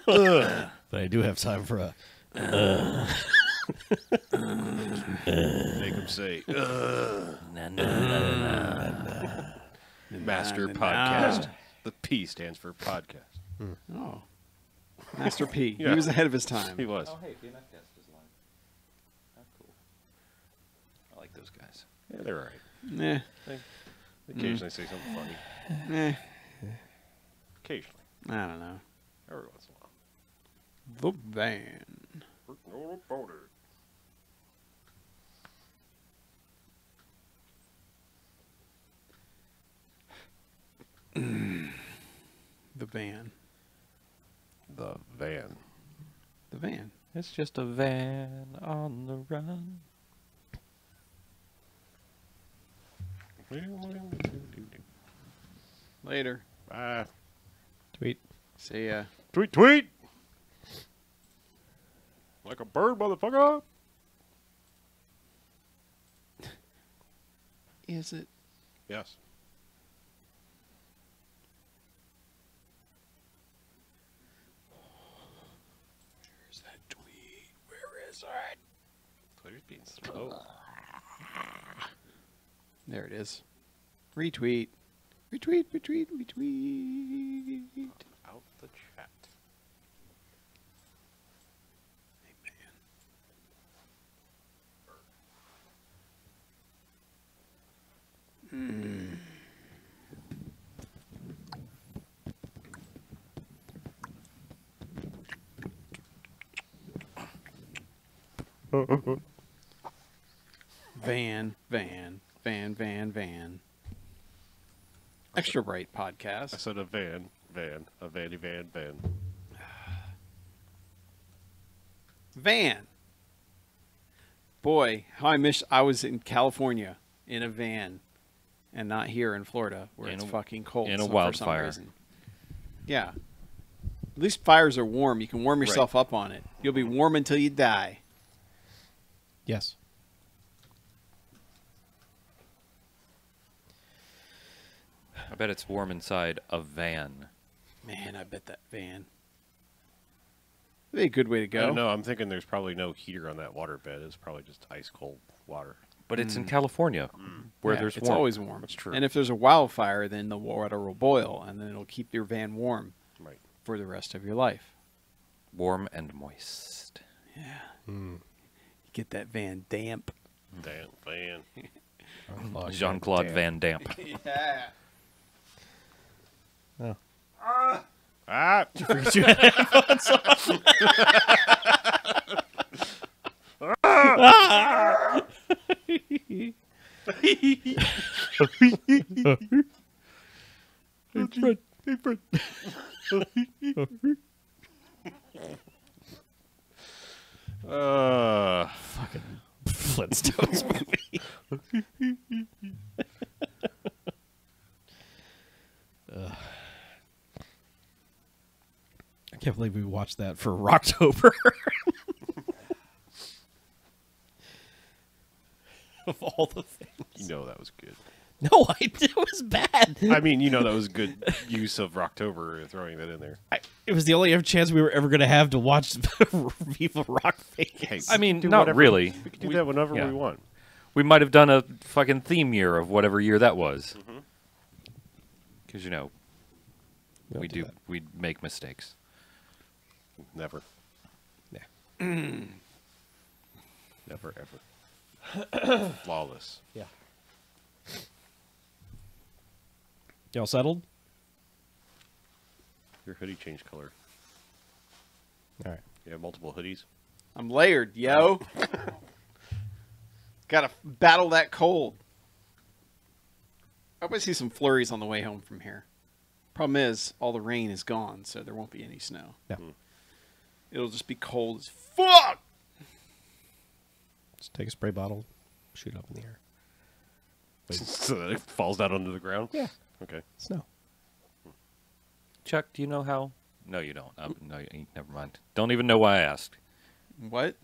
But I do have time for a. Make him say, Master Podcast. The P stands for podcast. Oh. Master P. Yeah. He was ahead of his time. He was. Oh, hey, BMFcast is live. Oh, cool. I like those guys. Yeah, they're all right. Nah. They occasionally say something funny. Eh. Occasionally. I don't know. Every once in a while. The van. The van. The van. The van. It's just a van on the run. Later. Bye. Tweet. See ya. Tweet, tweet! Like a bird, motherfucker! Is it? Yes. Where's that tweet? Where is it? Twitter's being slow. There it is. Retweet. Retweet, retweet, retweet. Out the chat. Van, van, van, van, van. Extra Bright I podcast. said a van, a vanny van. Van. Boy, how I was in California in a van and not here in Florida where it's fucking cold. in a for some wildfire. reason. Yeah. At least fires are warm. You can warm yourself up on it. You'll be warm until you die. Yes. I bet it's warm inside a van. Man, I bet that van. That'd be a good way to I go. don't know. I'm thinking there's probably no heater on that water bed. It's probably just ice cold water. But it's in California, where Yeah, there's it's warm. always warm. That's true. And if there's a wildfire, then the water will boil, and then it'll keep your van warm Right. for the rest of your life. warm and moist. Yeah. You get that van damp. Damn van. Jean-Claude Van Damme. Yeah. Oh. Ah! Fucking Flintstones movie. I can't believe we watched that for Rocktober. Of all the things. You know that was good. No, it was bad. I mean, you know that was good use of Rocktober, throwing that in there. It was the only chance we were ever going to have to watch Viva Rock Face. Hey, I mean, do not whatever- really. We can do that whenever yeah. we want. We might have done a fucking theme year of whatever year that was. Because, you know, we make mistakes. Never. Yeah. Never, ever. Flawless. Yeah. Y'all settled? Your hoodie changed color. All right. You have multiple hoodies? I'm layered, yo. Gotta battle that cold. I hope I see some flurries on the way home from here. Problem is, all the rain is gone, so there won't be any snow. Yeah. It'll just be cold as fuck. Just take a spray bottle, shoot it up in the air. So that it falls down onto the ground? Yeah. Okay. Snow. Chuck, do you know how? No, you don't. No, never mind. Don't even know why I asked. What?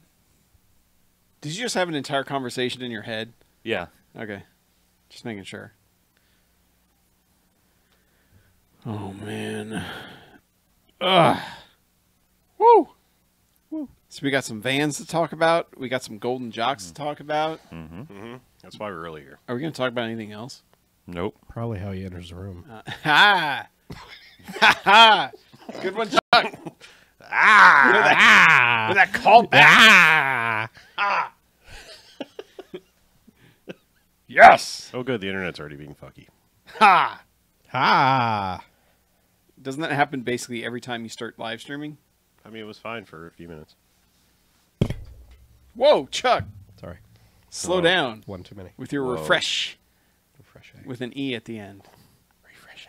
Did you just have an entire conversation in your head? Yeah. Okay. Just making sure. Oh, man. Woo! So we got some vans to talk about. We got some golden jocks to talk about. That's why we're really here. Are we going to talk about anything else? Nope. Probably how he enters the room. Ha! Ha! Good one, Chuck. With that callback. Yes. Oh, good. The internet's already being fucky. Ha! Ha! Doesn't that happen basically every time you start live streaming? I mean, it was fine for a few minutes. Whoa, Chuck. Sorry. Slow down One too many. with your Whoa. refresh Refresh. with an E at the end. Refresh.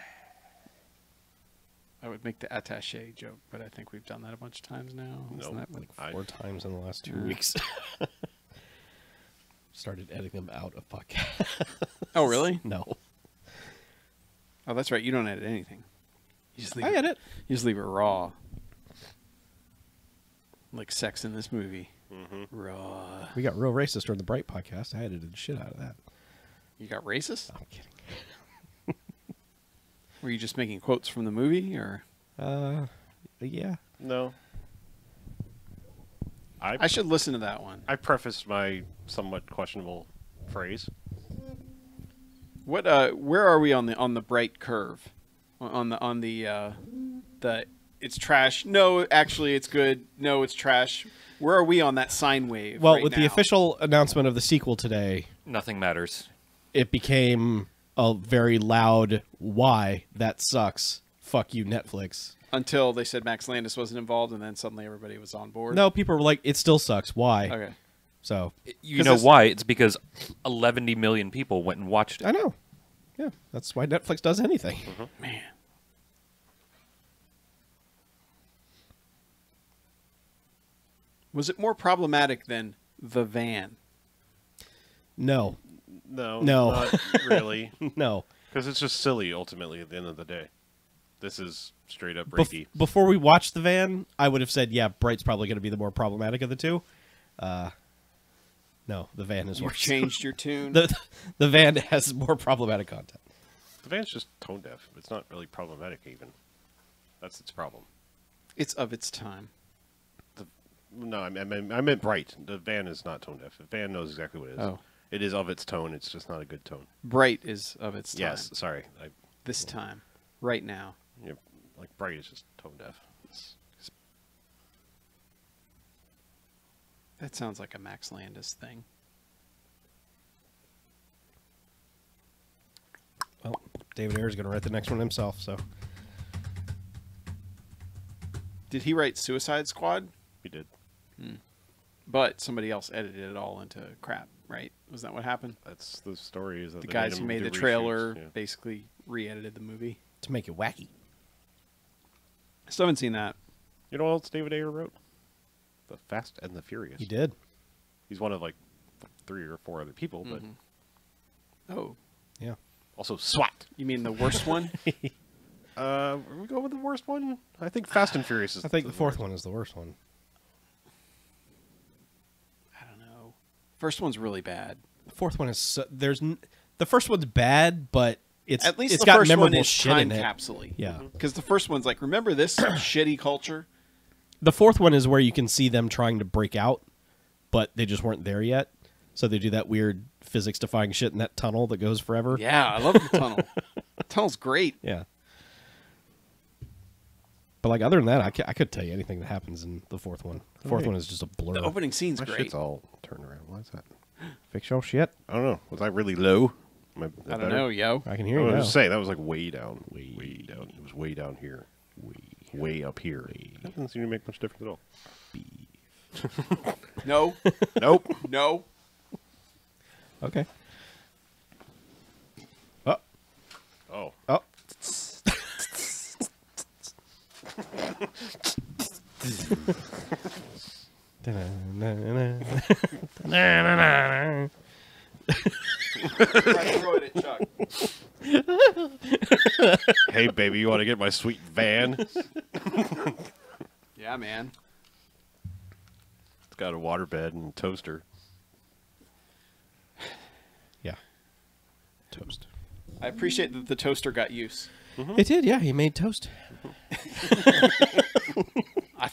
I would make the attache joke, but I think we've done that a bunch of times now. Isn't Nope. that what- I- 4 times in the last 2 Yeah. weeks. Started editing them out of podcast. Oh, really? No. Oh, that's right. You don't edit anything. You just leave I edit. You just leave it raw. Like sex in this movie. Raw. We got real racist during the Bright podcast. I edited the shit out of that. You got racist? I'm kidding. Were you just making quotes from the movie, or? Yeah. No. I should listen to that one. I prefaced my somewhat questionable phrase. What? Where are we on the bright curve? On the it's trash. No, actually, it's good. No, it's trash. Where are we on that sine wave? Well, right with the now? official announcement of the sequel today, Nothing matters. it became a very loud "Why? That sucks. Fuck you, Netflix." Until they said Max Landis wasn't involved, and then suddenly everybody was on board. No, people were like, "It still sucks. Why?" Okay. So You 'Cause know it's- why? It's because 11 million people went and watched it. I know. Yeah, that's why Netflix does anything. Man. Was it more problematic than The Van? No, No. No. Not really. no. Because it's just silly, ultimately, at the end of the day. This is straight up Bef- rapey. before we watched The Van, I would have said, yeah, Bright's probably going to be the more problematic of the two. No, The Van is You've worse. changed your tune. The Van has more problematic content. The van's just tone deaf. It's not really problematic, even. That's its problem. It's of its time. No, I meant bright. The van is not tone deaf. The van knows exactly what it is. Oh. It is of its tone. It's just not a good tone. Bright is of its time. Yes, sorry. This time. Right now. Like bright is just tone deaf. That sounds like a Max Landis thing. Well, David Ayer's going to write the next one himself, so. Did he write Suicide Squad? We did. But somebody else edited it all into crap, right? Was that what happened? That's the story. Is that The they guys made who him made do the trailer reshoots, yeah. basically re-edited the movie. To make it wacky. Still haven't seen that. You know what else David Ayer wrote? The Fast and the Furious. He did. He's one of like 3 or 4 other people, but Oh, Yeah. also SWAT. you mean the worst one? Are we going with the worst one? I think Fast and Furious is. I think the fourth one is the worst one. I don't know. First one's really bad. The fourth one is the first one's bad, but it's At least it's the got first memorable one is shit time in it. capsule. Yeah. Because the first one's like, remember this shitty culture? The fourth one is where you can see them trying to break out, but they just weren't there yet. So they do that weird physics-defying shit in that tunnel that goes forever. Yeah, I love the tunnel. The tunnel's great. Yeah. But like other than that, I could tell you anything that happens in the fourth one. The fourth one is just a blur. The opening scene's My great. shit's all turned around. Why is that? Fix your shit. I don't know. Was I really low? I don't know, yo. I can I hear you was now. just saying that was like way down. Way down. It was way down here. Way up here. That doesn't seem to make much difference at all. No, Nope. no. Okay. Oh. Oh. Oh. Try throw it at Chuck. Hey, baby, you want to get my sweet van? It's Yeah, man. got a waterbed and a toaster. Yeah. Toast. I appreciate that the toaster got use. It did, yeah. He made toast.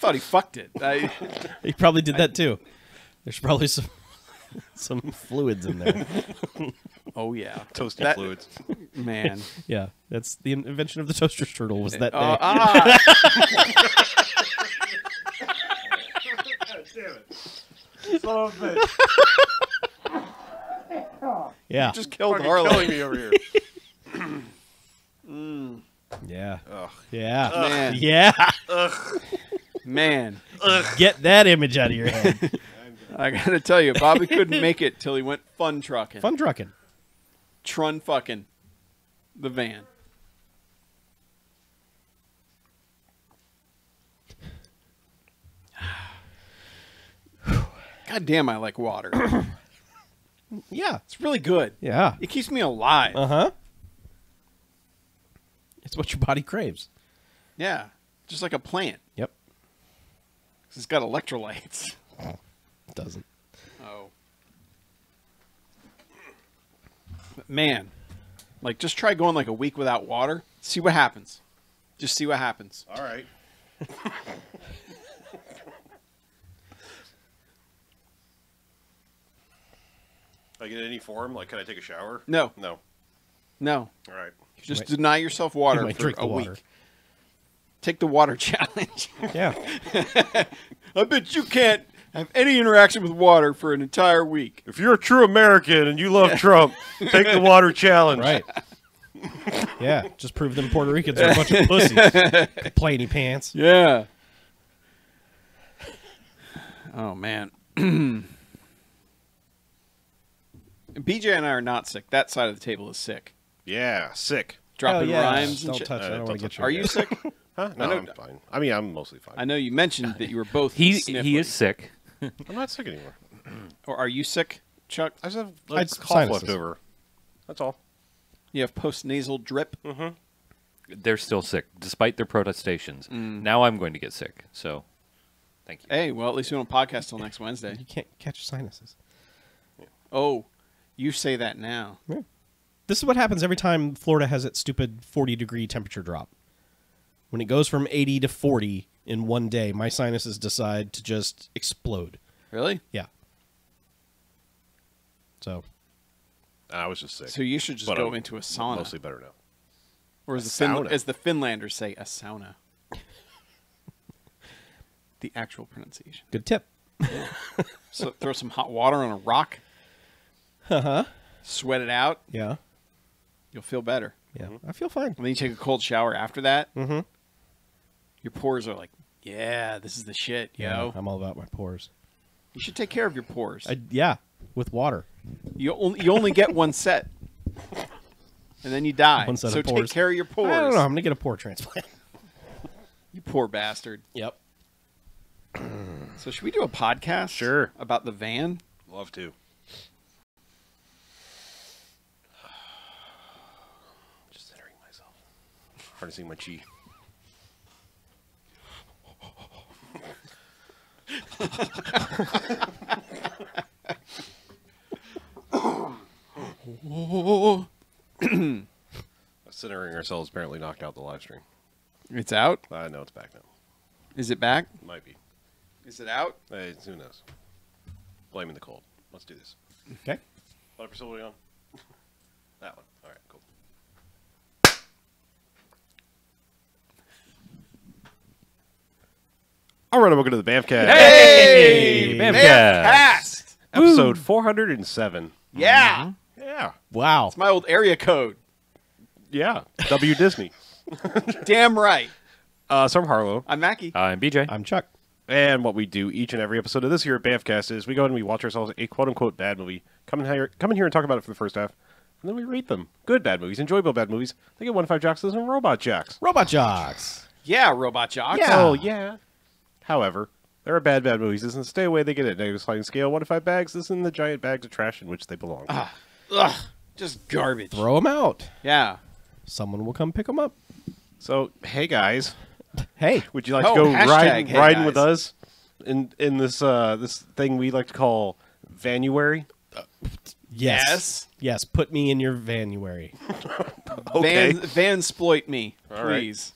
thought he fucked it. He probably did that too. There's probably some fluids in there. Oh yeah, Toasty fluids. man. Yeah, that's the invention of the toaster strudel. Was that day? Ah, God damn it. Son of a bitch. Yeah, just killed Fucking Harley. killing me over here. yeah, Ugh. yeah, Man. yeah. Man, Get that image out of your head. I gotta tell you, Bobby couldn't make it till he went fun trucking. Fun trucking. Trun fucking the van. God damn, I like water. Yeah, It's really good. yeah. It keeps me alive. Uh-huh. It's what your body craves. Yeah, just like a plant. Yep. 'Cause it's got electrolytes. It doesn't. Oh. But man, like just try going like a week without water. See what happens. Just see what happens. All right. Like in any form? Like, can I take a shower? No, No. no. All right. Just might- deny yourself water you might for drink a the week. water. Take the water challenge. Yeah. I bet you can't have any interaction with water for an entire week. If you're a true American and you love Trump, take the water challenge. Right. Yeah. Just prove them Puerto Ricans are a bunch of pussies. Complainy pants. Yeah. Oh man. BJ and I are not sick. That side of the table is sick. Yeah, sick. Dropping Hell yeah. rhymes and Don't shit. touch it. I don't don't want to get touch your Are you sick? Huh? No, know- I'm fine. I mean, I'm mostly fine. I know you mentioned that you were both He sniffling. is sick. I'm not sick anymore. Or are you sick, Chuck? I just have I like just- cough sinuses. left over. That's all. You have post-nasal drip? They're still sick, despite their protestations. Now I'm going to get sick. So, thank you. Hey, well, at least we don't podcast till next Wednesday. You can't catch sinuses. Oh, you say that now. This is what happens every time Florida has its stupid 40-degree temperature drop. When it goes from 80 to 40 in one day, my sinuses decide to just explode. Really? Yeah. So, I was just sick. So you should just But go I'm into a sauna. Mostly better now. Or A as sauna. as the Finlanders say, a sauna. The actual pronunciation. good tip. So throw some hot water on a rock, Uh-huh. sweat it out, Yeah. you'll feel better. Yeah. I feel fine. And then you take a cold shower after that. Mm-hmm. Your pores are like, yeah, this is the shit, yo. I'm all about my pores. You should take care of your pores. Yeah, with water. You only get one set. And then you die. One set so of pores. take care of your pores. I don't know. I'm going to get a pore transplant. You poor bastard. Yep. So should we do a podcast? Sure. About the van? Love to. Just centering myself. Harnessing my chi. Centering ourselves apparently knocked out the live stream. It's out? I know it's back now. Is it back? Might be. Is it out? Hey, who knows? Blaming the cold. Let's do this. Okay. What episode are we on? That one. All right, cool. All right, welcome to the BMFcast. Hey! BMFcast. Passed! Episode 407. Yeah! Yeah. Wow. It's my old area code. Yeah. W Disney. Damn right. So I'm Harlow. I'm Mackie. I'm BJ. I'm Chuck. And what we do each and every episode of this here at BMFcast is we go and we watch ourselves a quote-unquote bad movie, come in here and talk about it for the first half, and then we rate them. Good bad movies, enjoyable bad movies. They get 1 to 5 jocks, those are robot jocks. Robot Jocks. Yeah, Robot Jocks. Yeah. Oh, yeah. However, there are bad movies. This is stay away, they get a negative sliding scale. 1 to 5 bags, this is in the giant bags of trash in which they belong. Ugh. Just garbage. Throw them out. Yeah. Someone will come pick them up. So, hey guys, Hey. would you like Oh, to go hashtag hey riding guys. with us in this this thing we like to call Vanuary? Yes. Yes. Put me in your Vanuary. Okay. Vansploit me, All right. please.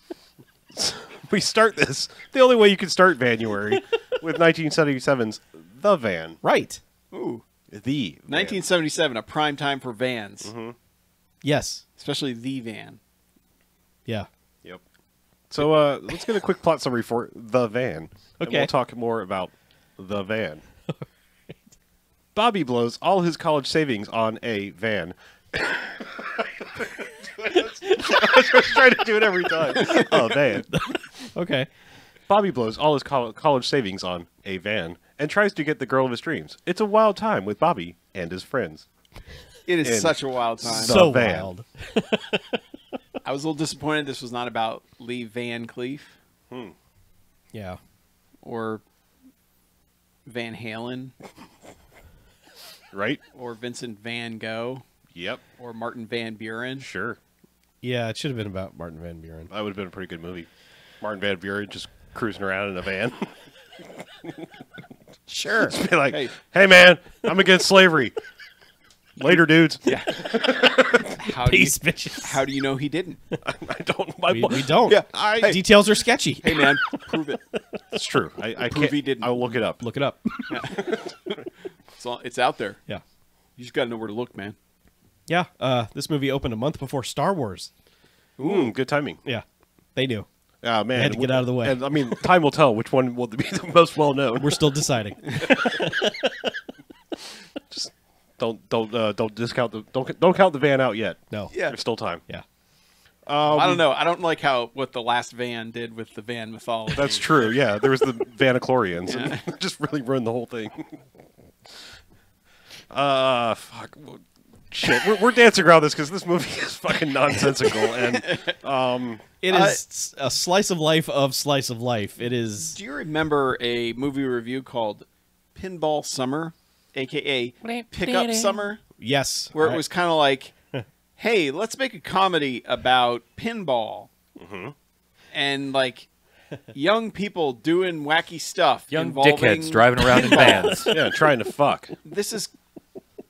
we start this the only way you can start Vanuary with 1977's The Van. Right. Ooh. The Van. 1977, a prime time for vans. Yes. Especially the van. Yeah. Yep. So let's get a quick plot summary for The Van. And Okay. we'll talk more about The Van. Bobby blows all his college savings on a van. I was trying to do it every time. A van. Okay. Bobby blows all his college savings on a van and tries to get the girl of his dreams. It's a wild time with Bobby and his friends. It is In such a wild time. So van. wild. I was a little disappointed this was not about Lee Van Cleef Yeah. or Van Halen Right? or Vincent Van Gogh Yep. or Martin Van Buren. Sure. Yeah, it should have been about Martin Van Buren. That would have been a pretty good movie. Martin Van Buren just cruising around in a van. Sure. Be like, Hey. hey man, I'm against slavery. Later, dudes. Yeah. How do you, Peace, bitches. how do you know he didn't? I don't. We don't. Yeah. I, Details are sketchy. Hey man, prove it. It's true. I Prove can't. he didn't. I'll look it up. Look it up. It's out there. Yeah. You just got to know where to look, man. Yeah. This movie opened a month before Star Wars. Good timing. Yeah. They knew. Oh man, They had to get out of the way. And I mean, time will tell which one will be the most well known. We're still deciding. Just don't discount the don't count the van out yet. No. Yeah. There's still time. Yeah. I don't know. I don't like what the last van did with the van mythology. That's true. Yeah, there was the Vanachlorians, and it just really ruined the whole thing. Fuck. Shit, we're dancing around this because this movie is fucking nonsensical, and It is a slice of life. It is. Do you remember a movie review called Pinball Summer, a.k.a. Pickup Summer, Yes. where it was kind of like, hey, let's make a comedy about pinball. And, like, young people doing wacky stuff. Young involving dickheads driving around in pinball. vans. yeah, trying to fuck. This is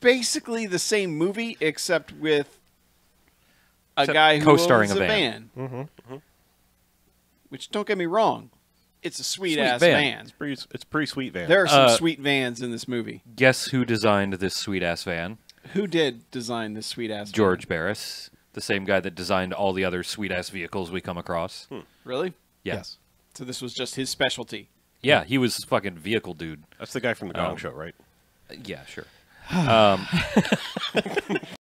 basically the same movie, except with a Except guy who co-starring owns a a van. van. Which, don't get me wrong, it's a sweet-ass van. van. It's pretty sweet van. There are some sweet vans in this movie. Guess who designed this sweet-ass van? Who did design this sweet-ass van? George Barris, the same guy that designed all the other sweet-ass vehicles we come across. Really? Yeah. Yes. So this was just his specialty. Yeah, he was fucking vehicle dude. That's the guy from the Gong Oh. Show, right? Yeah, sure.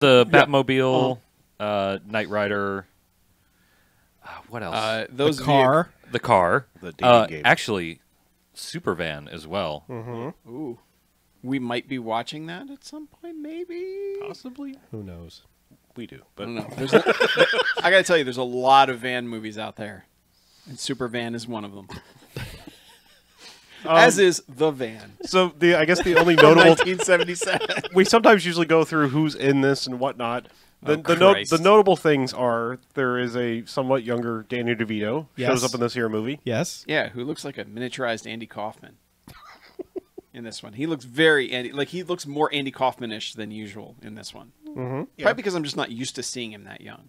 The Batmobile, Knight Rider. What else? Those The car. The car. The dating game. Actually, Supervan as well. Ooh. We might be watching that at some point, maybe. Possibly. Who knows? We do, I but don't know. I gotta tell you, there's a lot of van movies out there, and Supervan is one of them. As is The Van. so I guess the only From notable 1977. we sometimes usually go through who's in this and whatnot. The Christ. the notable things are there is a somewhat younger Danny DeVito shows Yes. up in this here movie. Yes. Yeah, who looks like a miniaturized Andy Kaufman in this one. He looks very he looks more Andy Kaufman-ish than usual in this one. Probably because I'm just not used to seeing him that young.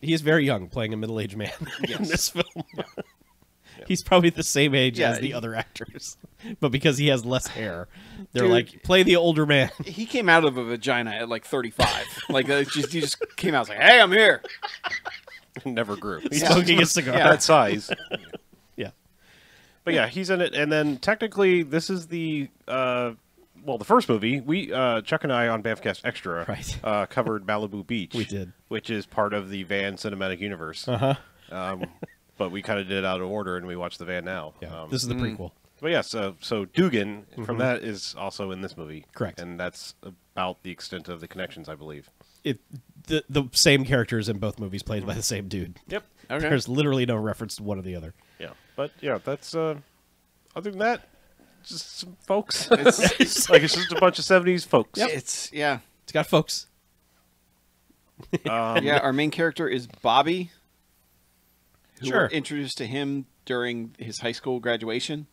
He is very young, playing a middle-aged man in Yes. this film. He's probably the same age Yeah, as the he- other actors, but because he has less hair, they're Dude. like, play the older man. He came out of a vagina at like 35. He just came out and was like, "Hey, I'm here." Never grew. He's Smoking a cigar. that size. Yeah. But yeah, he's in it, and then technically this is the the first movie we Chuck and I on BMFcast Extra Right. covered Malibu Beach. We did. which is part of the Van cinematic universe. But we kind of did it out of order, and we watched the Van now. Yeah. This is the prequel. But yeah, so Dugan from that is also in this movie, Correct. And that's about the extent of the connections, I believe. The same characters in both movies played by the same dude. Yep. Okay. There's literally no reference to one or the other. Yeah, but yeah, that's other than that, just some folks. It's, Like it's just a bunch of '70s folks. it's yeah. It's got folks. Yeah, our main character is Bobby. Who Sure. were introduced to him during his high school graduation,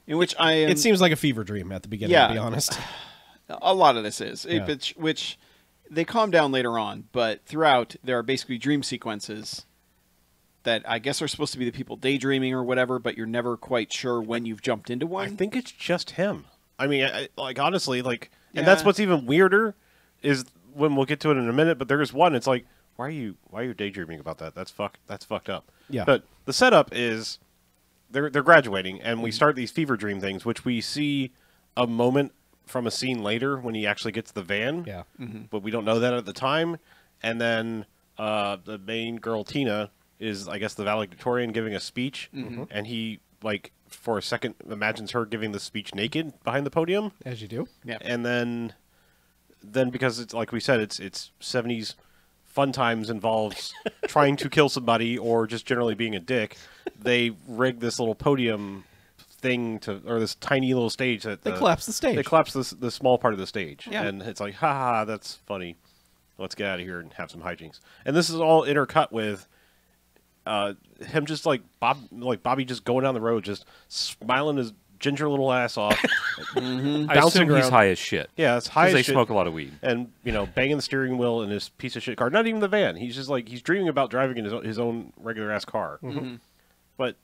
in which I am. It seems like a fever dream at the beginning, Yeah. to be honest. A lot of this is, Yeah. which they calm down later on, but throughout there are basically dream sequences that I guess are supposed to be the people daydreaming or whatever, but you're never quite sure when you've jumped into I one. think it's just him. I mean, like honestly, like, Yeah. and that's what's even weirder is when we'll get to it in a minute. But there's one. It's like, why are you daydreaming about that? That's fucked up. Yeah. But the setup is they're graduating, and we start these fever dream things, which we see a moment from a scene later when he actually gets the van. Yeah. But we don't know that at the time. And then the main girl Tina is, I guess, the valedictorian giving a speech, and he like for a second imagines her giving the speech naked behind the podium. As you do. Yeah. And then because it's like we said, it's 70s fun times involves trying to kill somebody or just generally being a dick. They rig this little podium thing or this tiny little stage that They collapse the stage. They collapse the small part of the stage, Yeah. and it's like, ha, that's funny. Let's get out of here and have some hijinks. And this is all intercut with him just like Bobby just going down the road, just smiling his ginger little ass off, I bouncing assume he's around. high as shit. Yeah, it's high Because as they shit. smoke a lot of weed. And banging the steering wheel in his piece of shit car. Not even the van. He's just like he's dreaming about driving in his own regular ass car. But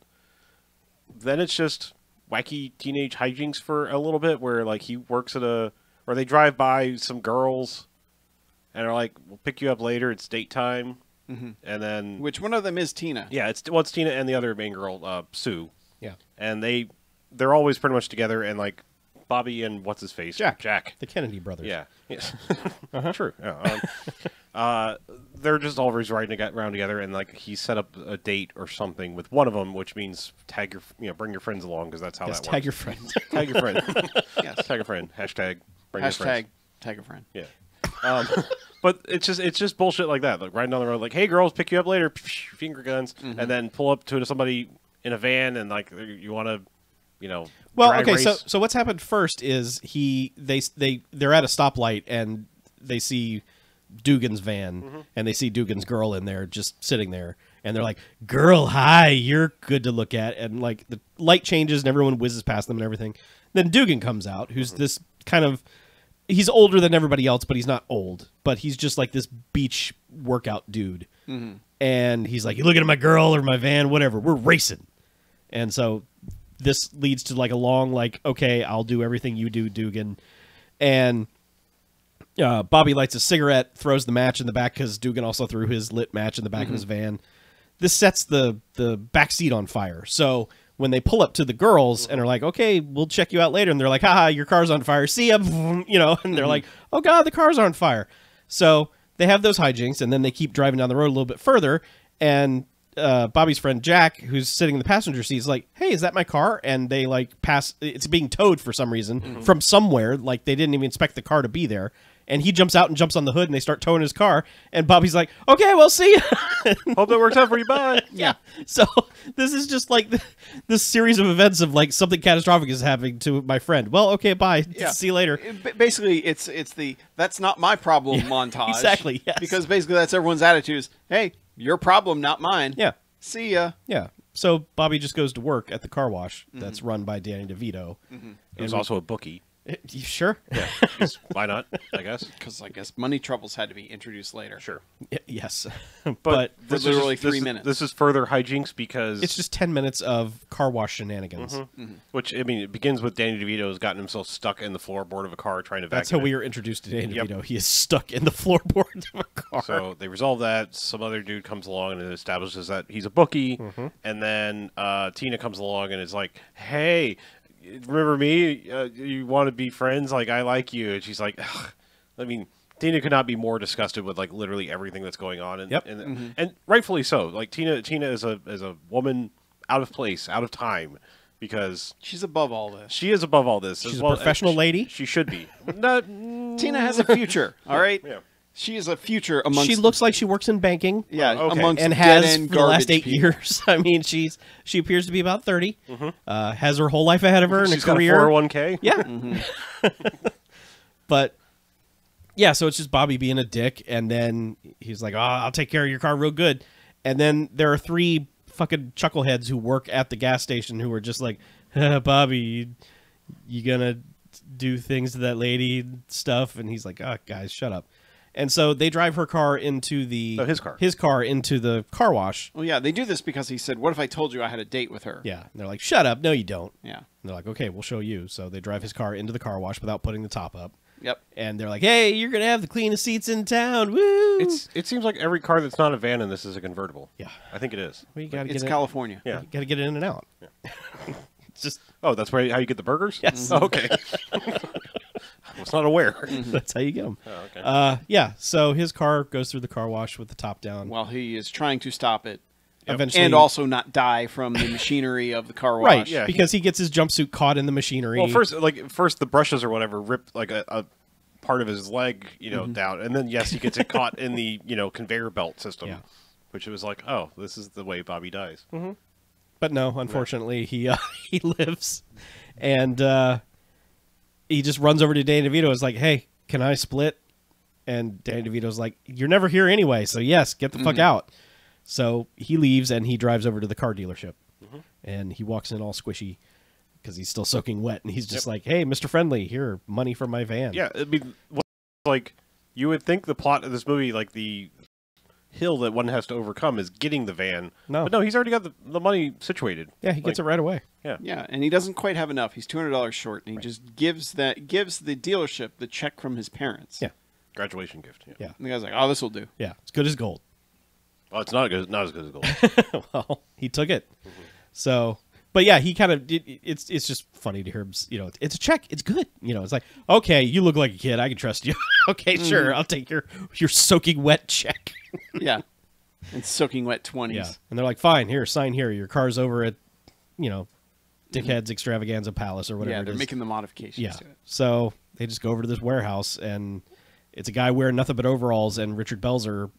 then it's just wacky teenage hijinks for a little bit, where like he works at or they drive by some girls, and are like, "We'll pick you up later. It's date time." And then Which one of them is Tina? yeah, it's Tina and the other main girl, Sue, Yeah. and they're always pretty much together. And like Bobby and what's his face, Jack. The Kennedy brothers. Yeah. Yes. True. Yeah. They're just always riding around together, and like he set up a date or something with one of them, which means bring your friends along, because that's how Yes, that tag works. your friend. Tag your friend. Yes. Tag a friend. Hashtag. Bring your Hashtag friends. tag a friend. Yeah. But it's just bullshit like that. Like riding down the road, like, "Hey, girls, pick you up later." Finger guns, and then pull up to somebody in a van, and like you want to, Well, drag okay, race. so what's happened first is they're at a stoplight and they see Dugan's van and they see Dugan's girl in there just sitting there, and they're like, "Girl, hi, you're good to look at," and like the light changes and everyone whizzes past them and everything. Then Dugan comes out, who's this kind of he's older than everybody else, but he's not old, but he's just like this beach workout dude, and he's like, "You looking at my girl or my van, whatever? We're racing," and so. This leads to like a long, like, okay, I'll do everything you do, Dugan. And Bobby lights a cigarette, throws the match in the back because Dugan also threw his lit match in the back of his van. This sets the back seat on fire. So when they pull up to the girls and are like, okay, we'll check you out later. And they're like, haha, your car's on fire. See ya. And they're like, oh, God, the car's on fire. So they have those hijinks, and then they keep driving down the road a little bit further. And Bobby's friend Jack, who's sitting in the passenger seat, is like, "Hey, is that my car?" And they like pass. It's being towed for some reason from somewhere. Like they didn't even expect the car to be there. And he jumps out and jumps on the hood, and they start towing his car. And Bobby's like, "Okay, well, see ya." Hope that works out for you. Bye. Yeah. So this is just like this series of events of like something catastrophic is happening to my friend. Well, okay, bye. Yeah. See you later. Basically, it's the "that's not my problem" montage. exactly, yes. Because basically that's everyone's attitude is, "Hey, your problem, not mine." Yeah. See ya. Yeah. So Bobby just goes to work at the car wash that's run by Danny DeVito. There's also a bookie. You sure? Yeah. Why not? I guess. Because I guess money troubles had to be introduced later. Sure. Yes. But but For this literally is, 3 minutes. This is further hijinks because it's just 10 minutes of car wash shenanigans. which I mean, it begins with Danny DeVito has gotten himself stuck in the floorboard of a car trying to vacuum. That's how it. we are introduced to Danny Yep. DeVito. He is stuck in the floorboard of a car. So they resolve that. Some other dude comes along and it establishes that he's a bookie. And then Tina comes along and is like, "Hey, remember me? You want to be friends? Like, I like you." And she's like, "Ugh." I mean, Tina could not be more disgusted with like literally everything that's going on. And, Yep. and rightfully so. Like Tina is a woman out of place, out of time, because She's above all this. she is above all this. She's as a well. professional lady. She should be. Not, Tina has a future. All right. yeah. She is a future amongst. She looks like she works in banking. Yeah, Okay. amongst And has dead-end for the last garbage 8 people. years. I mean, she appears to be about 30. Has her whole life ahead of her and She's a got a career. 401k. Yeah. But yeah, so it's just Bobby being a dick, and then he's like, "Oh, I'll take care of your car real good." And then there are 3 fucking chuckleheads who work at the gas station who are just like, "Bobby, you gonna do things to that lady and stuff?" And he's like, "Oh, guys, shut up." And so they drive her car into the his car into the car wash. Well, yeah, they do this because he said, "What if I told you I had a date with her?" Yeah, and they're like, "Shut up! No, you don't." Yeah. And they're like, "Okay, we'll show you." So they drive his car into the car wash without putting the top up. Yep. And they're like, "Hey, you're gonna have the cleanest seats in town." Woo! It seems like every car that's not a van in this is a convertible. Yeah. I think it is. Well, you gotta It's get California. Yeah. You got to get in and out. Yeah. It's just That's how you get the burgers? Yes. Oh, okay. I was not aware. that's how you get them. Oh, okay. Yeah. So his car goes through the car wash with the top down. While he is trying to stop it. Eventually, And also not die from the machinery of the car wash. right? Yeah, because he gets his jumpsuit caught in the machinery. Well, first the brushes or whatever rip like a part of his leg, down, and then yes, he gets it caught in the conveyor belt system, Yeah. which it was like, oh, this is the way Bobby dies. Mm-hmm. But no, unfortunately, he lives, and he just runs over to Danny DeVito. And is like, "Hey, can I split?" And Danny DeVito's like, "You're never here anyway, so yes, get the fuck out." So he leaves and he drives over to the car dealership, and he walks in all squishy because he's still soaking wet, and he's just like, "Hey, Mr. Friendly, here, money from my van." Yeah, I mean, like you would think the plot of this movie, like the hill that one has to overcome, is getting the van. No. But no, he's already got the money situated. Yeah, he gets it right away. Yeah. Yeah, and he doesn't quite have enough. He's $200 short, and he just gives the dealership the check from his parents. Yeah. Graduation gift. Yeah. Yeah, And the guy's like, "Oh, this will do." yeah, it's good as gold. Oh, it's not as good as gold. Well, he took it. So, but yeah, he kind of. It's just funny to hear him. It's a check. It's good. It's like, okay, you look like a kid. I can trust you. Okay, sure, I'll take your soaking wet check. Yeah. And soaking wet 20s. Yeah, and they're like, fine, here, sign here. Your car's over at, Dickhead's Extravaganza Palace or whatever. Yeah, it they're is. making the modifications Yeah. to it. So they just go over to this warehouse, and it's a guy wearing nothing but overalls, and Richard Belzer,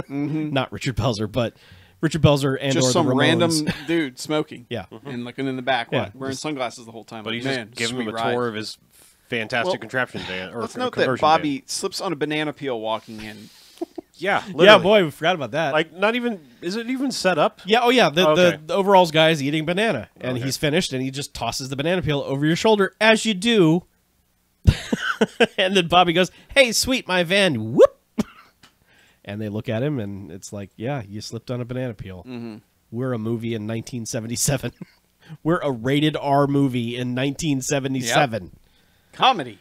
not Richard Belzer, but Richard Belzer and Just or some the Ramones. random dude smoking. Yeah. And looking in the back, Yeah, wearing just- sunglasses the whole time. But Like, he's man, just giving him sweet a ride. tour of his fantastic Well, contraption van. Or Let's note that conversion Bobby van. slips on a banana peel walking in. Yeah, Yeah, literally. boy, we forgot about that. Like, not even is it even set up? Yeah, oh yeah, Okay. the overalls guy is eating banana, and Okay. he's finished, and he just tosses the banana peel over your shoulder, as you do. And then Bobby goes, "Hey, sweet, my van, whoop!" And they look at him, and it's like, "Yeah, you slipped on a banana peel. We're a movie in 1977. We're a rated R movie in 1977." Comedy.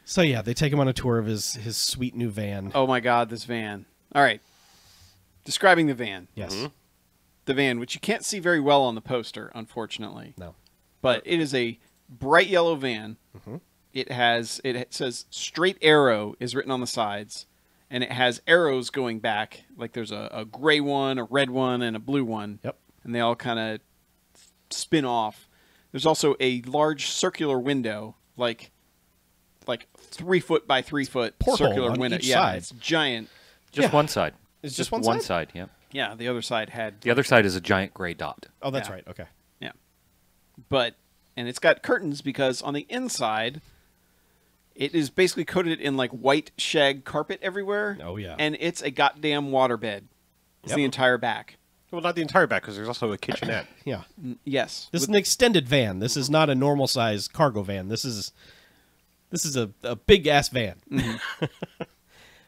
So yeah, they take him on a tour of his sweet new van. Oh my God, this van. All right. Describing the van. Yes, The van, which you can't see very well on the poster, unfortunately. no, But it is a bright yellow van. It says straight arrow is written on the sides, and it has arrows going back. Like there's a gray one, a red one, and a blue one. Yep. And they all kind of spin off. There's also a large circular window, like 3 foot by 3 foot porthole circular on window. each Yeah, side. it's giant. Just Yeah. one side. It's just one side? Yep. Yeah, the other side had. The other side is a giant gray dot. Oh, that's Yeah. right. Okay. Yeah. And it's got curtains because on the inside, it is basically coated in like white shag carpet everywhere. Oh, yeah. And it's a goddamn waterbed. It's the Yep. entire back. Well, not the entire back, because there's also a kitchenette. Yeah. Yes. This is an extended van. This is not a normal size cargo van. This is a big ass van.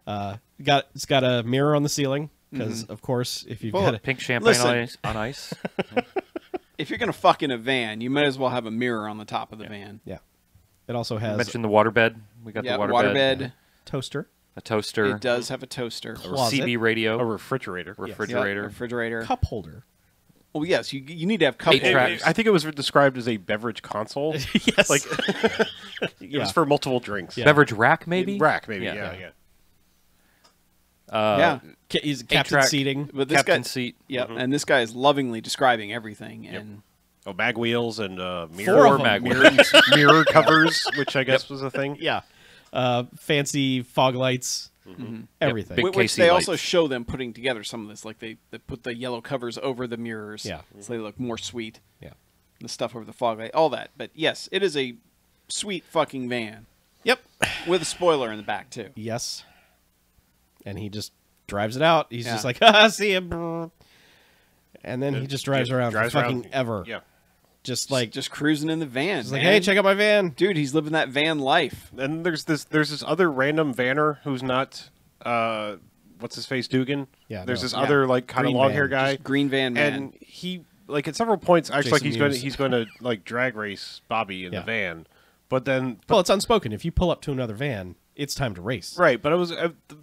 It's got a mirror on the ceiling because, of course, if you've Well, got a, Pink champagne Listen. on ice. If you're going to fuck in a van, you might as well have a mirror on the top of the van. yeah, it also You has mentioned the waterbed. We got Yeah, the waterbed. waterbed. toaster. A toaster. It does have a toaster. A Closet. CB radio. A refrigerator. refrigerator. Yep, refrigerator. Cup holder. Well, yes, you need to have cup Eight holders. tracks. I think it was described as a beverage console. Yes. Like it Yeah. was for multiple drinks. Yeah. Beverage rack, maybe? Rack, maybe. Yeah. Yeah. Yeah. He's captain track. seating. But this Captain guy, seat. Yep, and this guy is lovingly describing everything. And Oh, mag wheels and Four mirror of them. mag mirror covers, which I guess was a thing. Yeah. Fancy fog lights. Everything. Big which Casey they also lights. show them putting together some of this. Like they put the yellow covers over the mirrors. Yeah. So they look more sweet. Yeah. The stuff over the fog light, all that. But yes, it is a sweet fucking van Yep. with a spoiler in the back too. Yes. And he just drives it out. He's just Yeah. like, see ya. brr." And then he just drives around for fucking ever. Yeah. just like just cruising in the van. just like, man. hey, check out my van. Dude, he's living that van life. And there's this other random vanner who's not what's his face, Dugan. Yeah, There's no. this Yeah. other like kind of Green long van. hair guy, Just green van man. and he like at several points acts like Jason he's Mewes. going to like drag race Bobby in Yeah. the van, but then Well, it's unspoken. If you pull up to another van, it's time to race. right. But it was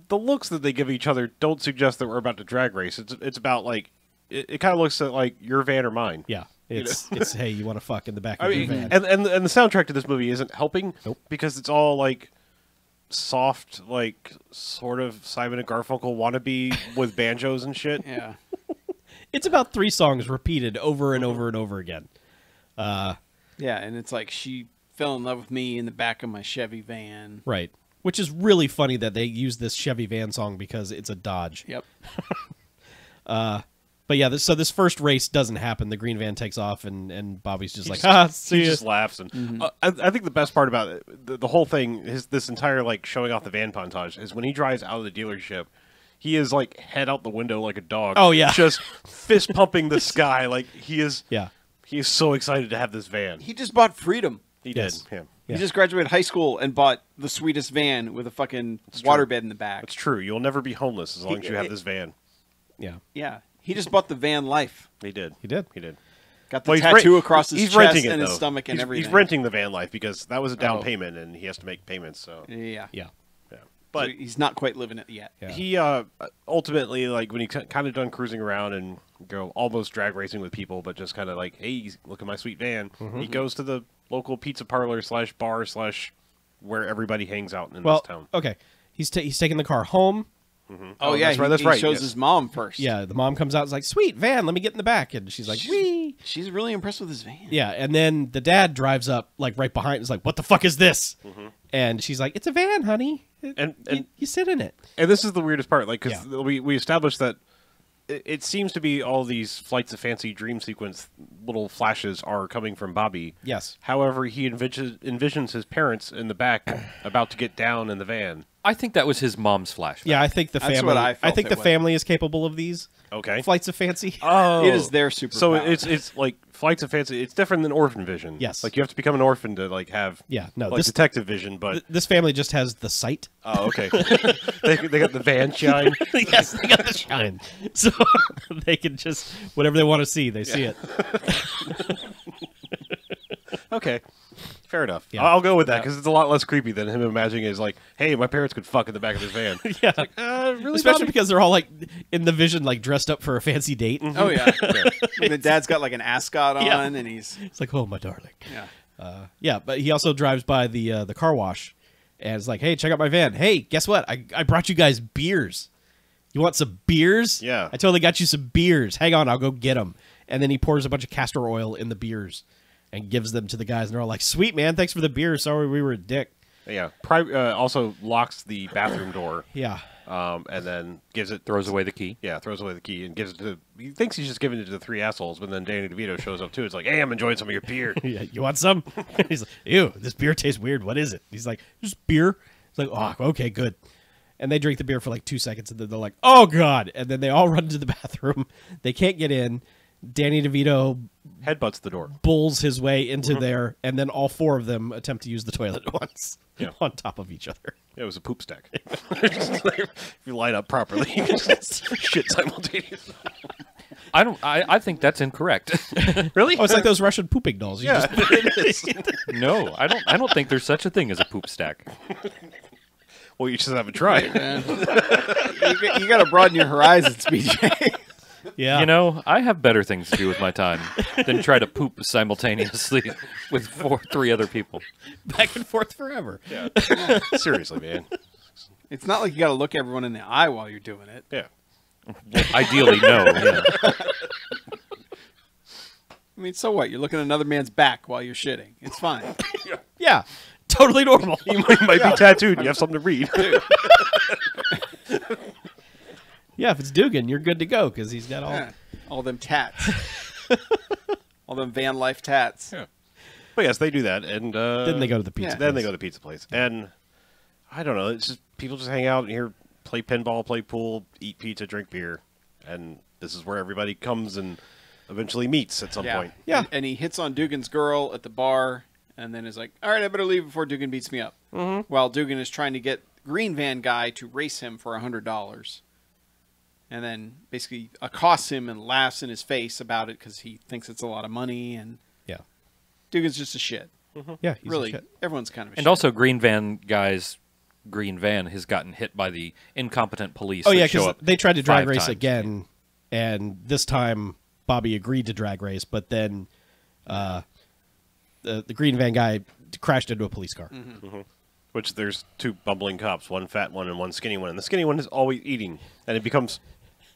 the looks that they give each other don't suggest that we're about to drag race. It's about like it kind of looks at like your van or mine. Yeah. It's hey, you want to fuck in the back I of mean, your van? and the soundtrack to this movie isn't helping. Nope. Because it's all like soft, like sort of Simon and Garfunkel wannabe with banjos and shit. yeah. It's about 3 songs repeated over and over and over again. Yeah, and it's like she fell in love with me in the back of my Chevy van. Right. Which is really funny that they use this Chevy van song because it's a Dodge. Yep. But yeah, so this first race doesn't happen. The green van takes off, and Bobby's just like, see He ya. just laughs, and I think the best part about it, the whole thing is this entire like showing off the van montage is when he drives out of the dealership. He is like head out the window like a dog. Oh, yeah. just fist pumping the sky like he is. Yeah. He is so excited to have this van. He just bought freedom. He Yes. did. Yeah. Yeah. He just graduated high school and bought the sweetest van with a fucking waterbed in the back. It's true. You'll never be homeless as long as you have this van. Yeah. Yeah. He just bought the van life. He did. He did. He did. Got the Well, he's tattoo rent- across his he's chest renting it, and his though. stomach and everything. He's renting the van life because that was a down Oh. payment and he has to make payments. So Yeah. Yeah. yeah. But But he's not quite living it yet. Yeah. he ultimately like when he kind of done cruising around and go almost drag racing with people, but just kind of like, hey, look at my sweet van. Mm-hmm. He goes to the local pizza parlor / bar / where everybody hangs out in Well, this town. okay. He's taking the car home. Oh, yeah. that's right. He, That's he right. shows yes. his mom first. Yeah, the mom comes out and is like, sweet van, let me get in the back. And she's like, wee. She's really impressed with his van. Yeah, and then the dad drives up like right behind and is like, what the fuck is this? And she's like, it's a van, honey. And- you sit in it. And this is the weirdest part, like, because Yeah. we established that it seems to be all these Flights of Fancy dream sequence little flashes are coming from Bobby. Yes. However, he envisions his parents in the back about to get down in the van. I think that was his mom's flashback. Yeah, I think the That's family. what I felt think it the was. family is capable of these Okay. flights of fancy. Oh, It is their superpower. So it's like Flights of Fancy. It's different than Orphan Vision. Yes. Like you have to become an orphan to like have Yeah, no, like this- detective vision. But This family just has the sight. oh, okay. they got the van shine. Yes, they got the shine, so they can just whatever they want to see, they see it. Okay. Fair enough. Yeah. I'll go with that because it's a lot less creepy than him imagining is like, hey, my parents could fuck in the back of this van. Yeah, Really? especially Bobby? because they're all like in the vision, like dressed up for a fancy date. Oh, yeah. And the dad's got like an ascot on, Yeah. and he's. It's like, oh my darling. Yeah. Yeah, but he also drives by the car wash, and is like, hey, check out my van. Hey, guess what? I brought you guys beers. You want some beers? Yeah. I totally got you some beers. Hang on, I'll go get them. And then he pours a bunch of castor oil in the beers and gives them to the guys, and they're all like, sweet, man, thanks for the beer. Sorry we were a dick. Yeah. Also locks the bathroom door. Yeah. And then gives it. Throws away the key. Yeah, throws away the key and gives it to. He thinks he's just giving it to the 3 assholes, but then Danny DeVito shows up too. It's like, hey, I'm enjoying some of your beer. Yeah, you want some? He's like, ew, this beer tastes weird. What is it? He's like, just beer. He's like, oh, okay, good. And they drink the beer for like 2 seconds, and then they're like, oh, God. And then they all run to the bathroom. They can't get in. Danny DeVito Headbutts the door. bulls his way into there, and then all 4 of them attempt to use the toilet at once Yeah. on top of each other. It was a poop stack. If you line up properly, you can just shit simultaneously. I think that's incorrect. Really? Oh, it's like those Russian pooping dolls. You Yeah, just- it is. No, I don't think there's such a thing as a poop stack. Well, you just haven't tried. Man. you got to broaden your horizons, BJ. yeah. You know, I have better things to do with my time than try to poop simultaneously with 3 other people. back and forth forever. Yeah. Seriously, man. It's not like you got to look everyone in the eye while you're doing it. Yeah. Ideally, no. Yeah. I mean, so what? You're looking at another man's back while you're shitting. It's fine. Yeah, totally normal. You might be tattooed. You have something to read. Yeah, if it's Dugan, you're good to go because he's got all. Yeah. All them tats. All them van life tats. Yeah. But yes, they do that, and Then they go to the pizza. Yeah. Then they place. go to pizza place, and I don't know. It's just people just hang out and here, play pinball, play pool, eat pizza, drink beer, and this is where everybody comes and eventually meets at some point. Yeah. And he hits on Dugan's girl at the bar, and then is like, "All right, I better leave before Dugan beats me up." While Dugan is trying to get Green Van guy to race him for $100, and then basically accosts him and laughs in his face about it because he thinks it's a lot of money, and Yeah. Dugan's just a shit. Yeah. He's a Really, shit. everyone's kind of a shit. And also, Green Van guy's Green Van has gotten hit by the incompetent police. Oh that yeah, show because up they tried to drag 5 race times. again, and this time Bobby agreed to drag race, but then the Green Van guy crashed into a police car. Which there's 2 bumbling cops, one fat one and one skinny one, and the skinny one is always eating, and it becomes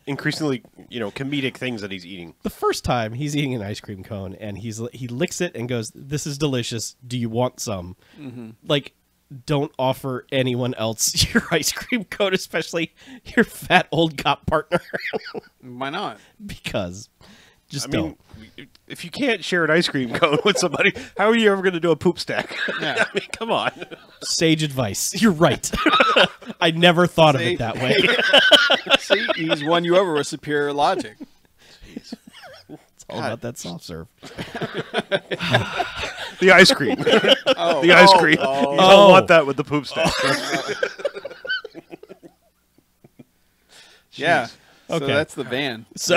increasingly, comedic things that he's eating. The first time he's eating an ice cream cone, and he licks it and goes, "This is delicious. Do you want some?" Like, don't offer anyone else your ice cream cone, especially your fat old cop partner, Why not? because just I don't. mean, if you can't share an ice cream cone with somebody, how are you ever going to do a poop stack? Yeah. I mean, come on. Sage advice. You're right. I never thought of See? it that way. See, he's won you over with superior logic. It's all about that soft serve. The ice cream. Oh, The ice cream. You don't want that with the poop stack. yeah. So Okay. that's the van. So,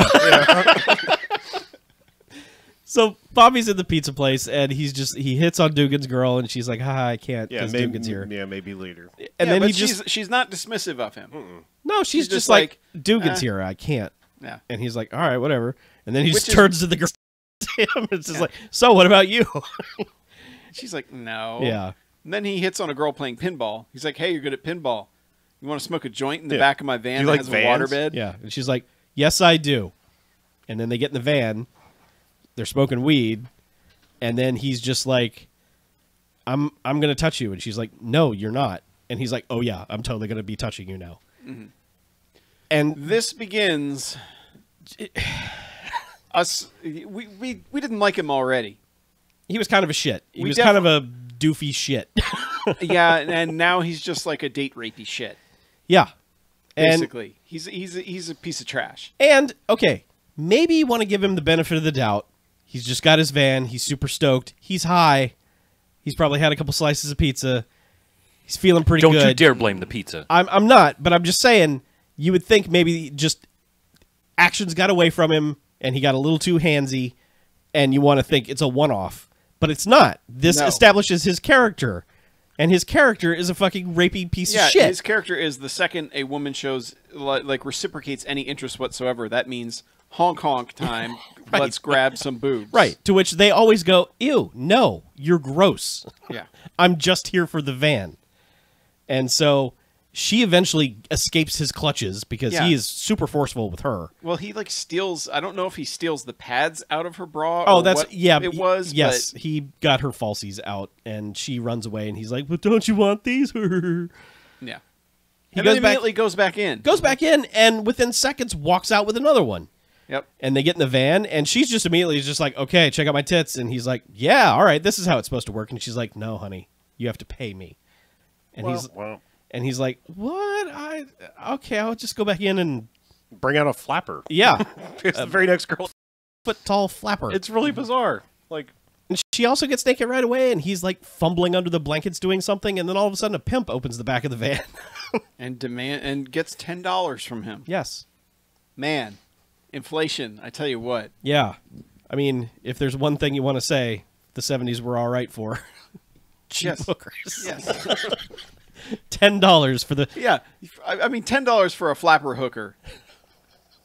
so Bobby's in the pizza place, and he hits on Dugan's girl, and she's like, "Ha, I can't Yeah, because maybe, Dugan's here." maybe later. And Yeah, then but he just she's not dismissive of him. no, she's she's just just like, like, "Dugan's here, I can't." Yeah. And he's like, "All right, whatever." And then he just Which is- turns to the girl. To him, it's just like, "So, what about you?" She's like, no. Yeah. And then he hits on a girl playing pinball. He's like, hey, you're good at pinball. You want to smoke a joint in the Yeah. back of my van Do you that like has vans? a waterbed? Yeah, and she's like, "Yes, I do." And then they get in the van. They're smoking weed, and then he's just like, "I'm gonna touch you," and she's like, "No, you're not." And he's like, "Oh yeah, I'm totally gonna be touching you now." And This begins us. We didn't like him already. he was kind of a shit. He We was kind of a doofy shit. Yeah, and now he's just like a date rapey shit. Yeah, and Basically, he's a piece of trash. And, okay, maybe you want to give him the benefit of the doubt. He's just got his van. He's super stoked. He's high. He's probably had a couple slices of pizza. He's feeling pretty Don't good. you dare blame the pizza. I'm not, but I'm just saying, you would think maybe just actions got away from him, and he got a little too handsy, and you want to think it's a one-off. But it's not. This No. establishes his character, and his character is a fucking rapey piece Yeah, of shit. his character is the second a woman shows like reciprocates any interest whatsoever. That means honk honk time. Right. Let's grab some boobs. Right. To which they always go, "Ew, no, you're gross. Yeah. I'm just here for the van." And so she eventually escapes his clutches because Yeah. he is super forceful with her. Well, he like steals. I don't know if he steals the pads out of her bra. Oh, or that's what yeah. It was. yes. But He got her falsies out, and she runs away, and he's like, "But don't you want these?" He yeah. goes And then back, immediately goes back in. goes back in, and within seconds walks out with another one. Yep. And they get in the van, and she's just immediately just like, "Okay, check out my tits," and he's like, "Yeah, all right, this is how it's supposed to work." And she's like, "No, honey, you have to pay me." And Well, he's like, "What? Okay, I'll just go back in and bring out a flapper. yeah, It's the very next girl. foot tall flapper." It's really bizarre. Like, And she also gets naked right away, and he's like fumbling under the blankets doing something, and then all of a sudden a pimp opens the back of the van. And gets $10 from him. Yes, Man, inflation. I tell you what. yeah. I mean, if there's one thing you want to say, the '70s were all right for cheap Yes. hookers. Yes. $10 for the Yeah. I mean, $10 for a flapper hooker.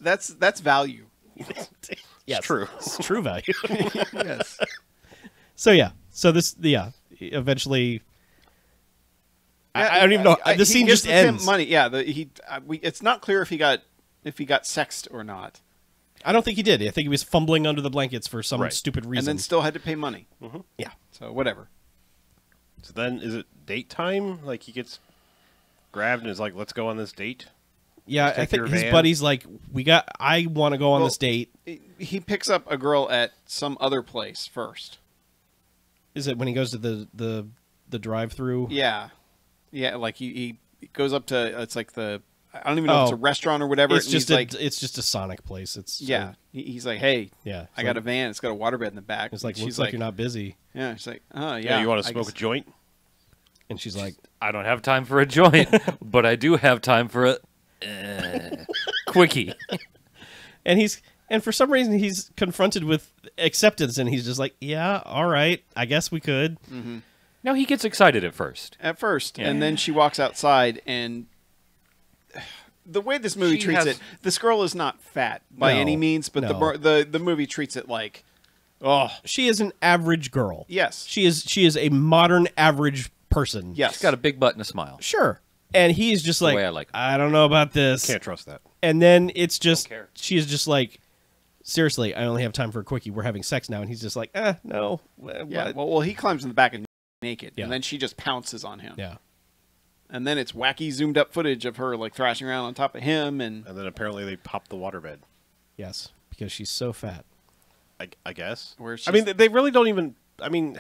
That's value. yes, true. It's true value. Yes. So yeah, eventually. I don't even know. The scene gives just the pimp ends. money. Yeah. It's not clear if he got sexed or not, I don't think he did. I think he was fumbling under the blankets for some Right. stupid and reason. then still had to pay money. yeah. So whatever. so then is it date time? Like he gets grabbed and is like, "Let's go on this date." Yeah, I Take think your his van. buddy's like, I want to go on Well, this date. He picks up a girl at some other place first. Is it when he goes to the drive-through? Yeah. Yeah. Like he goes up to it's like the I don't even know if it's a restaurant or whatever. It's and just he's like, it's just a Sonic place. It's yeah. He's like, hey, yeah. I got a van. It's got a waterbed in the back. It's like she's looks like you're not busy, Yeah. She's like, oh yeah. Yeah, you want to I smoke a guess- joint? and she's like, I don't have time for a joint, but I do have time for a quickie. and for some reason he's confronted with acceptance, and he's just like, yeah, all right, I guess we could. No, he gets excited at first. At first, Yeah. and then she walks outside, and the way this movie She treats has- it, this girl is not fat by No, any means, but no. the movie treats it like, oh She is an average girl. yes, She is a modern average person. yes, She's got a big butt and a smile. Sure. And he's just like, way I like it. I don't know about this. Can't trust that. And then it's just, Don't care. she is just like, seriously, I only have time for a quickie. We're having sex now. And he's just like, no. yeah. What? Well, he climbs in the back and naked, Yeah. and then she just pounces on him. Yeah. And then it's wacky zoomed up footage of her like thrashing around on top of him, and And then apparently they popped the waterbed. Yes. Because she's so fat. I guess. Where I mean, she's- they really don't even. I mean,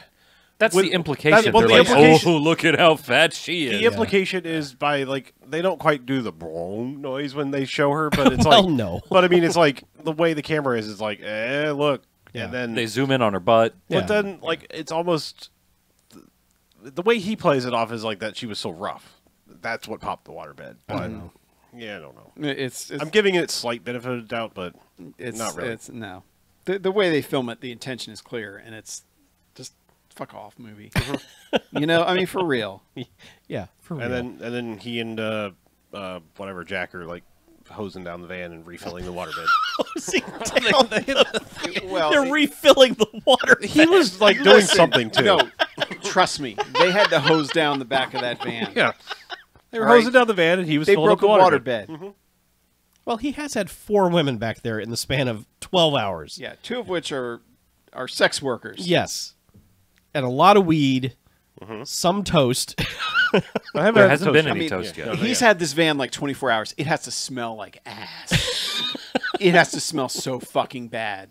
That's With- the implication. well, They're the like, implication- oh, look at how fat she is. the implication is by like they don't quite do the boom noise when they show her, but it's Well, like no. But I mean, it's like the way the camera is like, look, Yeah. and then They zoom in on her butt. Yeah. but then like it's almost the way he plays it off is like that she was so rough. That's what popped the waterbed. But I don't know. yeah, I don't know. it's I'm giving it slight benefit of the doubt, but it's not really. It's no, the way they film it, the intention is clear, and it's just fuck off movie. You know, I mean, for real. Yeah. For real. and then he and whatever Jack are like hosing down the van and refilling the waterbed. Well, They're refilling the water. He was like doing listen, something too. No, trust me, they had to hose down the back of that van. Yeah. They were All right. hosing down the van, and he was They filling broke up a the waterbed. waterbed. Well, he has had 4 women back there in the span of 12 hours. Yeah, 2 of which are sex workers. Yes. And a lot of weed, some toast. I haven't There had hasn't toast been yet. any mean, toast yeah, yet. no, He's had this van like 24 hours. It has to smell like ass. It has to smell so fucking bad.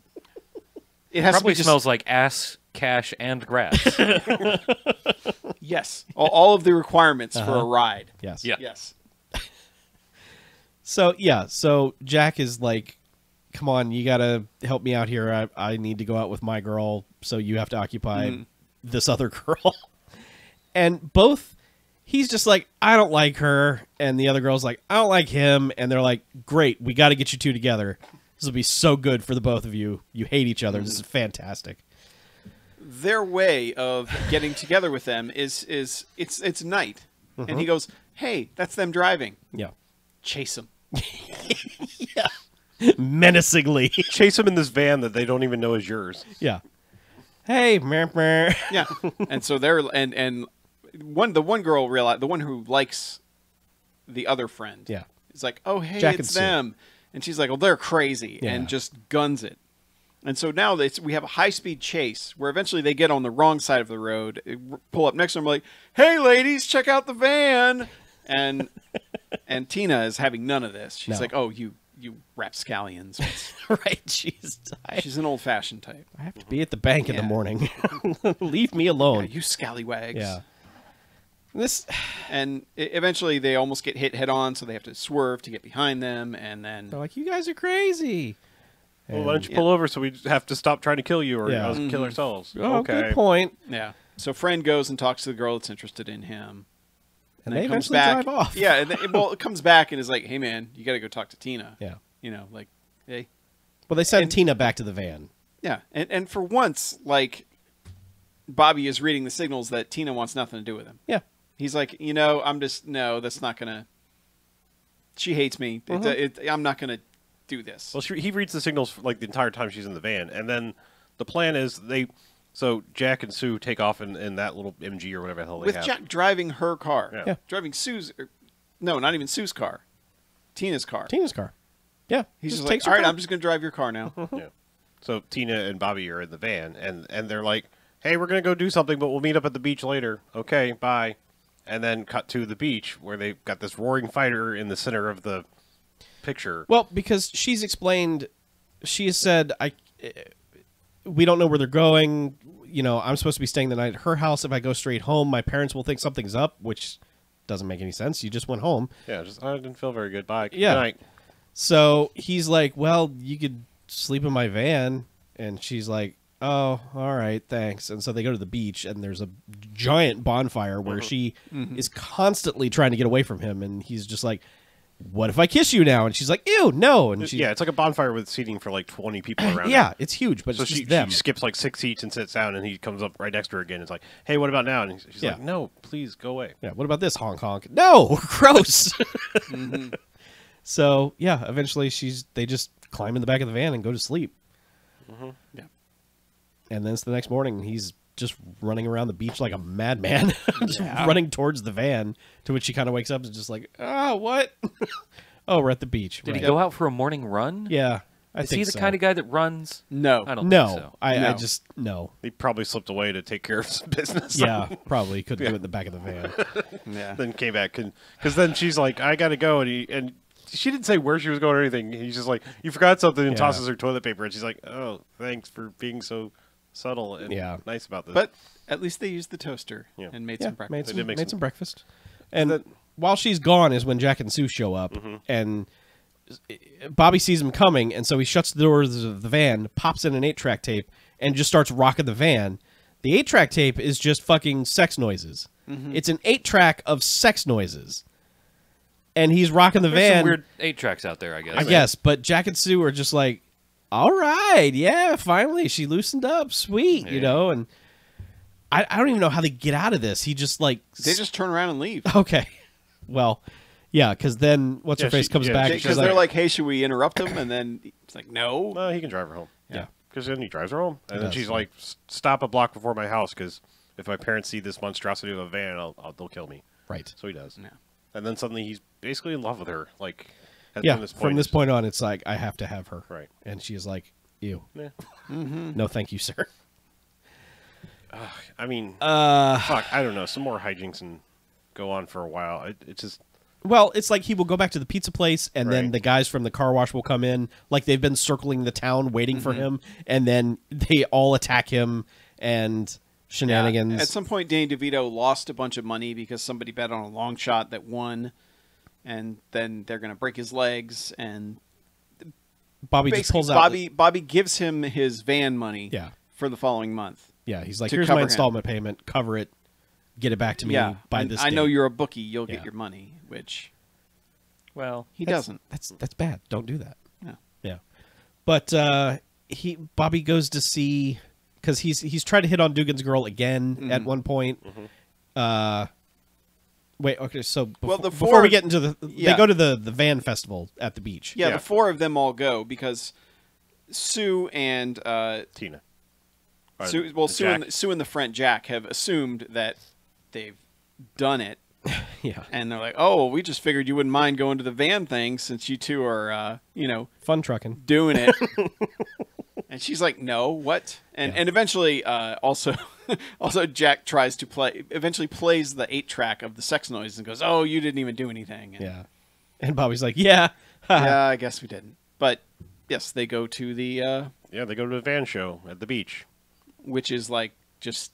It has Probably to be just, smells like ass, cash, and grass. yes, all of the requirements for a ride. Yes. Yeah. Yes. So Jack is like, come on, you got to help me out here. I need to go out with my girl, so you have to occupy this other girl. And he's just like, I don't like her. And the other girl's like, I don't like him. And they're like, great, we got to get you two together. This will be so good for the both of you. You hate each other. This is fantastic. Their way of getting together with them is it's night, and he goes, "Hey, that's them driving. Yeah. Chase them." Menacingly. Chase him in this van that they don't even know is yours. Yeah. Hey, meh, meh. Yeah, and so they're and the one girl realize the one who likes the other friend. Yeah. is like, "Oh, hey, Jack and it's Sue. them," and she's like, "Well, they're crazy," Yeah. and just guns it. And so now we have a high-speed chase where eventually they get on the wrong side of the road, pull up next to them, like, "Hey, ladies, check out the van," and Tina is having none of this. She's No. like, "Oh, you rapscallions." Right. She's She's an old-fashioned type. I have to be at the bank in the Yeah. morning. Leave me Yeah, alone. you scallywags. Yeah. This And eventually they almost get hit head-on, so they have to swerve to get behind them, and then they're like, you guys are crazy. Well, why don't you pull over so we have to stop trying to kill you or Yeah. kill ourselves? Oh, okay. good point. yeah. So friend goes and talks to the girl that's interested in him. And then they it comes eventually back. drive off. Yeah, and then, well, it comes back and is like, "Hey, man, you got to go talk to Tina." Yeah. You know, like, hey. Well, they send And- Tina back to the van. Yeah, and for once, like, Bobby is reading the signals that Tina wants nothing to do with him. Yeah. He's like, no, that's not going to. She hates me. I'm not going to do this. Well, he reads the signals for, like the entire time she's in the van, and then the plan is so Jack and Sue take off in that little MG or whatever the hell they With have. Jack driving her car. Yeah. Yeah. Driving no, not even Sue's car. Tina's car. Tina's car. Yeah. He's just takes like, her all right, car. I'm just going to drive your car now. Yeah. So Tina and Bobby are in the van, and they're like, "Hey, we're gonna go do something, but we'll meet up at the beach later." Okay, bye. And then cut to the beach where they've got this roaring fighter in the center of the picture. Well, because she's explained, she has said, we don't know where they're going. You know, I'm supposed to be staying the night at her house. If I go straight home, my parents will think something's up, which doesn't make any sense. You just went home. Yeah, just I didn't feel very good. Bye. Yeah. Good night. So he's like, well, you could sleep in my van. And she's like, oh, all right, thanks. And so they go to the beach, and there's a giant bonfire where she is constantly trying to get away from him. And he's just like, what if I kiss you now? And she's like, ew, no. And she, Yeah, it's like a bonfire with seating for like 20 people around. yeah, it's huge, but So it's she just them. skips like 6 seats and sits down, and he comes up right next to her again. It's like, hey, what about now? And she's Yeah. like, no, please go away. Yeah, what about this honk honk? No, gross. So yeah, eventually they just climb in the back of the van and go to sleep. Yeah. And then it's the next morning. He's just running around the beach like a madman, just running towards the van. To which she kind of wakes up and is just like, what? Oh, we're at the beach. Did Right. he go out for a morning run? Yeah, I Is think he the so. kind of guy that runs? No. I don't No, think so. I No. just no. He probably slipped away to take care of some business. Yeah, probably couldn't do it in the back of the van. Yeah. Then came back, because then she's like, I got to go. And she didn't say where she was going or anything. He's just like, you forgot something, and Yeah. tosses her toilet paper. And she's like, oh, thanks for being so subtle and nice about this. But at least they used the toaster Yeah. and made Yeah, some breakfast. made They some, did make made some- some breakfast. And then- while she's gone is when Jack and Sue show up, and Bobby sees him coming, and so he shuts the doors of the van, pops in an 8-track tape, and just starts rocking the van. The 8-track tape is just fucking sex noises. It's an 8-track of sex noises. And he's rocking the There's van. some weird 8-tracks out there, I guess. I guess, but Jack and Sue are just like, all right, yeah, finally, she loosened up, sweet, you Yeah. know, and I don't even know how they get out of this. He just like They just turn around and leave. okay, well, yeah, because then what's her Yeah, face she- comes yeah, back she- and she's Because like, they're like, hey, should we interrupt him? And then it's like, no. Well, he can drive her home. yeah, Because then he drives her home. And then does, she's yeah. like, stop a block before my house, because if my parents see this monstrosity of a van, they'll kill me. right, So he does. Yeah. And then suddenly he's basically in love with her. Like, yeah. from this point, From this it's- point on, it's like I have to have her, Right. And she is like, ew, Yeah. no, thank you, sir. I mean, fuck, I don't know. Some more hijinks and go on for a while. It's just, Well, it's like he will go back to the pizza place, and then Right. the guys from the car wash will come in, like they've been circling the town waiting for him, and then they all attack him and shenanigans. Yeah. At some point, Danny DeVito lost a bunch of money because somebody bet on a long shot that won, and then they're going to break his legs. And Bobby just basically, pulls out. Bobby gives him his van money Yeah. for the following month. Yeah, he's like, to here's cover my him. installment payment, cover it, get it back to me by and this I know date. you're a bookie. You'll Yeah. get your money, which Well, he That's- doesn't. That's bad. Don't do that. Yeah. Yeah. But Bobby goes to see, because he's tried to hit on Dugan's girl again at one point. Wait, okay, so Well, before we get into they yeah. go to the van festival at the beach. Yeah, Yeah. the four of them all go because Sue and Tina. Sue and the friend Jack have assumed that they've done it, Yeah. and they're like, "Oh, well, we just figured you wouldn't mind going to the van thing since you two are, Fun trucking. doing it." And she's like, "No, what?" And eventually, also Jack tries to eventually plays the 8-track of the sex noise and goes, "Oh, you didn't even do anything." And, Yeah. And Bobby's like, yeah. yeah, I guess we didn't. But yes, they go to the Yeah, they go to a van show at the beach. which is like just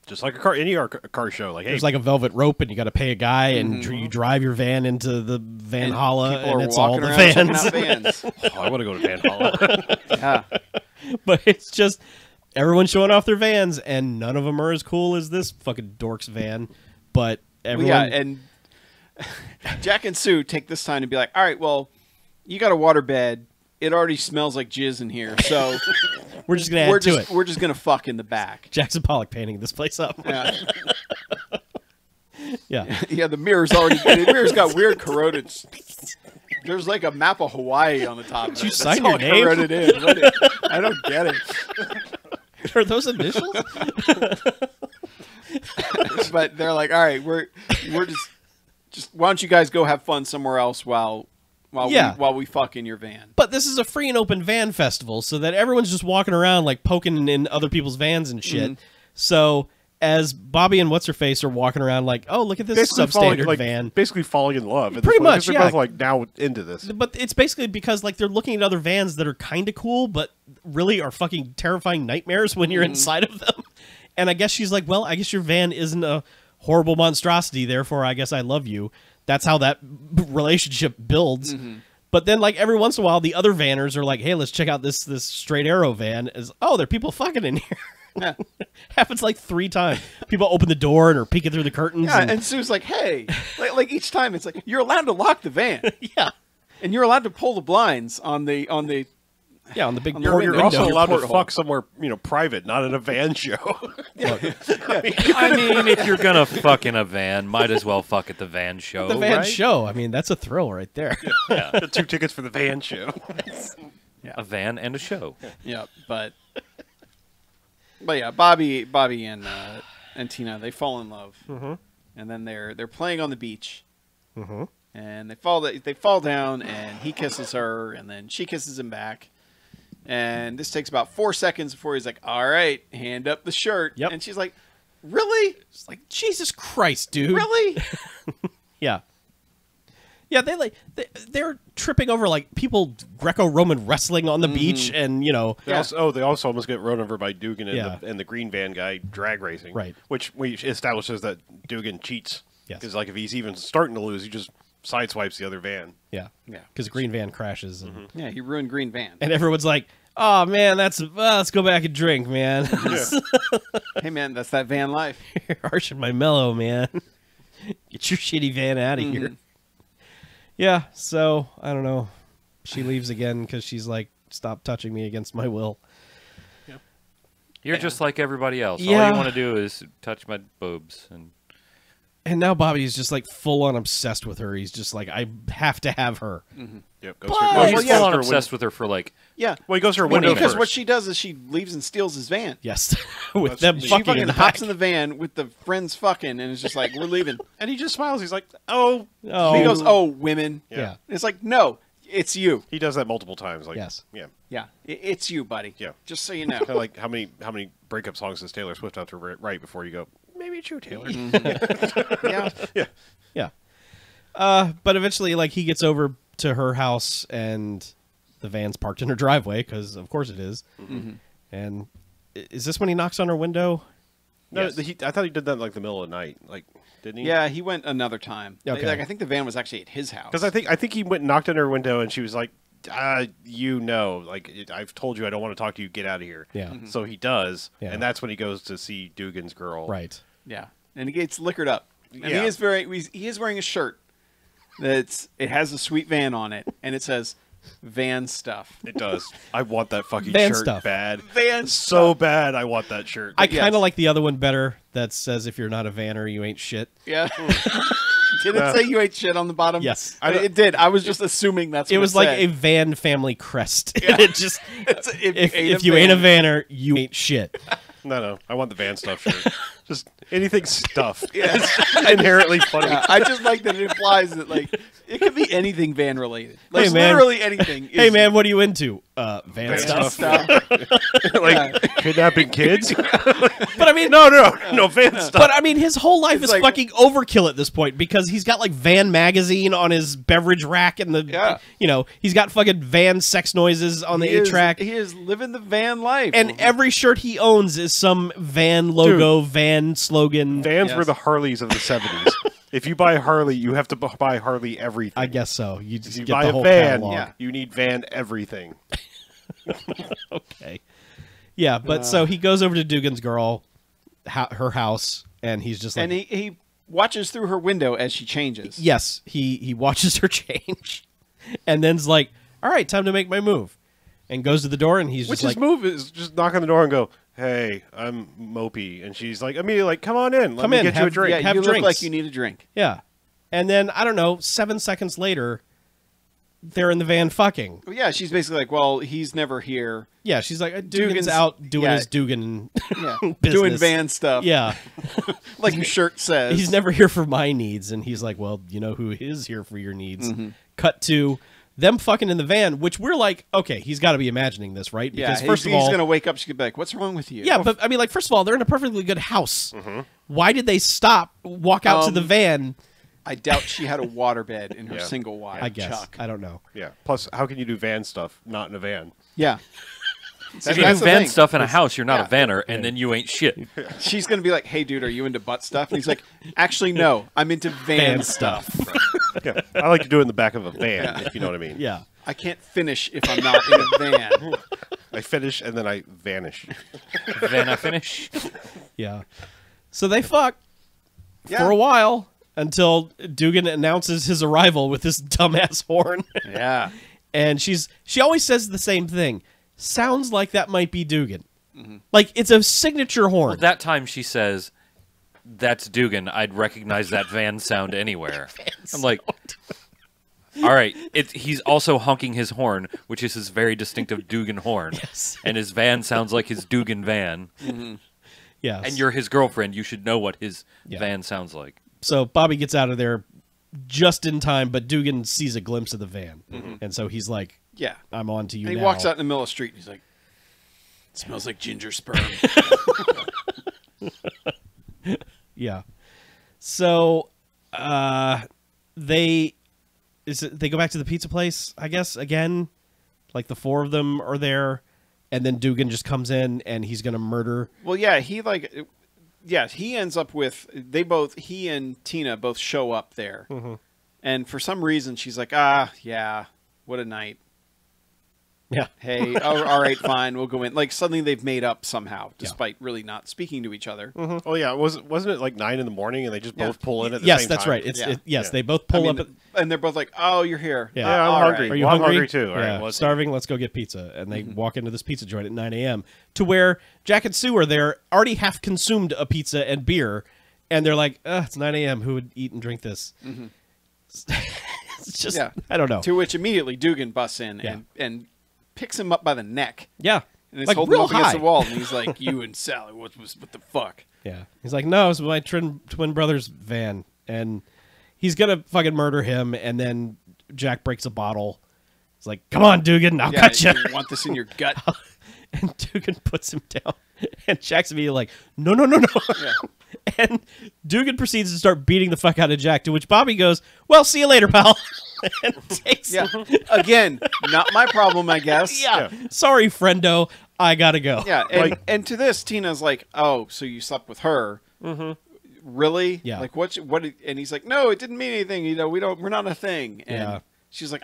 Just like any car show. Like, hey, There's like a velvet rope, and you got to pay a guy, and you drive your van into the Van and Holla, people and are it's all walking the around checking vans. out vans. oh, I want to go to Van Holla. Yeah. But it's just everyone showing off their vans, and none of them are as cool as this fucking dork's van. But everyone, Yeah, and Jack and Sue take this time to be like, all right, well, you got a waterbed. It already smells like jizz in here, so we're just gonna add to it. we're just gonna fuck in the back. Jackson Pollock painting this place up. Yeah, Yeah, yeah. The mirror's got weird corroded. There's like a map of Hawaii on the top. Of it. you That's sign all your name? corroded in. I don't get it. are those initials? But they're like, all right, we're just why don't you guys go have fun somewhere else while we fuck in your van. But this is a free and open van festival, so that everyone's just walking around like poking in other people's vans and shit. So as Bobby and what's her face are walking around like, oh, look at this substandard van. Basically falling in love. at Pretty this point, much, 'cause they're yeah. both like now into this. But it's basically because like they're looking at other vans that are kind of cool, but really are fucking terrifying nightmares when you're inside of them. And I guess she's like, well, I guess your van isn't a horrible monstrosity, therefore I guess I love you. That's how that relationship builds. But then, like, every once in a while, the other vanners are like, hey, let's check out this straight arrow van. Oh, there are people fucking in here. Yeah. Happens like 3 times. People open the door and are peeking through the curtains. Yeah, and Sue's like, hey. Like each time, it's like, you're allowed to lock the van. yeah. And you're allowed to pull the blinds on the Yeah, on the big On your port window. You're also window. allowed to porthole. fuck somewhere, private, not in a van show. I mean, if you're gonna fuck in a van, might as well fuck at the van show. The van right? show. I mean, that's a thrill right there. The 2 tickets for the van show. A van and a show. Yeah, but yeah, Bobby and Tina, they fall in love, and then they're playing on the beach, and they fall down, and he kisses her, and then she kisses him back, and this takes about 4 seconds before he's like, "All right, hand up the shirt," Yep. and she's like, "Really? It's like, Jesus Christ, dude. Really?" Yeah. Yeah, they're tripping over like people Greco-Roman wrestling on the beach, and They also almost get run over by Dugan and, Yeah. the green van guy drag racing. Right. Which we establishes that Dugan cheats. Yes. Because like if he's even starting to lose, he just sideswipes the other van. yeah, Yeah. because green van crashes, and, Yeah, he ruined Green Van. and everyone's like, "Oh man, let's go back and drink, man. Hey man, that's that van life. You're harshing my mellow, man. Get your shitty van out of here." Yeah, so I don't know. She leaves again because she's like, "Stop touching me against my will." You're just like everybody else. All Yeah. you want to do is touch my boobs. And now Bobby's just like full on obsessed with her. He's just like, I have to have her. Yep. But- Goes Well, he's yeah. full on obsessed with her for like. Yeah. Well, he goes to her 20 window Because first. what she does is she leaves and steals his van. Yes, with That's- them she She fucking fucking in the hops back. in the van with the friends fucking, and it's just like, we're leaving. And he just smiles. He's like, oh. Oh. He goes, "Oh, women." Yeah. It's like, no, it's you. He does that multiple times. Like, Yes. Yeah. Yeah, it's you, buddy. Yeah. Just so you know. Kind of like how many breakup songs does Taylor Swift have to write before you go, maybe it's you, Taylor. Yeah. Yeah. Yeah. But eventually, like, he gets over to her house, and the van's parked in her driveway, because of course it is. And is this when he knocks on her window? No, Yes. I thought he did that in like the middle of the night. Like, didn't he? Yeah, he went another time. Okay. Like, I think the van was actually at his house. Because I think he went and knocked on her window, and she was like, I've told you I don't want to talk to you. Get out of here. Yeah. So he does, Yeah. and that's when he goes to see Dugan's girl. Right. Yeah, and he gets liquored up. And Yeah. he is wearing a shirt it has a sweet van on it, and it says van stuff. It does. I want that fucking Van shirt stuff. bad. Van So bad. I want that shirt. I Yes. kind of like the other one better that says, if you're not a vanner, you ain't shit. Yeah. Did it say you ate shit on the bottom? Yes. It did. I was just assuming that's what It was like said. a van family crest. it just, if you van- ain't a vanner, you ain't shit. No. I want the van stuff shirt. Just anything stuff. Yeah. It's inherently funny. I just like that it implies that like it could be anything van related. Like Hey, man. literally anything. Hey, is man, what are you into? Van Van stuff. stuff. Like kidnapping kids. But I mean, No van stuff. But I mean, his whole life It's is like- fucking overkill at this point, because he's got like Van magazine on his beverage rack, and Yeah. he's got fucking Van sex noises on the He is- 8-track, He is living the van life. and every shirt he owns is some Van logo, Van slogan. Vans Yes. were the Harleys of the 70s. If you buy a Harley, you have to buy Harley everything. I guess so. You just If you get buy the a whole van, catalog. Yeah. you need van everything. Okay. Yeah, but so he goes over to Dugan's girl, her house, and he's just like, and he watches through her window as she changes. yes, he watches her change, and then's like, all right, time to make my move, and goes to the door, and he's Which just his like, move is just knock on the door and go, hey, I'm Mopey. And she's like, immediately like, come on in. Let Come me in, get you a have- drink. Yeah, have you drinks. look like you need a drink. yeah, and then I don't know, 7 seconds later, they're in the van fucking. Well, yeah, she's basically like, well, he's never here. Yeah, she's like, Dugan's Dugan's- out doing yeah. his Dugan Yeah, business. doing van stuff. Yeah, like your shirt says. he's never here for my needs, and he's like, well, you know who is here for your needs. Mm-hmm. Cut to them fucking in the van, which we're like, okay, he's got to be imagining this, right? Yeah, Because first of he's all, gonna wake up. She could be like, "What's wrong with you?" yeah, but I mean, like, first of all, they're in a perfectly good house. Why did they stop, walk out to the van? I doubt she had a waterbed in her Yeah. single wide I guess chuck. I don't know. Yeah. Plus, how can you do van stuff not in a van? Yeah, If you do That's the van thing. stuff in a house, you're not Yeah. a vanner, and then you ain't shit. She's gonna be like, "Hey, dude, are you into butt stuff?" And he's like, "Actually, no, I'm into van stuff. Yeah, I like to do it in the back of a van, if you know what I mean. Yeah. I can't finish if I'm not in a van." I finish and then I vanish. Van I finish. Yeah. So they fuck Yeah. for a while until Dugan announces his arrival with this dumbass horn. Yeah. And she always says the same thing. Sounds like that might be Dugan. Like it's a signature horn. Well, that time she says, "That's Dugan. I'd recognize that van sound anywhere." I'm like, all right. He's also honking his horn, which is his very distinctive Dugan horn. Yes. And his van sounds like his Dugan van. Yes. And you're his girlfriend. You should know what his Yeah. van sounds like. So Bobby gets out of there just in time, but Dugan sees a glimpse of the van. And so he's like, Yeah. I'm on to you And he now. walks out in the middle of the street and he's like, "It smells like ginger sperm." Yeah. So they go back to the pizza place, I guess, again. Like the four of them are there, and then Dugan just comes in and he's gonna murder. Well, yeah, he ends up with he and Tina both show up there, and for some reason she's like, yeah, what a night. Yeah. Hey, oh, all right, fine, we'll go in. Like suddenly they've made up somehow, despite really not speaking to each other. Oh yeah, wasn't it like 9 in the morning and they just both pull in at the Yes, same that's time? right. It's Yeah. yes, Yeah. they both I pull mean, up. and they're both like, "Oh, you're here. Yeah. Yeah, I'm all hungry. right." Are you Well, I'm hungry? hungry too. All right, Yeah. let's- Starving. Let's go get pizza. And they walk into this pizza joint at 9 a.m. to where Jack and Sue are there, already half consumed a pizza and beer, and they're like, "It's 9 a.m. Who would eat and drink this?" It's just, Yeah. I don't know. To which immediately Dugan busts in Yeah. and picks him up by the neck. Yeah, And he's like holding him real up against high. the wall, and he's like, "You and Sally, what the fuck?" Yeah, he's like, "No, it's my twin brother's van," and he's gonna fucking murder him. And then Jack breaks a bottle. He's like, "Come on, Dugan, I'll cut you." You want this in your gut? And Dugan puts him down, and Jack's immediately like, "No, no, no, no!" Yeah. And Dugan proceeds to start beating the fuck out of Jack. To which Bobby goes, "Well, see you later, pal," and takes Yeah. him. Again, not my problem, I guess. Yeah. Sorry, friendo, I gotta go. Yeah, and to this, Tina's like, "Oh, so you slept with her? Really? Yeah. Like what? And he's like, "No, it didn't mean anything. You know, we're not a thing." And Yeah. she's like,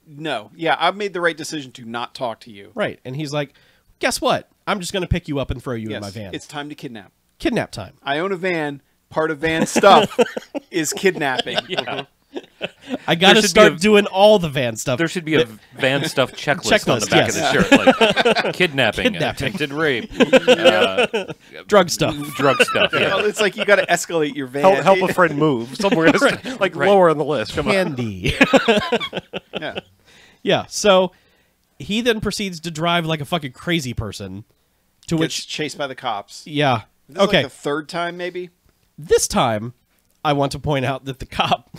no. Yeah, I've made the right decision to not talk to you. Right. And he's like, "Guess what? I'm just gonna pick you up and throw you in my van. It's time to kidnap. Kidnap time." I own a van. Part of van stuff is kidnapping. Yeah. I gotta should be start a- doing all the van stuff. There should be a van stuff checklist on the Checklist, back yes. of the shirt, like kidnapping, attempted rape, drug stuff. drug stuff. Yeah. Well, it's like you got to escalate your van. help a friend move somewhere else, like Right. lower on the list. Come on. Candy. Yeah. Yeah. So he then proceeds to drive like a fucking crazy person. To Gets which, chased by the cops. yeah. This is Okay. like the third time, maybe. This time, I want to point out that the cop.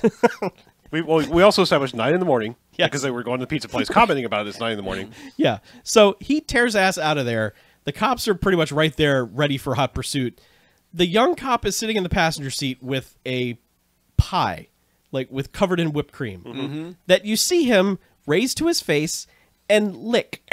We also established 9 in the morning Yes. because they were going to the pizza place commenting about it. It's 9 in the morning. Yeah. So he tears ass out of there. The cops are pretty much right there, ready for hot pursuit. The young cop is sitting in the passenger seat with a pie, like with covered in whipped cream, that you see him raise to his face and lick.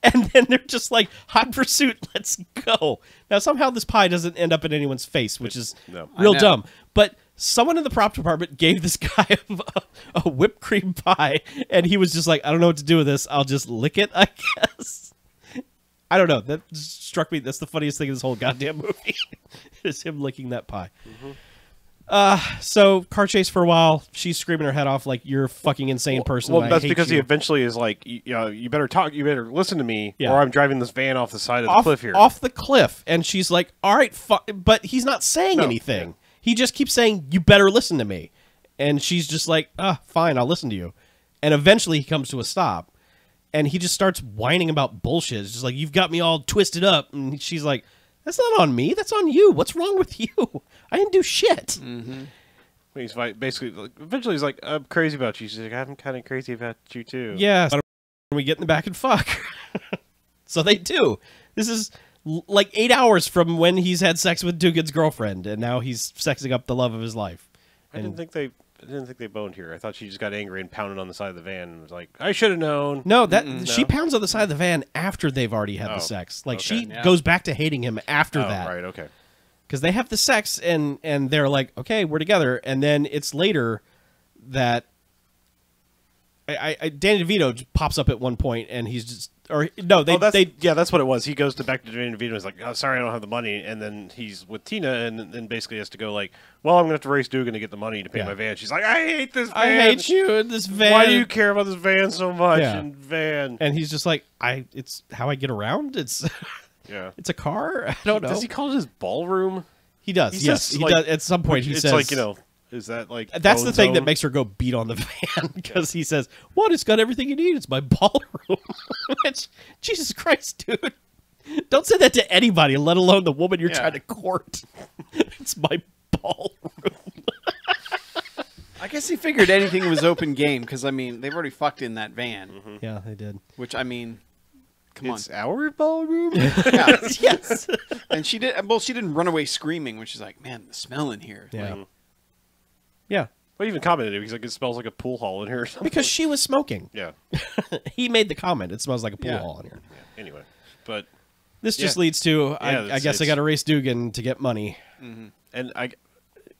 And then they're just like, "Hot pursuit, let's go." Now, somehow this pie doesn't end up in anyone's face, which is No. real I know. dumb. But someone in the prop department gave this guy a whipped cream pie, and he was just like, "I don't know what to do with this. I'll just lick it, I guess." I don't know. That just struck me. That's the funniest thing in this whole goddamn movie is him licking that pie. So car chase for a while. She's screaming her head off like, "You're a fucking insane person." Well, and I that's hate because he you." eventually is like, you better talk, you better listen to me, Yeah. or I'm driving this van off the side of the off, cliff here. off the cliff, and she's like, "All right, but he's not saying anything. He just keeps saying, "You better listen to me," and she's just like, "Fine, I'll listen to you." And eventually, he comes to a stop, and he just starts whining about bullshit. It's just like, "You've got me all twisted up," and she's like, "That's not on me. That's on you. What's wrong with you? I didn't do shit." He's basically, like, eventually he's like, "I'm crazy about you." She's like, "I'm kind of crazy about you too." Yeah, so we get in the back and fuck. So they do. This is like 8 hours from when he's had sex with Dugan's girlfriend, and now he's sexing up the love of his life. I didn't think they didn't think they boned here. I thought she just got angry and pounded on the side of the van and was like, "I should have known." No, she pounds on the side of the van after they've already had the sex. Like she goes back to hating him after that. Right. Okay. Because they have the sex and they're like, okay, we're together, and then it's later that Danny DeVito just pops up at one point and he's just. Or no, that's what it was. He goes back to Danny DeVito and is like, "Oh, sorry, I don't have the money." And then he's with Tina, and then basically has to go like, "Well, I'm gonna have to race Dugan to get the money to pay my van." She's like, "I hate this van. I hate you in this van. Why do you care about this van so much?" Yeah. And van. And he's just like, it's how I get around. It's it's a car. I don't know. Does he call it his ballroom? He does. He yes, says, he like, does. At some point, he it's says, like, is that like that's the thing zone? that makes her go beat on the van because he says, "What? It's got everything you need. It's my ballroom." Which, Jesus Christ, dude! Don't say that to anybody, let alone the woman you're trying to court. It's my ballroom. I guess he figured anything was open game because I mean they've already fucked in that van. Yeah, they did. Which I mean, come on, It's our ballroom. yeah. Yes. And she did. Well, she didn't run away screaming when she's like, "Man, the smell in here." Yeah. Like, Yeah. Well, he even commented. He's like, "It smells like a pool hall in here." Or something. Because she was smoking. Yeah. He made the comment. It smells like a pool Yeah. hall in here. Yeah. Anyway, but This just leads to, I guess I got to race Dugan to get money. and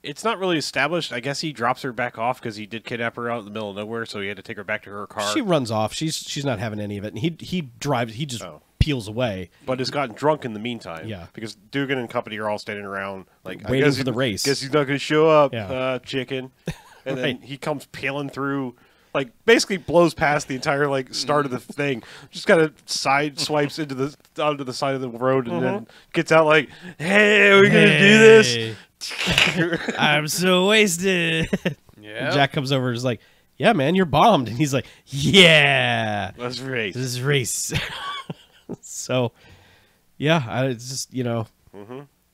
it's not really established. I guess he drops her back off because he did kidnap her out in the middle of nowhere, so he had to take her back to her car. She runs off. She's not having any of it. And he drives. He just peels away. But has gotten drunk in the meantime. Yeah. Because Dugan and company are all standing around, like Waiting I guess for the race. Guess he's not going to show up, Yeah. chicken. And then Right. he comes peeling through, like basically blows past the entire like start of the thing. Just kind of side swipes onto the side of the road, and then gets out like, "Hey, are we going to do this?" I'm so wasted. yeah. Jack comes over and is like, "Yeah, man, you're bombed." And he's like, "Yeah, Let's race. this is race." So, yeah, it's just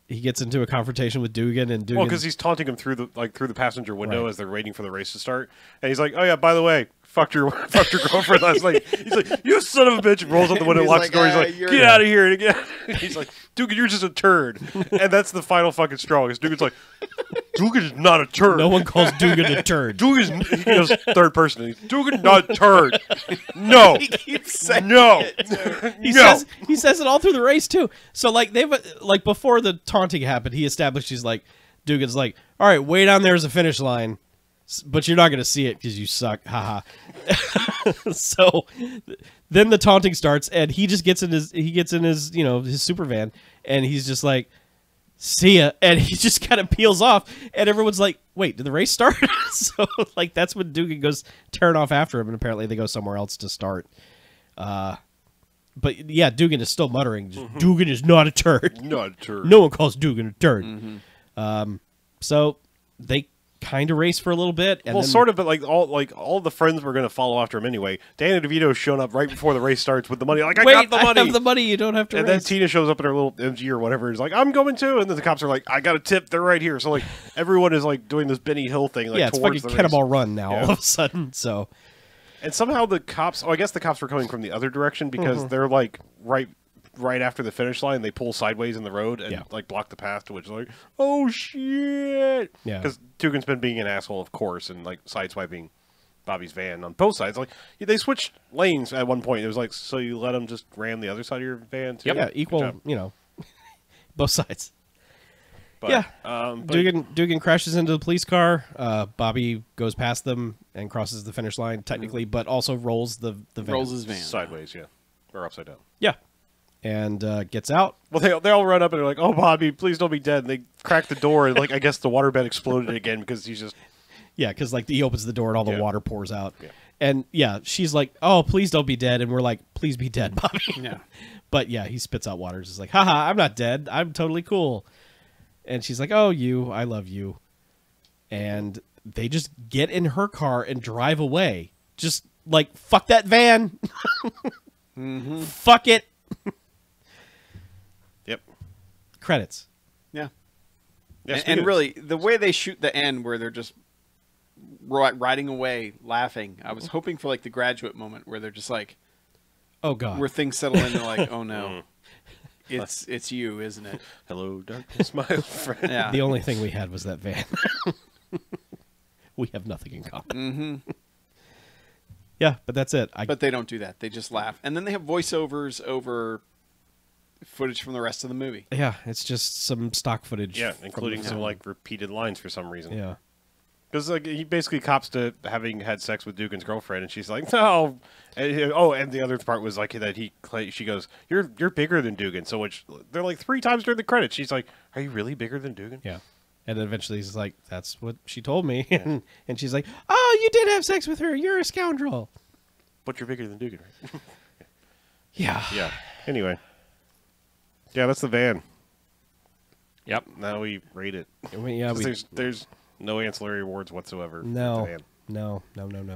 he gets into a confrontation with Dugan, and Dugan. Well, because he's taunting him through the passenger window as they're waiting for the race to start, and he's like, "Oh yeah, by the way, fucked your girlfriend last night." He's like, "You son of a bitch!" Rolls out the window, He's locks like, the door. He's like, "You're- "Get out of here!" And again, he's like, "Dugan, you're just a turd," and that's the final fucking straw. Because Dugan's like, "Dugan is not a turd." no one calls Dugan a turd. Dugan's he goes third person. He's Dugan not a turd. No, He keeps saying no, He no. says it all through the race too. So like before the taunting happened, he established Dugan's like, "All right, way down there is a finish line, but you're not going to see it because you suck." Haha. So then the taunting starts, and he just gets in his his super van, and he's just like, "See ya," and he just kind of peels off, and everyone's like, "Wait, did the race start?" So like that's when Dugan goes tearing off after him, and apparently they go somewhere else to start. But yeah, Dugan is still muttering, "Dugan is not a turd. Not a turd." No one calls Dugan a turd." So they kind of race for a little bit. And Well, then, sort of, but all the friends were going to follow after him anyway. Danny DeVito's shown up right before the race starts with the money. Like, Wait, I got the money. I have the money. You don't have to And race. then Tina shows up in her little MG or whatever. He's like, "I'm going too." And then the cops are like, "I got a tip. They're right here." So like everyone is like doing this Benny Hill thing. Like, yeah, it's towards fucking the race. Cannonball Run now Yeah. all of a sudden. So And somehow the cops. Oh, I guess the cops were coming from the other direction because they're like right after the finish line. They pull sideways in the road and like block the path to which like, "Oh shit!" Yeah. Because Dugan's been being an asshole, of course, and like sideswiping Bobby's van on both sides. Like they switched lanes at one point. It was like, so you let them just ram the other side of your van too. yeah, Good equal. job. Both sides. But, Yeah. but Dugan crashes into the police car. Bobby goes past them and crosses the finish line technically, but also rolls the van. rolls his van. sideways, yeah, or upside down. Yeah, and gets out. Well, they all run up and they're like, "Oh, Bobby, please don't be dead." And they crack the door and like I guess the waterbed exploded again because he's just Yeah, because like he opens the door and all the Yeah. water pours out. Yeah. And yeah, she's like, "Oh, please don't be dead," and we're like, "Please be dead, Bobby." Yeah. But yeah, he spits out water. He's like, "Haha, I'm not dead. I'm totally cool." And she's like, "Oh, I love you." And they just get in her car and drive away. Just like, fuck that van. Fuck it. yep. Credits. Yeah. Yes, And really, the way they shoot the end where they're just riding away, laughing, I was hoping for like the Graduate moment where they're just like, Oh God. where things settle in, they're like, oh no, it's you, isn't it? Hello, darkness, my old friend. Yeah. The only thing we had was that van. We have nothing in common. Mm-hmm. Yeah, but that's it. But they don't do that. They just laugh. And then they have voiceovers over footage from the rest of the movie. Yeah, it's just some stock footage. Yeah, from including the some film. like repeated lines for some reason. Yeah. Because like he basically cops to having had sex with Dugan's girlfriend, and she's like, no. And the other part was like that she goes, you're bigger than Dugan. So which they're like 3 times during the credits. She's like, are you really bigger than Dugan? Yeah. And then eventually he's like, that's what she told me. and she's like, oh, you did have sex with her. You're a scoundrel. But you're bigger than Dugan, right? Yeah. Yeah. Anyway. Yeah, that's the van. Yep. Now we rate it. Yeah, 'Cause there's no ancillary awards whatsoever. for the No. van. No.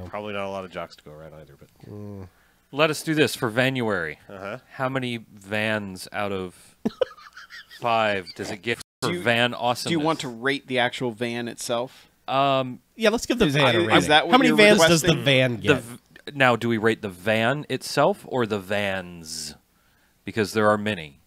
Probably not a lot of jocks to go around either, but Let us do this for Vanuary. uh-huh. How many vans out of 5 does it get for van awesomeness? Do you want to rate the actual van itself? Yeah, let's give the van a is rating. that what How many you're vans does the requesting? van get? Now, do we rate the van itself or the vans? Because there are many.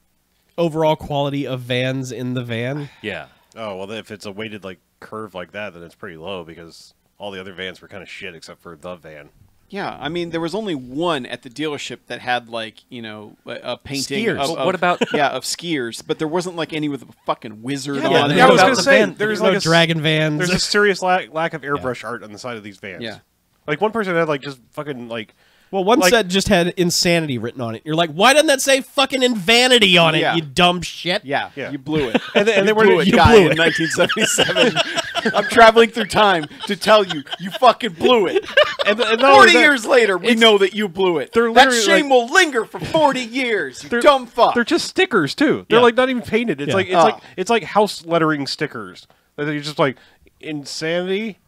Overall quality of vans in the van? Yeah. Oh, well, if it's a weighted like curve like that, then it's pretty low because all the other vans were kind of shit except for the van. Yeah, I mean, there was only one at the dealership that had like, you know, a painting. Skiers. Of, Well, what about- yeah, of skiers? But there wasn't like any with a fucking wizard Yeah, on it. I was about gonna the say van? there's no like a dragon vans. There's a serious lack of airbrush art on the side of these vans. Yeah. Like one person had like just fucking like. Well, one Like- set just had insanity written on it. You're like, why doesn't that say fucking invanity on it, Yeah. you dumb shit? Yeah, Yeah. you blew it. And they you were- blew it, you guy blew in it. 1977. I'm traveling through time to tell you, you fucking blew it. And not 40 only that, years later, we know that you blew it. They're That literally, shame will linger for 40 years, you They're- dumb fuck. They're just stickers too. They're Yeah. like not even painted. It's Yeah. like Oh. it's like house lettering stickers. That you're just like insanity,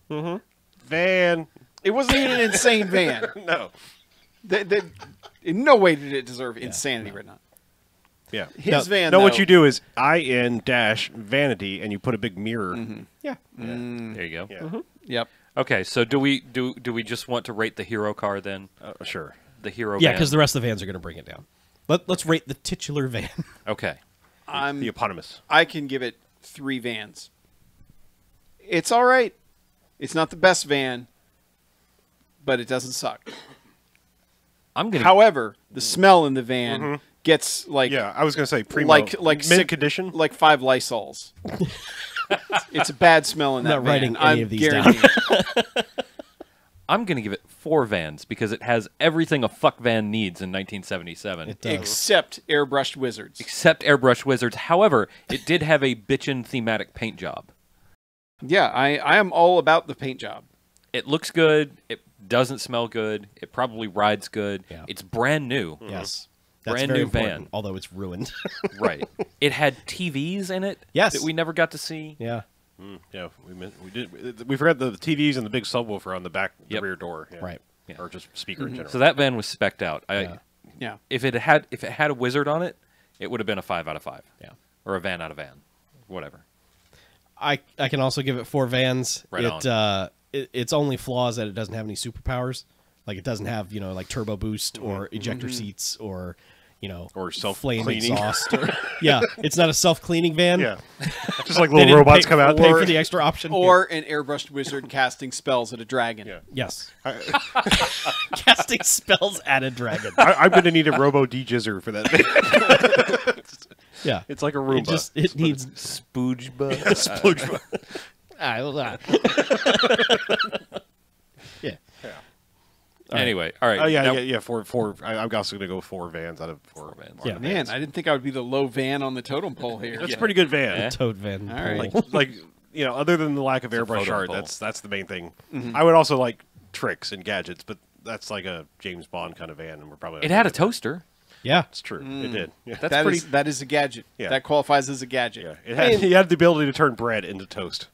van. It wasn't even an insane van. No. In no way did it deserve insanity written on it. Yeah. His van, No, what though- you do is IN-vanity, and you put a big mirror. Yeah. There you go. Yeah. Yep. Okay, so do we just want to rate the hero car then? Sure. The hero Yeah, van? because the rest of the vans are going to bring it down. Let's rate the titular van. Okay. The eponymous. I can give it 3 vans. It's all right. It's not the best van, but it doesn't suck. I'm going to... However, the smell in the van gets like Yeah, I was gonna say primo. like mint sick condition. like 5 Lysols. It's a bad smell in that Not van. writing any I'm of these down. guaranteeing. I'm going to give it 4 vans because it has everything a fuck van needs in 1977. It does. Except airbrushed wizards. Except Airbrush Wizards. However, it did have a bitchin' thematic paint job. Yeah, I am all about the paint job. It looks good. It doesn't smell good. It probably rides good. Yeah. It's brand new. Yes. That's Brand very new important, van. although it's ruined. Right. It had TVs in it. Yes. That we never got to see. Yeah. Yeah, we forgot the TVs and the big subwoofer on the back, the Yep. rear door. Yeah. Right. Yeah. Or just speaker in general. So that van was specced out. Yeah. Yeah. If it had a wizard on it, it would have been a 5 out of 5. Yeah. Or a van out of van. Whatever. I can also give it 4 vans. Right Its only flaw is that it doesn't have any superpowers. Like it doesn't have, like turbo boost or ejector seats or, Or flame self-cleaning. exhaust. Yeah, it's not a self-cleaning van. Yeah. Just like They little didn't robots pay- come out. Pay for the extra option. Or an airbrushed wizard casting spells at a dragon. Yeah. Yes. Casting spells at a dragon. I'm going to need a robo de-jizzer for that. Yeah. It's like a Roomba. It needs Spoojba. Sploogeba. Yeah. Anyway, all right. Oh yeah, now- yeah. Four. I'm also going to go 4 vans out of 4 vans. Yeah. Man, I didn't think I would be the low van on the totem pole here. That's a pretty good van. Yeah. Toad van. All right. Like other than the lack of a airbrush photo art, pole. that's the main thing. I would also like tricks and gadgets, but that's like a James Bond kind of van, and we're probably It had a toaster. Yeah. It's true. It did. Yeah. That's That pretty. is that is a gadget. Yeah. That qualifies as a gadget. Yeah. It had. He had the ability to turn bread into toast.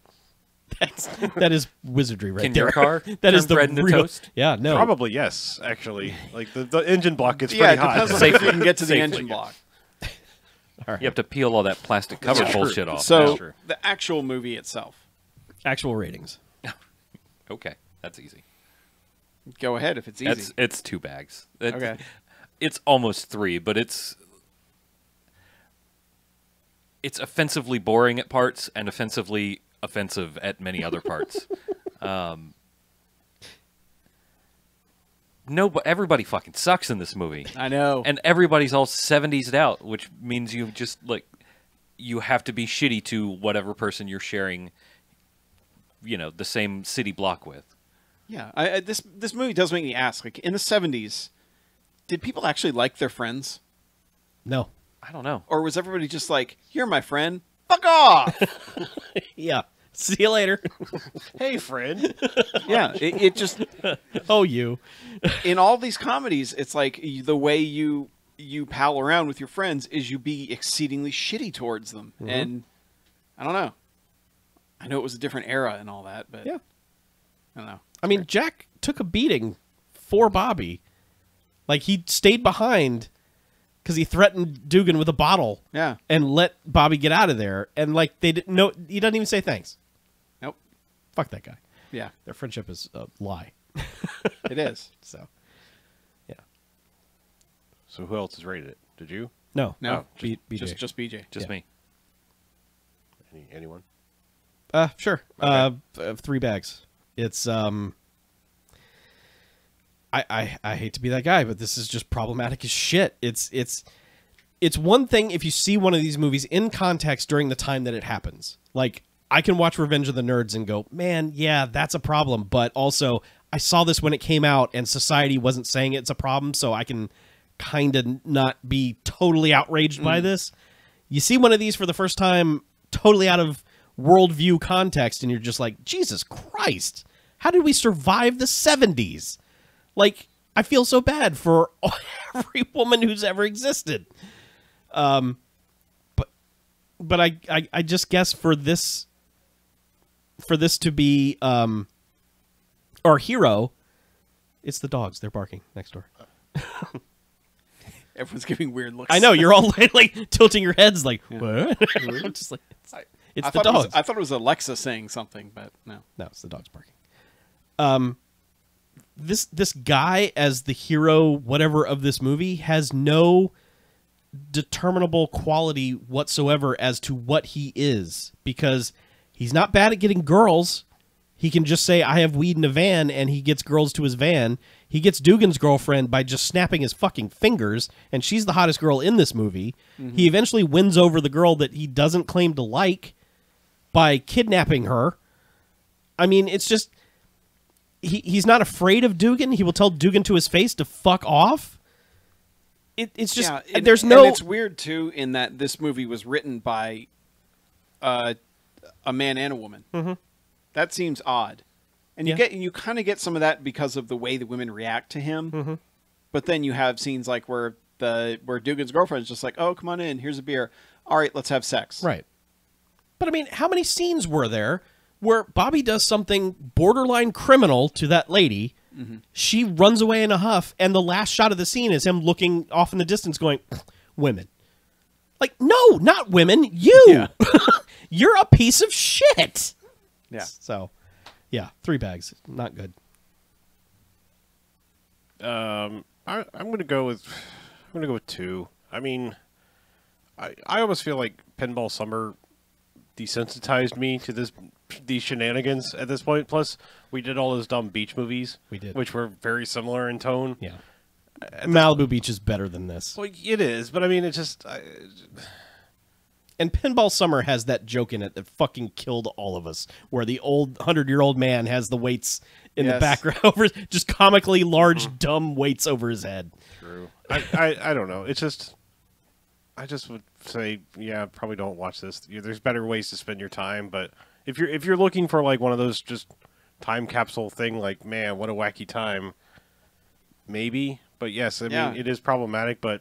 That is wizardry right Can there. your car that turn is the bread into real, toast? Yeah, no. Probably yes. Actually, like the engine block gets Yeah, it pretty hot. depends on if you can get to the Safely, engine yeah. block. You have to peel all that plastic cover That's true. bullshit off. So That's true. the actual movie itself. Actual ratings. Okay, that's easy. Go ahead if it's easy. It's 2 bags. Okay. It's almost 3, but it's offensively boring at parts and offensive at many other parts. No, but everybody fucking sucks in this movie. I know. And everybody's all 70s out, which means you just, like, you have to be shitty to whatever person you're sharing, you know, the same city block with. Yeah, this movie does make me ask, like, in the 70s, did people actually like their friends? No. I don't know. Or was everybody just like, you're my friend, fuck off? Yeah. See you later. Hey, friend. Yeah, it just... Oh, you. In all these comedies, it's like the way you pal around with your friends is you be exceedingly shitty towards them. Mm-hmm. And I don't know. I know it was a different era and all that, but Yeah. I don't know. I mean, Jack took a beating for Bobby. Like, he stayed behind because he threatened Dugan with a bottle. Yeah. And let Bobby get out of there. And, like, they didn't know. He doesn't even say thanks. Nope. Fuck that guy. Yeah, Their friendship is a lie. it is. So, yeah. So who else has rated it? Did you? No. No, BJ. just BJ. Just Yeah. me. Anyone? Sure. Okay. 3 bags. It's I hate to be that guy, but this is just problematic as shit. It's one thing if you see one of these movies in context during the time that it happens. Like, I can watch Revenge of the Nerds and go, man, yeah, that's a problem. But also, I saw this when it came out and society wasn't saying it's a problem, so I can kind of not be totally outraged by this. You see one of these for the first time totally out of worldview context, and you're just like, Jesus Christ, how did we survive the 70s? Like, I feel so bad for every woman who's ever existed. But I just guess for this to be our hero, it's the dogs. They're barking next door. Everyone's giving weird looks. I know, you're all like tilting your heads like, what? I'm just like, it's the dogs. I thought it was Alexa saying something, but no. No, it's the dogs barking. This guy as the hero, whatever, of this movie has no determinable quality whatsoever as to what he is, because he's not bad at getting girls. He can just say, I have weed in a van, and he gets girls to his van. He gets Dugan's girlfriend by just snapping his fucking fingers, and she's the hottest girl in this movie. Mm-hmm. He eventually wins over the girl that he doesn't claim to like by kidnapping her. I mean, it's just... He's not afraid of Dugan. He will tell Dugan to his face to fuck off. It's just... Yeah, there's no... And it's weird, too, in that this movie was written by a man and a woman. Mm-hmm. That seems odd. And you kind of get some of that because of the way the women react to him. Mm-hmm. But then you have scenes like where Dugan's girlfriend's just like, oh, come on in, here's a beer. All right, let's have sex. Right. But, I mean, how many scenes were there where Bobby does something borderline criminal to that lady, she runs away in a huff, and the last shot of the scene is him looking off in the distance going, women. Like, no, not women, you! Yeah. You're a piece of shit! Yeah. So, yeah, 3 bags. Not good. I'm gonna go with 2. I mean, I almost feel like Pinball Summer desensitized me to these shenanigans at this point. Plus, we did all those dumb beach movies. We did. Which were very similar in tone. Yeah. Malibu Beach is better than this. Well, it is, but I mean, it's just... And Pinball Summer has that joke in it that fucking killed all of us, where the old 100-year-old man has the weights in the background over, just comically large, dumb weights over his head. True. I don't know. It's just... I just would say, yeah, probably don't watch this. There's better ways to spend your time, but if you're looking for like one of those just time capsule thing, like, man, what a wacky time, maybe. But yes, I mean, it is problematic, but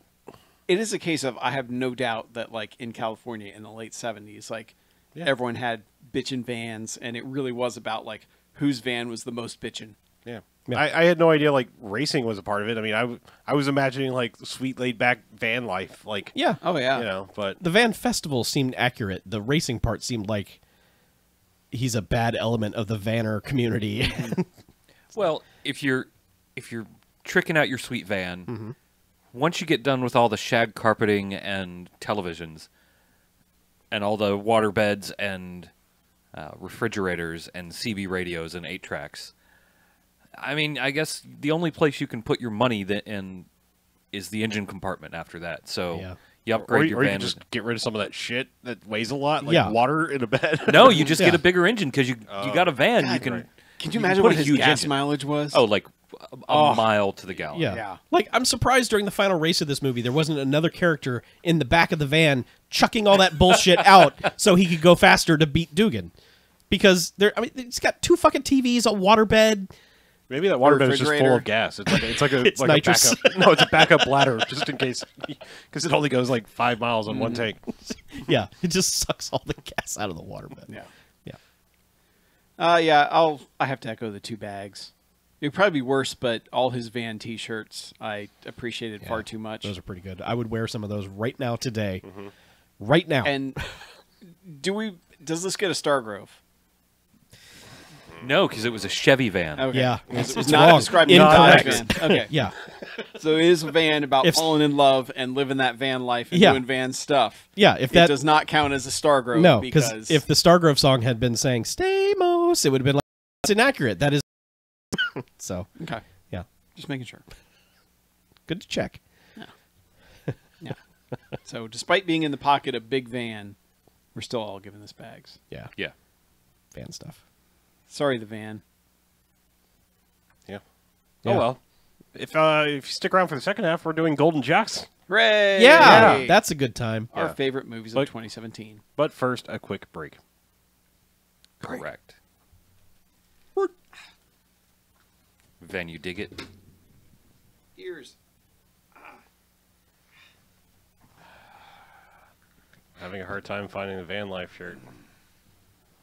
it is a case of, I have no doubt that, like, in California in the late 70s, like, everyone had bitchin' vans, and it really was about, like, whose van was the most bitchin'. Yeah. I had no idea, like, racing was a part of it. I mean, I was imagining, like, sweet laid-back van life. Like, Yeah. Oh, yeah. you know, but... The van festival seemed accurate. The racing part seemed like he's a bad element of the vanner community. Well, if you're tricking out your sweet van, once you get done with all the shag carpeting and televisions and all the water beds and refrigerators and CB radios and 8-tracks. I mean, I guess the only place you can put your money in is the engine compartment after that. So Yeah. you upgrade your or you van. can just get rid of some of that shit that weighs a lot, like water in a bed. No, you just Yeah. get a bigger engine because you got a van. God, you can. right. Can you can imagine put what a his huge gas engine. mileage was? Oh, like a mile to the gallon. Yeah. Yeah. Like, I'm surprised during the final race of this movie there wasn't another character in the back of the van chucking all that bullshit out so he could go faster to beat Dugan. Because he's got 2 fucking TVs, a waterbed. Maybe that waterbed is just full Refrigerator. of gas. It's like a It's like nitrous. a backup. No, it's a backup bladder just in case, because it only goes like 5 miles on one tank. Yeah, it just sucks all the gas out of the waterbed. Yeah. Yeah. I have to echo the 2 bags. It'd probably be worse, but all his van T-shirts I appreciated far too much. Those are pretty good. I would wear some of those right now today. Right now. And does this get a Stargrove? No, because it was a Chevy van. Okay. Yeah. It's not wrong. describing a Dodge Incorrect. van. Okay. Yeah. So it is a van about If- falling in love and living that van life and Yeah. doing van stuff. Yeah, if It that does not count as a Stargrove. No, because because if the Stargrove song had been saying Stamos, it would have been like, it's inaccurate. That is so Okay. yeah. Just making sure. Good to check. Yeah. So despite being in the pocket of big van, we're still all giving this bags. Yeah. Yeah. Fan stuff. Sorry, the van. Yeah. Yeah. Oh well. If you stick around for the second half, we're doing Golden Jacks. Hooray! Yeah, that's a good time. our Yeah. favorite movies But- of 2017. But first, a quick break. Correct. Van, you dig it? Ears. Having a hard time finding the van life shirt.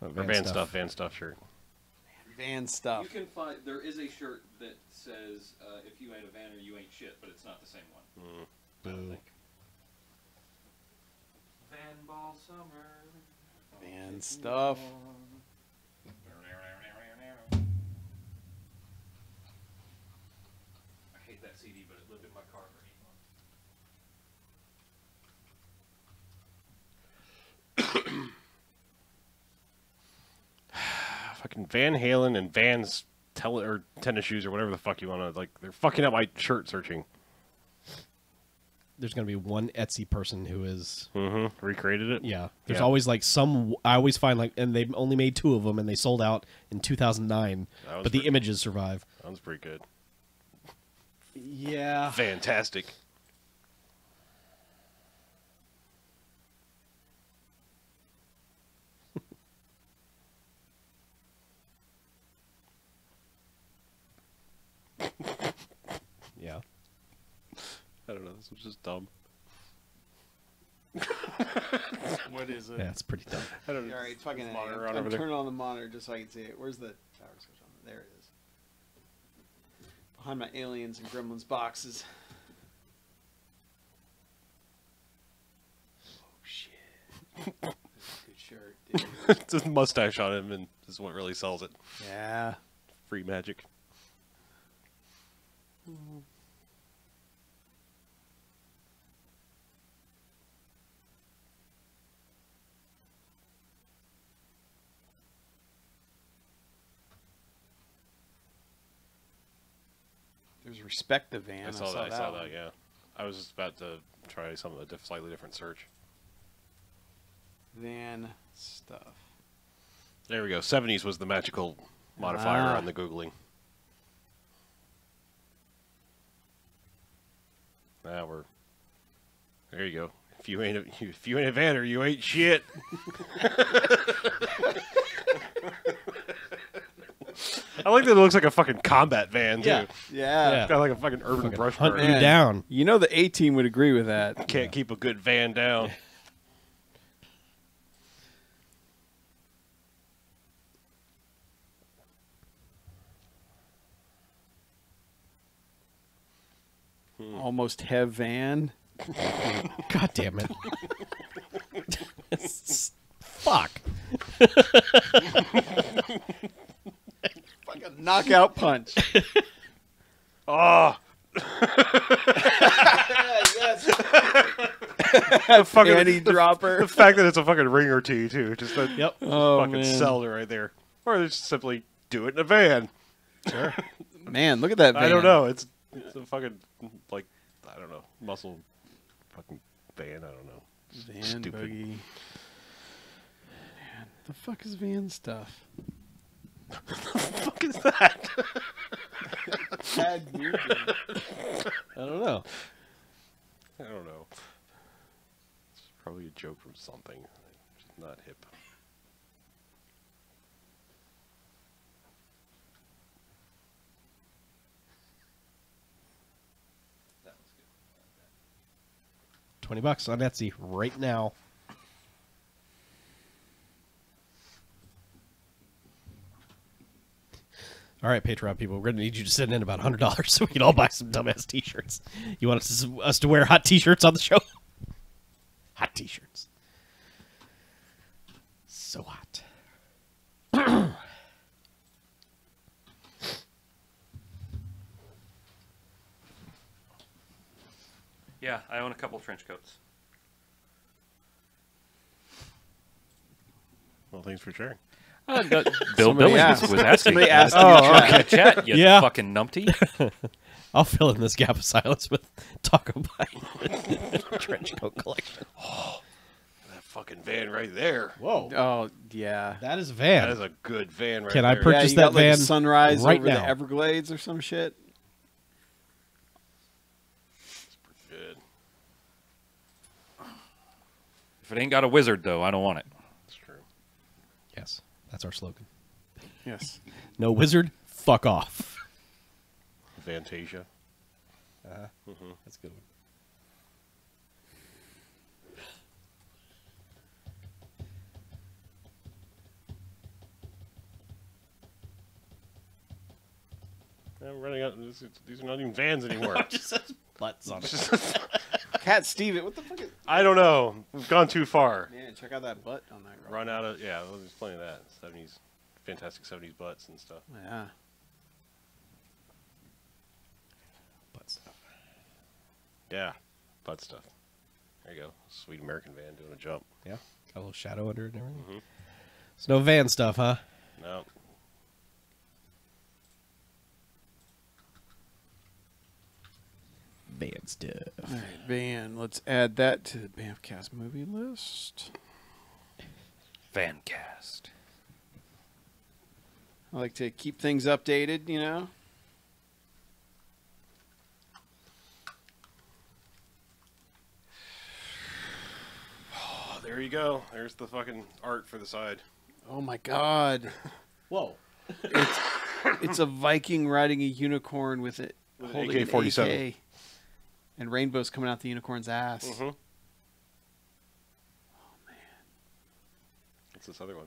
Or van stuff shirt. Van stuff. can find. There is a shirt that says, "If you ain't a vanner, you ain't shit," but it's not the same one. I don't think. Van ball summer. Van stuff. I hate that CD, but it lived in my car for 8 months. Fucking Van Halen and Vans or tennis shoes or whatever the fuck you want to, like, they're fucking up my shirt searching. There's going to be one Etsy person who is Recreated it. yeah. There's Yeah. always like some I always find like and they've only made 2 of them and they sold out in 2009, That was but the pretty- images survive. That was pretty good. Yeah. Fantastic. Yeah. I don't know. This was just dumb. What is it? Yeah, it's pretty dumb. I don't know. All right, fucking. Monitor on I'm over there. turning on the monitor just so I can see it. Where's the power switch on? There it is. Behind my aliens and gremlins boxes. Oh shit! That's a good shirt, dude. It's a mustache on him, and this is what really sells it. Yeah. Free magic. There's Respect the Van. I saw that. one. Yeah. I was just about to try some of the slightly different search. Van stuff. There we go. 70s was the magical modifier Ah. on the Googling. Now we're. There you go. If you ain't a vanner, you ain't shit. I like that it looks like a fucking combat van too. Yeah. Yeah. It's got like a fucking urban brush Hunt mark. you Man. down. You know the A team would agree with that. Can't keep a good van down. Almost have van. God damn it. Fuck. Like a knockout punch. Oh, Yes. fucking Panty dropper. The fact that it's a fucking ring or two too, just that Yep. fucking man. sells it right there. Or just simply do it in a van. Sure. Man, look at that van. I don't know. It's a fucking like I don't know muscle fucking van. I don't know. Van Stupid. buggy. Man, the fuck is van stuff? What the fuck is that? Bad dude. I don't know. I don't know. It's probably a joke from something. Just not hip. $20 on Etsy right now. All right, Patreon people, we're going to need you to send in about $100 so we can all buy some dumbass T-shirts. You want us to wear hot T-shirts on the show? Hot T-shirts. So hot. Yeah, I own a couple trench coats. Well, thanks for sharing. Bill Somebody Billings asked. was asking. Somebody asked in in the chat, you Yeah. fucking numpty. I'll fill in this gap of silence with talk about trench coat collection. That fucking van right there. Whoa. Oh, yeah. That is a van. That is a good van right Can I there. purchase- Yeah, Purchase you that got like a van sunrise right over now. the Everglades or some shit. Good. If it ain't got a wizard, though, I don't want it. That's true. Yes, that's our slogan. Yes. No wizard, fuck off. Fantasia. That's a good one. I'm running out. These are not even vans anymore. Just says butts on it. Cat Steve, what the fuck is... I don't know. We've gone too far. Man, check out that butt on that girl. Run out of well, there's plenty of that. 70s, fantastic 70s butts and stuff. Yeah. Butt stuff. Yeah, butt stuff. There you go. Sweet American van doing a jump. Yeah, got a little shadow under it and everything. Mhm. It's no van stuff, huh? No. Van stuff. All right, van. Let's add that to the BMFcast movie list. Fancast. I like to keep things updated, you know? Oh, there you go. There's the fucking art for the side. Oh my god. Whoa. It's a Viking riding a unicorn with it. With an holding an AK-47. AK. And rainbows coming out the unicorn's ass. Mm-hmm. What's this other one?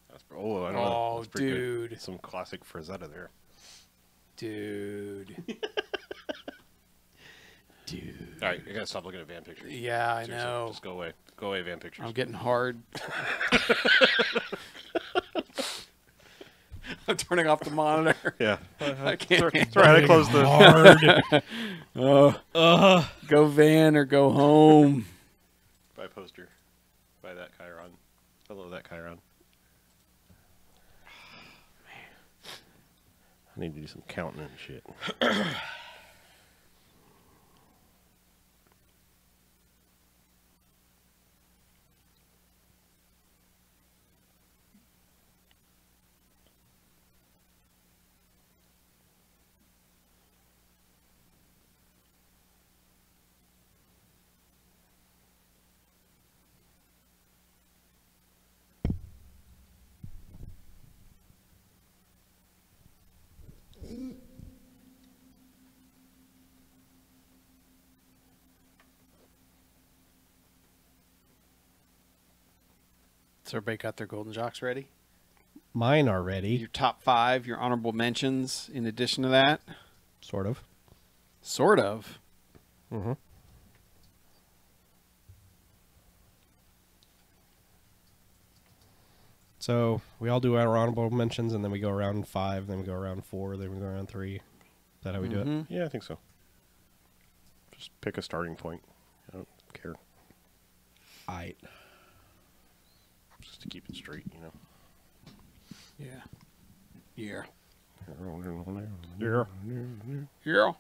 That's, I don't know. Oh, That's pretty good. dude. Some classic Frazetta there. Dude. Dude. All right, you gotta stop looking at van pictures. Yeah, I Seriously, know. Just go away. Go away, van pictures. I'm getting hard. I'm turning off the monitor. Yeah. I can't. It's all right. I closed the. Hard. Go van or go home. Buy poster. Buy that Chiron. Hello, that Chiron. I need to do some counting and shit. So everybody got their golden jocks ready? Mine are ready. Your top 5, your honorable mentions in addition to that? Sort of. Sort of. Mm-hmm. So we all do our honorable mentions, and then we go around 5, then we go around 4, then we go around 3. Is that how we do it? Mhm. Yeah, I think so. Just pick a starting point. I don't care. Aight. Just to keep it straight, you know. Yeah. Yeah. Yeah. Yeah.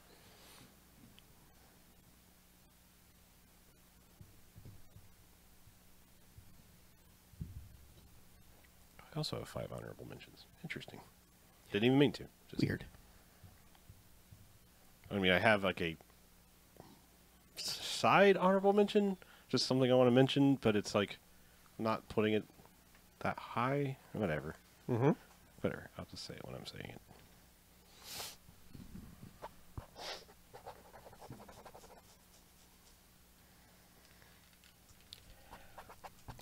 I also have 5 honorable mentions. Interesting. Didn't even mean to. Just, Weird. I mean, I have like a side honorable mention, just something I want to mention, but it's like not putting it that high. Whatever. Mm-hmm. Whatever. I'll just say it when I'm saying it.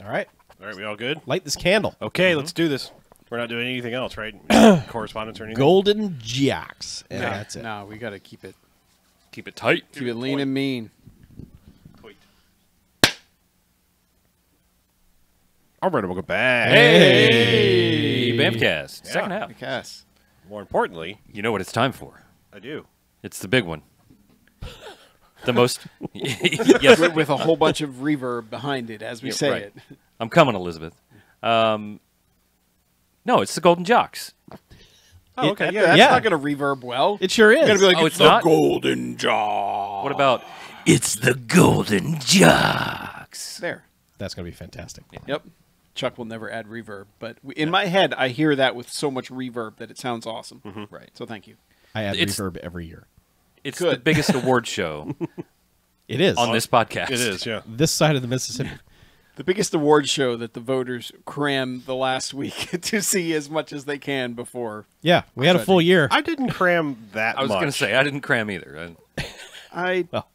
All right. All right, we all good? Light this candle. Okay, let's do this. We're not doing anything else, right? Correspondence or anything? Golden Jocks. And that's it. No, we got to keep it tight. keep it lean and mean. All right, we'll go back. Hey, BMFcast. Yeah. Second half. Yes. More importantly, You know what it's time for? I do. It's the big one. The most. Yes, With a whole bunch of reverb behind it as we say right. it. I'm coming, Elizabeth. No, it's the Golden Jocks. Oh, okay. That's Yeah. not going to reverb well. It sure is. You're gonna be like, Oh, it's it's the not? Golden Jaw. What about it's the Golden Jocks? There. That's going to be fantastic. Yep. Chuck will never add reverb, but in my head, I hear that with so much reverb that it sounds awesome. Right. So thank you. I add It's- reverb every year. It's Good. the biggest award show It is. on this podcast. It is, yeah. This side of the Mississippi. The biggest award show that the voters cram the last week to see as much as they can before. Yeah, we had a full year. I didn't cram that much. I was going to say, I didn't cram either. Well,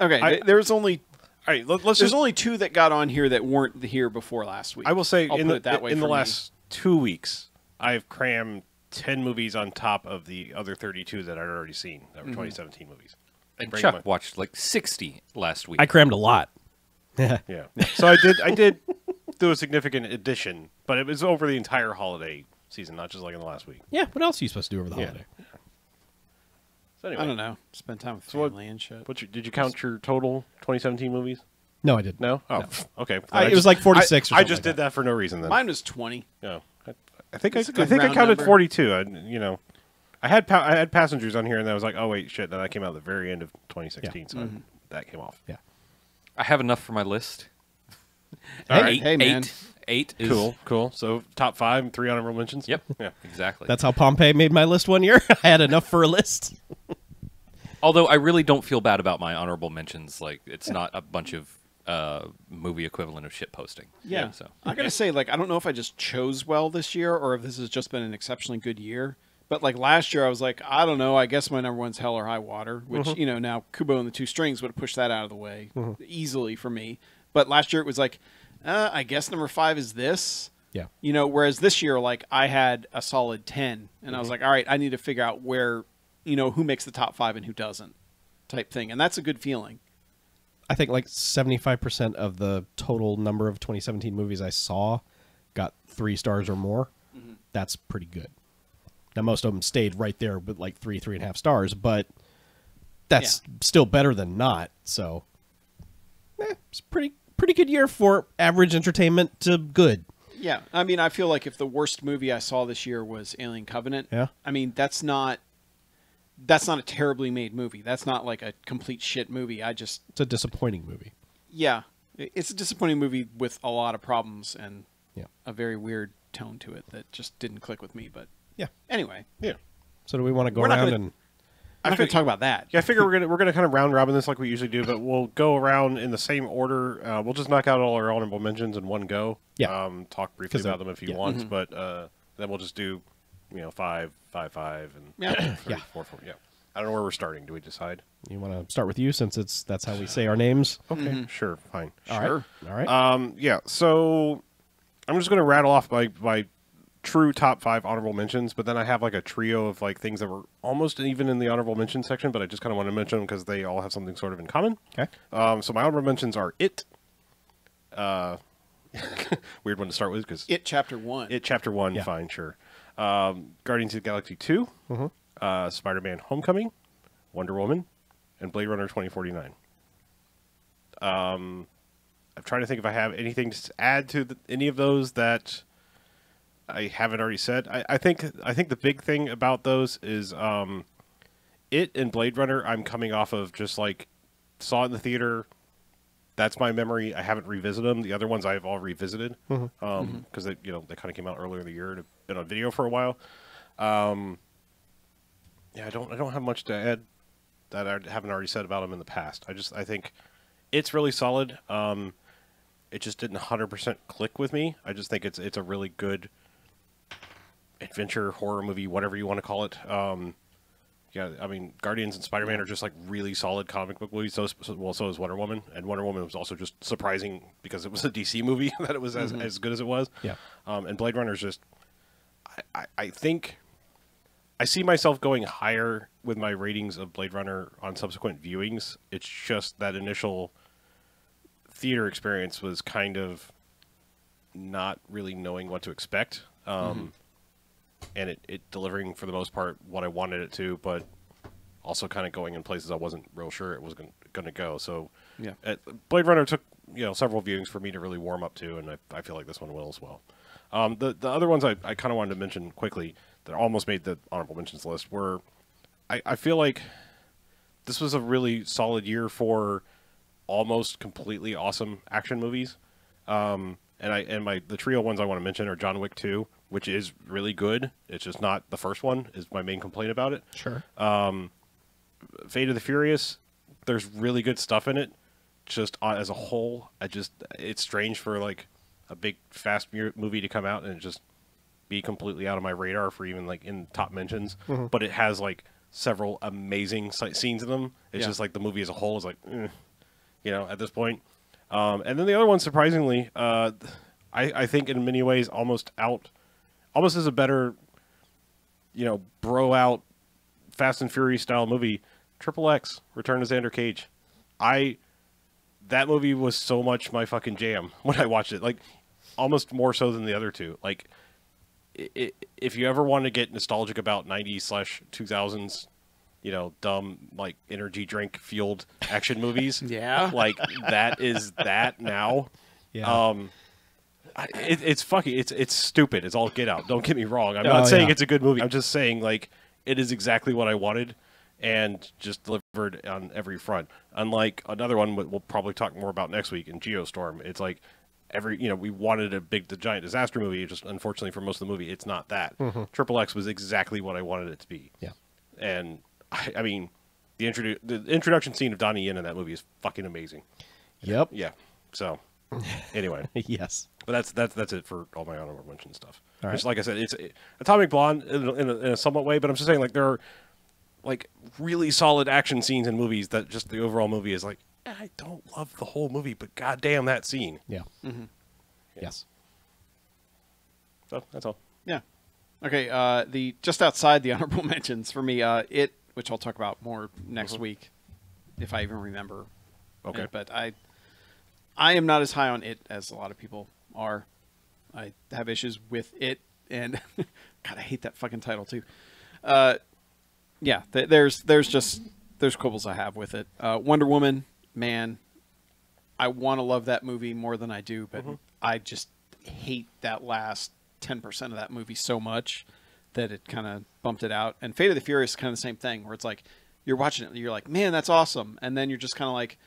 Okay, there's only All right, let's there's just... only 2 that got on here that weren't here before last week. I will say, I'll in put the, it that way in the for me. last 2 weeks, I've crammed 10 movies on top of the other 32 that I'd already seen that were 2017 movies. And Bring Chuck my- watched like 60 last week. I crammed a lot. Yeah. So I did do a significant addition, but it was over the entire holiday season, not just like in the last week. Yeah, what else are you supposed to do over the Yeah. holiday? I So anyway, don't know. Spend time with what- family and shit. did you count your total 2017 movies? No, I didn't. No? Oh, okay. It was like 46 or I something just like did that for no reason then. Mine was 20. No. I think That's a I good think I round counted number. 42. I had passengers on here, and I was like, oh wait, shit. Then that came out at the very end of 2016, so that came off. Yeah. I have enough for my list. Hey, Eight- hey, man. Eight is Cool. So top 5, 3 honorable mentions. Yep. Yeah. Exactly. That's how Pompey made my list one year. I had enough for a list. Although I really don't feel bad about my honorable mentions. Like it's not a bunch of movie equivalent of shit posting. Yeah. So I gotta say, like, I don't know if I just chose well this year or if this has just been an exceptionally good year. But like last year, I was like, I don't know. I guess my number one's Hell or High Water, which now Kubo and the Two Strings would have pushed that out of the way easily for me. But last year it was like, I guess number 5 is this. Yeah. Whereas this year, like, I had a solid 10, and I was like, all right, I need to figure out where, who makes the top 5 and who doesn't, type thing, and that's a good feeling. I think like 75% of the total number of 2017 movies I saw got 3 stars or more. That's pretty good. Now, most of them stayed right there with like 3.5 stars, but that's still better than not. So, it's pretty good year for average entertainment to good. Yeah, I mean, I feel like if the worst movie I saw this year was Alien Covenant, Yeah. I mean, that's not a terribly made movie. That's not like a complete shit movie. It's a disappointing movie. Yeah, it's a disappointing movie with a lot of problems and Yeah. a very weird tone to it that just didn't click with me. But Yeah. anyway, Yeah. So do we want to go We're not around gonna- and I'm not going to talk about that. Yeah, I figure we're gonna kind of round robin this like we usually do, but we'll go around in the same order. We'll just knock out all our honorable mentions in one go. Yeah. Talk briefly 'Cause about them if you yeah. want, but then we'll just do 5, 5, 5, and Yeah. 3, 4, 4. Yeah. I don't know where we're starting. Do we decide? you want to start with you since that's how we say our names? Okay, sure, fine. All right. All right. Yeah, so I'm just going to rattle off my true top 5 honorable mentions, but then I have like a trio of like things that were almost even in the honorable mention section, but I just kind of want to mention them because they all have something sort of in common. Okay. So my honorable mentions are It. Weird one to start with because It Chapter 1. It Chapter 1, Yeah. fine, sure. Guardians of the Galaxy 2, Spider-Man Homecoming, Wonder Woman, and Blade Runner 2049. I'm trying to think if I have anything to add to any of those that I haven't already said. I think the big thing about those is it and Blade Runner. I'm coming off of just like saw it in the theater. That's my memory. I haven't revisited them. The other ones I've all revisited because they kind of came out earlier in the year and have been on video for a while. Yeah, I don't have much to add that I haven't already said about them in the past. I think it's really solid. It just didn't 100% click with me. I just think it's a really good adventure horror movie, whatever you want to call it. Yeah, I mean, Guardians and Spider-Man are just like really solid comic book movies. So is Wonder Woman, and Wonder Woman was also just surprising because it was a DC movie that it was as good as it was. Yeah, and Blade Runner is just, I think, I see myself going higher with my ratings of Blade Runner on subsequent viewings. It's just that initial theater experience was kind of not really knowing what to expect. And it delivering, for the most part, what I wanted it to, but also kind of going in places I wasn't real sure it was going to go. So yeah, Blade Runner took several viewings for me to really warm up to, and I feel like this one will as well. The other ones I kind of wanted to mention quickly that almost made the honorable mentions list were, I feel like this was a really solid year for almost completely awesome action movies. And the trio ones I want to mention are John Wick 2, which is really good. It's just not the first one, is my main complaint about it. sure. Fate of the Furious, there's really good stuff in it. Just as a whole, it's strange for like a big fast movie to come out and just be completely out of my radar for even like in top mentions. But it has like several amazing scenes in them. It's just like the movie as a whole is like, at this point. And then the other one, surprisingly, I think in many ways almost as a better, bro out Fast and Furious style movie, Triple X, Return to Xander Cage. That movie was so much my fucking jam when I watched it, like almost more so than the other two. Like, if you ever want to get nostalgic about 90s/2000s, dumb like energy drink fueled action movies, yeah, like that is that now. Yeah. It's fucking it's stupid. It's all get out. Don't get me wrong. I'm not saying it's a good movie. I'm just saying like it is exactly what I wanted and just delivered on every front. Unlike another one we'll probably talk more about next week in Geostorm. It's like we wanted the giant disaster movie. Just unfortunately for most of the movie, it's not that. Triple X was exactly what I wanted it to be. Yeah. And I mean, the introduction scene of Donnie Yen in that movie is fucking amazing. Yep. Yeah. So anyway. Yes. But that's it for all my honorable mention stuff. All right. Which, like I said, it's Atomic Blonde in a somewhat way, but I'm just saying like there are like really solid action scenes in movies that just the overall movie is like, I don't love the whole movie, but goddamn that scene. Yeah. Yeah. Yes. So that's all. yeah. Okay, the just outside the honorable mentions for me, which I'll talk about more next week, if I even remember. Okay. it, but I am not as high on it as a lot of people are. I have issues with it, and God, I hate that fucking title too. Yeah, there's quibbles I have with it. Wonder Woman, man, I want to love that movie more than I do, but I just hate that last 10% of that movie so much that it kind of bumped it out. And Fate of the Furious is kind of the same thing, where it's like you're watching it and you're like, man, that's awesome, and then you're just kind of like,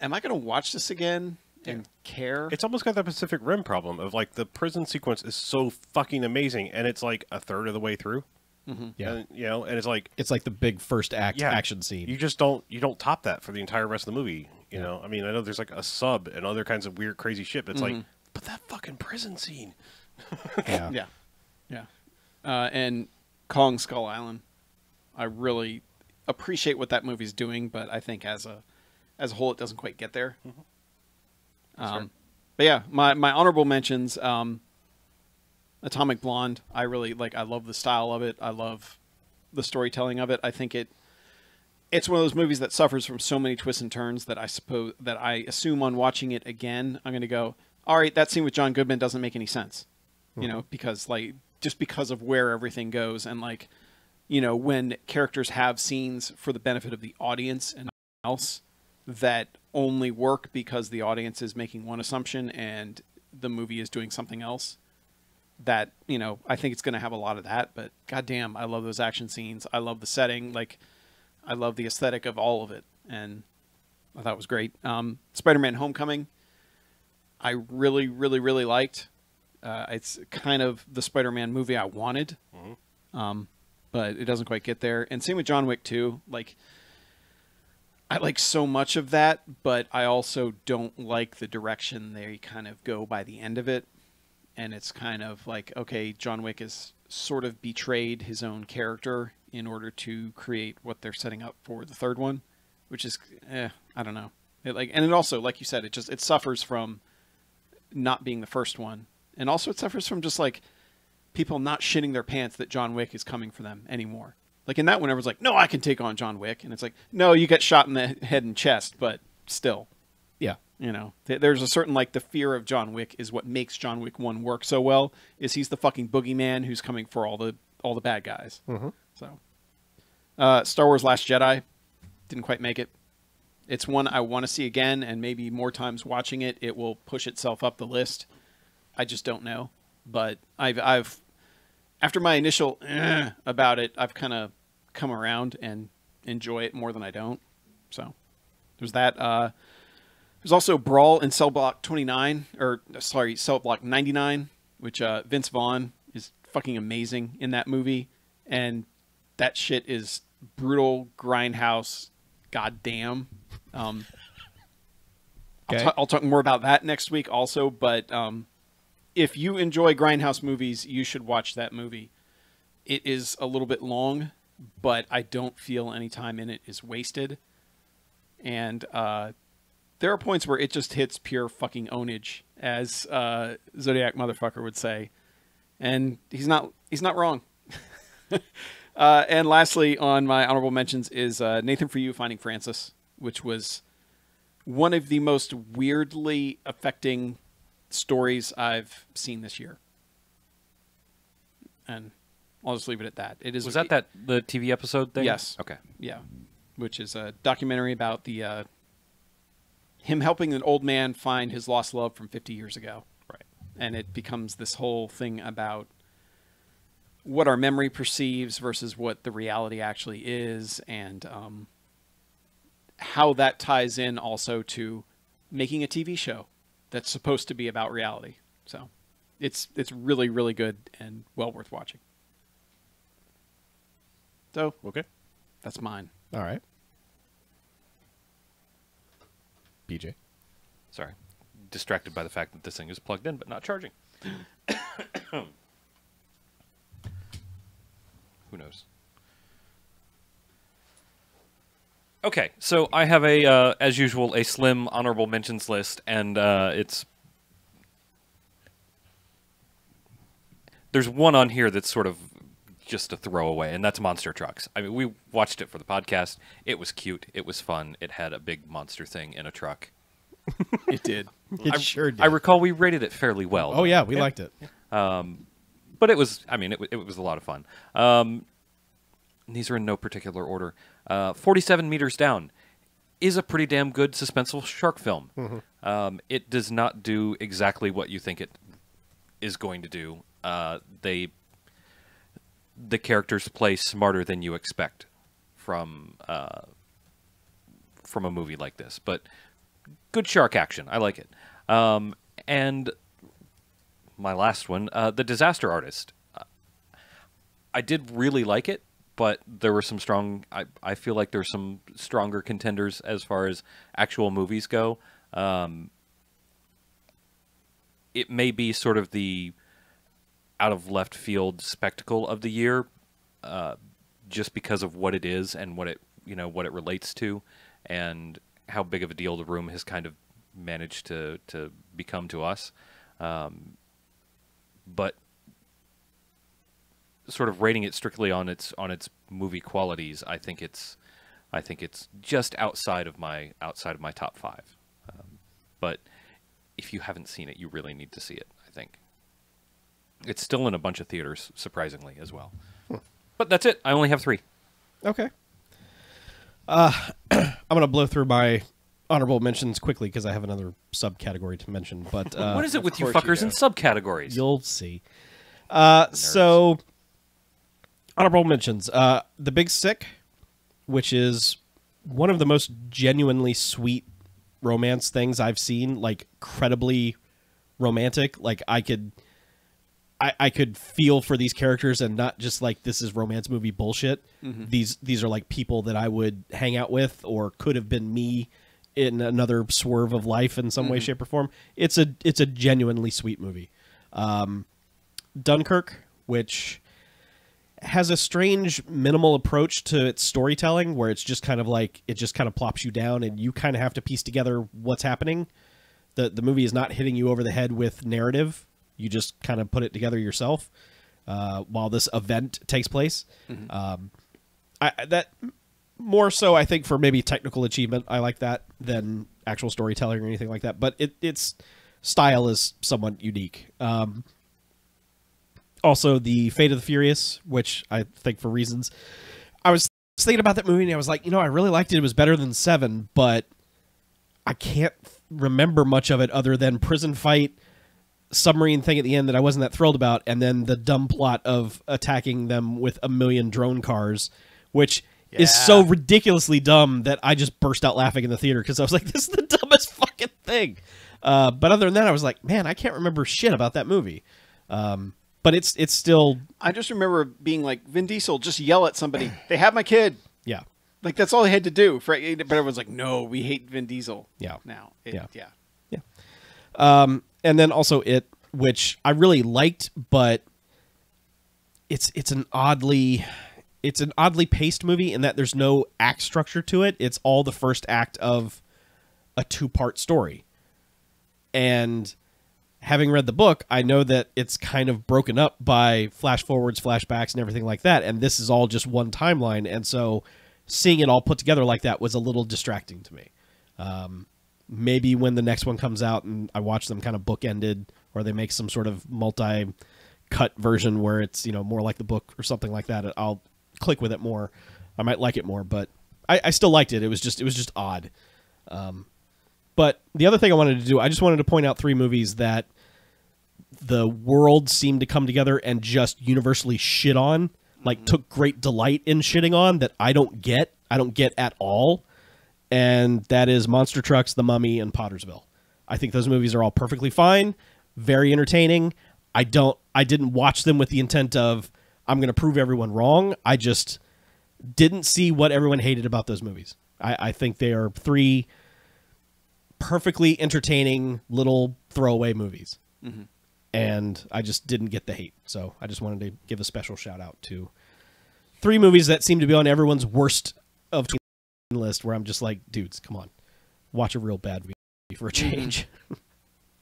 am I going to watch this again and care? It's almost got that Pacific Rim problem of like the prison sequence is so fucking amazing, and it's like a third of the way through. Yeah. And, and it's like the big first act action scene. You just don't top that for the entire rest of the movie. You know, I mean, I know there's like a sub and other kinds of weird, crazy shit, but it's like, but that fucking prison scene. Yeah. Yeah. And Kong Skull Island, I really appreciate what that movie's doing, but I think as a whole, it doesn't quite get there. But yeah, my honorable mentions, Atomic Blonde. I really I love the style of it. I love the storytelling of it. I think it's one of those movies that suffers from so many twists and turns that I assume on watching it again, I'm going to go, all right, that scene with John Goodman doesn't make any sense, because just because of where everything goes, and when characters have scenes for the benefit of the audience and else, that only work because the audience is making one assumption and the movie is doing something else. That, you know, I think it's going to have a lot of that, but goddamn, I love those action scenes. I love the setting. Like, I love the aesthetic of all of it. And I thought it was great. Spider-Man Homecoming, I really, really, really liked. It's kind of the Spider-Man movie I wanted. But it doesn't quite get there. And same with John Wick 2. Like, I like so much of that, but I also don't like the direction they kind of go by the end of it. And it's kind of like, okay, John Wick has sort of betrayed his own character in order to create what they're setting up for the third one, which is, I don't know. And it also, like you said, it suffers from not being the first one. And also it suffers from just like people not shitting their pants that John Wick is coming for them anymore. Like in that one, everyone's like, no, I can take on John Wick. And it's like, no, you get shot in the head and chest, but still. Yeah. You know, there's a certain, like, the fear of John Wick is what makes John Wick 1 work so well, is he's the fucking boogeyman who's coming for all the bad guys. So, Star Wars Last Jedi, didn't quite make it. It's one I want to see again, and maybe more times watching it, it will push itself up the list. I just don't know. But I've after my initial about it, I've kind of come around and enjoy it more than I don't. So, there's that. There's also Brawl in Cell Block 29, or sorry, Cell Block 99, which Vince Vaughn is fucking amazing in that movie, and that shit is brutal grindhouse. Goddamn. Okay. I'll talk more about that next week also, but if you enjoy grindhouse movies, you should watch that movie. It is a little bit long, but I don't feel any time in it is wasted, and there are points where it just hits pure fucking ownage, as Zodiac motherfucker would say, and he's not wrong. And lastly, on my honorable mentions is Nathan For You, Finding Francis, which was one of the most weirdly affecting stories I've seen this year, and I'll just leave it at that. It is. Was that the TV episode thing? Yes. Okay. Yeah, which is a documentary about the. Him helping an old man find his lost love from 50 years ago. Right. And it becomes this whole thing about what our memory perceives versus what the reality actually is, and how that ties in also to making a TV show that's supposed to be about reality. So it's really, really good and well worth watching. So, Okay. that's mine. All right. BJ. Sorry. Distracted by the fact that this thing is plugged in but not charging. Who knows? Okay, so I have as usual, a slim honorable mentions list, and there's one on here that's sort of just a throwaway, and that's Monster Trucks. I mean, we watched it for the podcast. It was cute. It was fun. It had a big monster thing in a truck. It did. It sure did. I recall we rated it fairly well. Oh yeah, we liked it. But it was, I mean, it was a lot of fun. These are in no particular order. 47 Meters Down is a pretty damn good suspenseful shark film. It does not do exactly what you think it is going to do. The characters play smarter than you expect from a movie like this, but good shark action. I like it. And my last one, The Disaster Artist. I did really like it, but there were some strong. I feel like there's some stronger contenders as far as actual movies go. It may be sort of the out of left field spectacle of the year, just because of what it is and what it relates to, and how big of a deal The Room has kind of managed to become to us. But sort of rating it strictly on its movie qualities, I think it's just outside of my top 5. But if you haven't seen it, you really need to see it, I think. It's still in a bunch of theaters, surprisingly, as well. But that's it. I only have 3. Okay. I'm gonna blow through my honorable mentions quickly because I have another subcategory to mention. But What is it with you course you fuckers do. in subcategories? you'll see. So, honorable mentions. The Big Sick, which is one of the most genuinely sweet romance things I've seen. Like, incredibly romantic. Like, I could feel for these characters and not just like this is romance movie bullshit. These are like people that I would hang out with or could have been me in another swerve of life in some way, shape, or form. It's a genuinely sweet movie. Dunkirk, which has a strange minimal approach to its storytelling where it's just kind of like it just kind of plops you down and you kind of have to piece together what's happening. The movie is not hitting you over the head with narrative. You just kind of put it together yourself while this event takes place. That more so, I think, for maybe technical achievement, I like that than actual storytelling or anything like that. But its style is somewhat unique. Also, the Fate of the Furious, which I think for reasons I was thinking about that movie and I was like, I really liked it. It was better than 7, but I can't remember much of it other than prison fight, submarine thing at the end that I wasn't that thrilled about, and then the dumb plot of attacking them with a million drone cars, which is so ridiculously dumb that I just burst out laughing in the theater because I was like, this is the dumbest fucking thing. But other than that, I was like, man, I can't remember shit about that movie. But it's still... I just remember being like, Vin Diesel, just yell at somebody. They have my kid. Yeah. Like, that's all they had to do. But everyone's like, no, we hate Vin Diesel. Yeah. Now. Yeah. Yeah. And then also It, which I really liked, but it's an oddly paced movie in that there's no act structure to it. It's all the first act of a 2-part story. And having read the book, I know that it's kind of broken up by flash forwards, flashbacks, and everything like that. And this is all just one timeline. And so seeing it all put together like that was a little distracting to me. Maybe when the next one comes out and I watch them kind of bookended, or they make some sort of multi-cut version where it's more like the book or something like that, I'll click with it more. I might like it more, but I still liked it. It was just odd. But the other thing I wanted to do, I just wanted to point out 3 movies that the world seemed to come together and just universally shit on, like took great delight in shitting on, that I don't get at all. And that is Monster Trucks, The Mummy, and Pottersville. I think those movies are all perfectly fine, very entertaining. I didn't watch them with the intent of I'm going to prove everyone wrong. I just didn't see what everyone hated about those movies. I think they are 3 perfectly entertaining little throwaway movies. And I just didn't get the hate. So I just wanted to give a special shout out to 3 movies that seem to be on everyone's worst of list, where I'm just like, dudes, come on, watch a real bad movie for a change.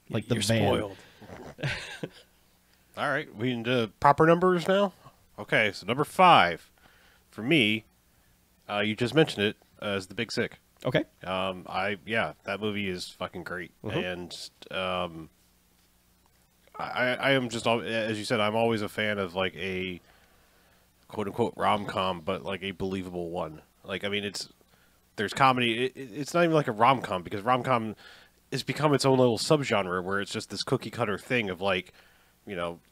Like The You're Van. spoiled. All right, we into proper numbers now. Okay, so number 5 for me, you just mentioned it as The Big Sick. Okay. That movie is fucking great, and I am just, as you said, I'm always a fan of like a quote unquote rom-com, but like a believable one. Like, I mean, there's comedy. It's not even like a rom-com, because rom-com has become its own little subgenre where it's just this cookie cutter thing of like,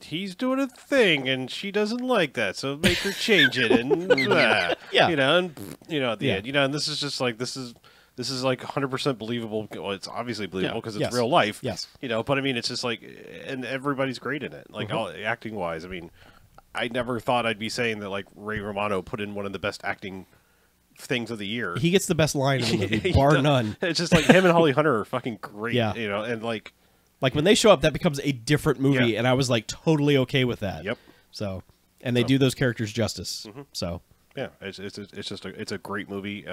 he's doing a thing and she doesn't like that, so make her change it, and Yeah. at the end, and this is just like this is like 100% believable. Well, it's obviously believable because it's real life. Yes. But I mean, it's just like, and everybody's great in it, like all acting wise. I mean, I never thought I'd be saying that like Ray Romano put in one of the best acting things of the year. He gets the best line in the movie, bar none. It's just like him and Holly Hunter are fucking great. Yeah. And like when they show up, that becomes a different movie, and I was like totally okay with that. Yep. So, and they do those characters justice. So, yeah, it's just a great movie.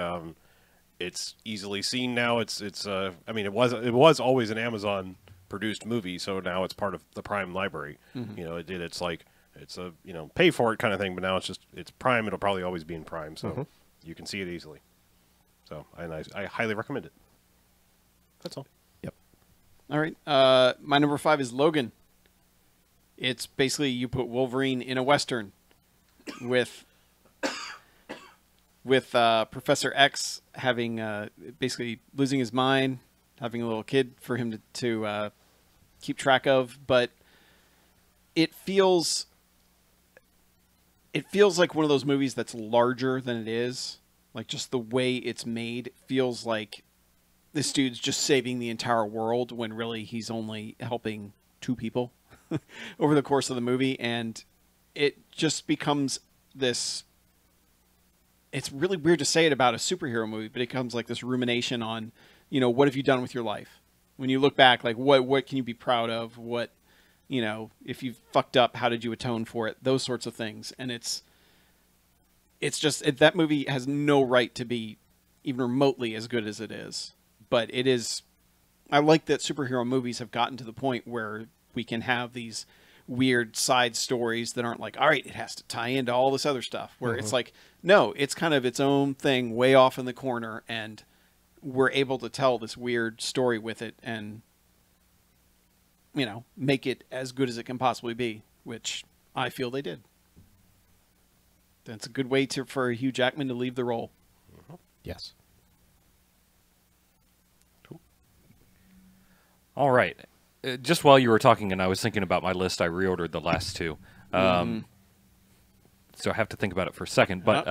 It's easily seen now. It's I mean, it was always an Amazon produced movie, so now it's part of the Prime library. It's like it's a pay for it kind of thing, but now it's Prime. It'll probably always be in Prime, so you can see it easily. So I highly recommend it. That's all. yep. All right. My number 5 is Logan. It's basically you put Wolverine in a Western with with Professor X having basically losing his mind, having a little kid for him to keep track of, but it feels like one of those movies that's larger than it is. Like, just the way it's made feels like this dude's just saving the entire world when really he's only helping 2 people over the course of the movie. And it just becomes this... It's really weird to say it about a superhero movie, but it becomes like this rumination on, what have you done with your life? When you look back, like, what can you be proud of? What, if you fucked up, how did you atone for it? Those sorts of things. And it's just, that movie has no right to be even remotely as good as it is. But it is, I like that superhero movies have gotten to the point where we can have these weird side stories that aren't like, all right, it has to tie into all this other stuff. Where it's like, no, it's kind of its own thing way off in the corner, and we're able to tell this weird story with it and, make it as good as it can possibly be, which I feel they did. That's a good way for Hugh Jackman to leave the role. Yes. All right. Just while you were talking and I was thinking about my list, I reordered the last 2. So I have to think about it for a second, but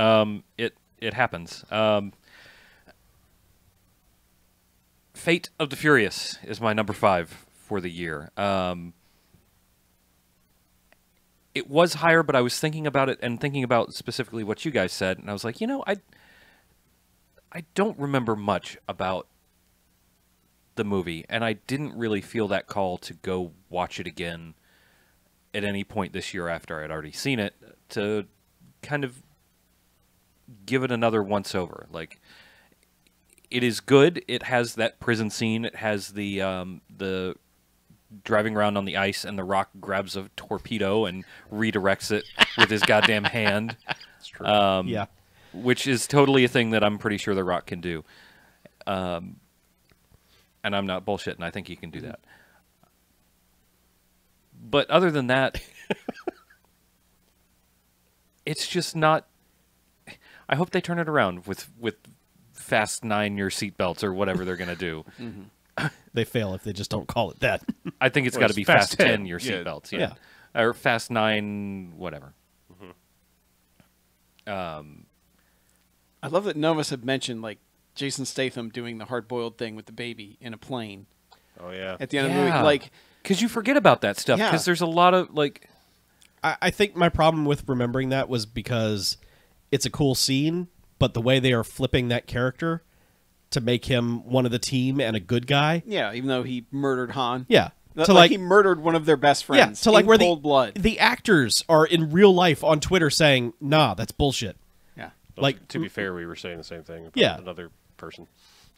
it happens. Fate of the Furious is my number 5 for the year. It was higher, but I was thinking about it and thinking about specifically what you guys said, and I was like, I don't remember much about the movie, and I didn't really feel that call to go watch it again at any point this year after I'd already seen it, to kind of give it another once over. Like, it is good. It has that prison scene. It has the driving around on the ice, and The Rock grabs a torpedo and redirects it with his goddamn hand. It's true. Yeah. Which is totally a thing that I'm pretty sure The Rock can do. And I'm not bullshitting. I think he can do that. But other than that, it's just not... I hope they turn it around with Fast 9 your seatbelts or whatever they're going to do. They fail if they just don't call it that. I think it's Well, got to it's be Fast Fast 10 10 your yeah. seatbelts. Yeah. Or Fast 9 whatever. I love that none of us have mentioned, like, Jason Statham doing the hard-boiled thing with the baby in a plane Oh, yeah. at the end of the movie. Like, because you forget about that stuff. Yeah. Because there's a lot of, like... I think my problem with remembering that was because it's a cool scene, but the way they are flipping that character to make him one of the team and a good guy. yeah, even though he murdered Han. Yeah. To like he murdered one of their best yeah, friends to like in where cold blood. the actors are in real life on Twitter saying, "Nah, that's bullshit." Yeah. Well, like- to be fair, we were saying the same thing about Yeah. another person.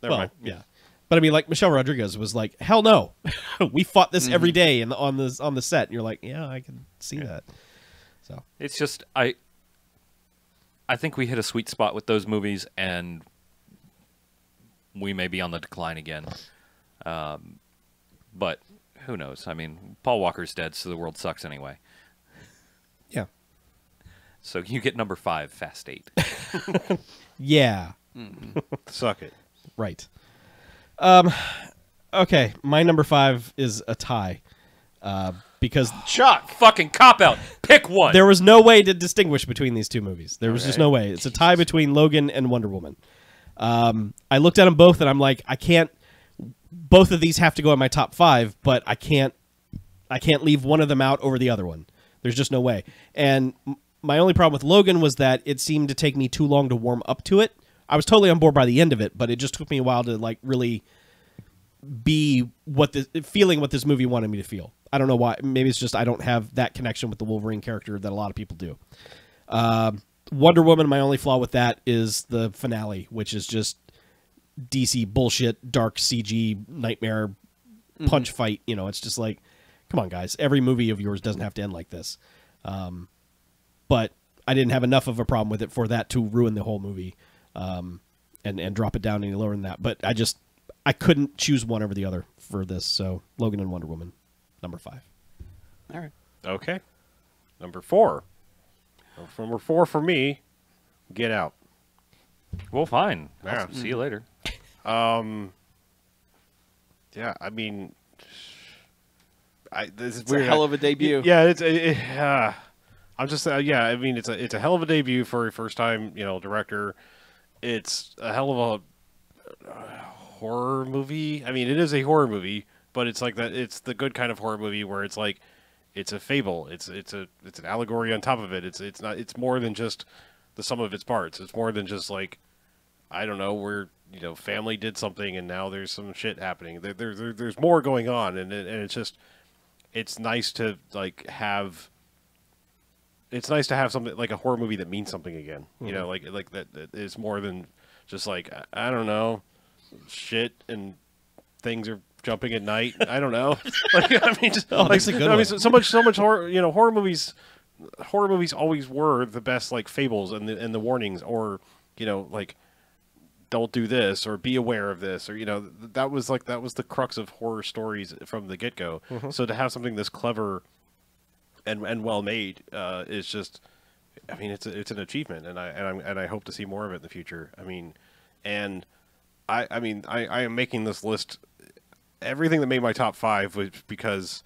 Never Well, mind. yeah. But I mean, like Michelle Rodriguez was like, "Hell no, we fought this every day on the set." And you're like, "Yeah, I can see that." So It's just... I think we hit a sweet spot with those movies, and we may be on the decline again. But who knows? I mean, Paul Walker's dead, so the world sucks anyway. yeah, So you get number 5, Fast 8. yeah, Suck it. right. Okay, my number 5 is a tie because Chuck! Fucking cop-out! Pick one! there was no way to distinguish between these two movies. There was just Okay. no way. It's a tie between Logan and Wonder Woman. I looked at them both, and I'm like, I can't. Both of these have to go in my top 5, but I can't leave one of them out over the other one. There's just no way. And my only problem with Logan was that it seemed to take me too long to warm up to it. I was totally on board by the end of it, but it just took me a while to like really be feeling what this movie wanted me to feel. I don't know why. Maybe it's just I don't have that connection with the Wolverine character that a lot of people do. Wonder Woman, my only flaw with that is the finale, which is just DC bullshit, dark CG nightmare punch fight. You know, it's just like, come on, guys. Every movie of yours doesn't have to end like this. But I didn't have enough of a problem with it for that to ruin the whole movie and drop it down any lower than that. But I couldn't choose one over the other for this. So Logan and Wonder Woman, number 5. All right. Okay. Number 4. Number 4 for me, Get Out. Well, fine. Yeah. See you later. Yeah, I mean, this is It's weird. a hell of a debut. Yeah, I'm just yeah. I mean, it's a hell of a debut for a first time director. It's a hell of a horror movie. I mean, it is a horror movie, but it's like that. It's the good kind of horror movie where it's like it's a fable. It's an allegory on top of it. It's not. It's more than just the sum of its parts. It's more than just like I don't know where family did something and now there's some shit happening. There's more going on, and it's just it's nice to like have. It's nice to have something like a horror movie that means something again. Like that is more than just like I don't know, shit and things are jumping at night. I don't know. Like I mean, just that's a good one. so much horror. Horror movies. Horror movies always were the best, like fables and the warnings, or like don't do this or be aware of this, or that was the crux of horror stories from the get go. So to have something this clever and well made is just, I mean, it's an achievement, and I hope to see more of it in the future. I mean, and I am making this list. Everything that made my top 5 was because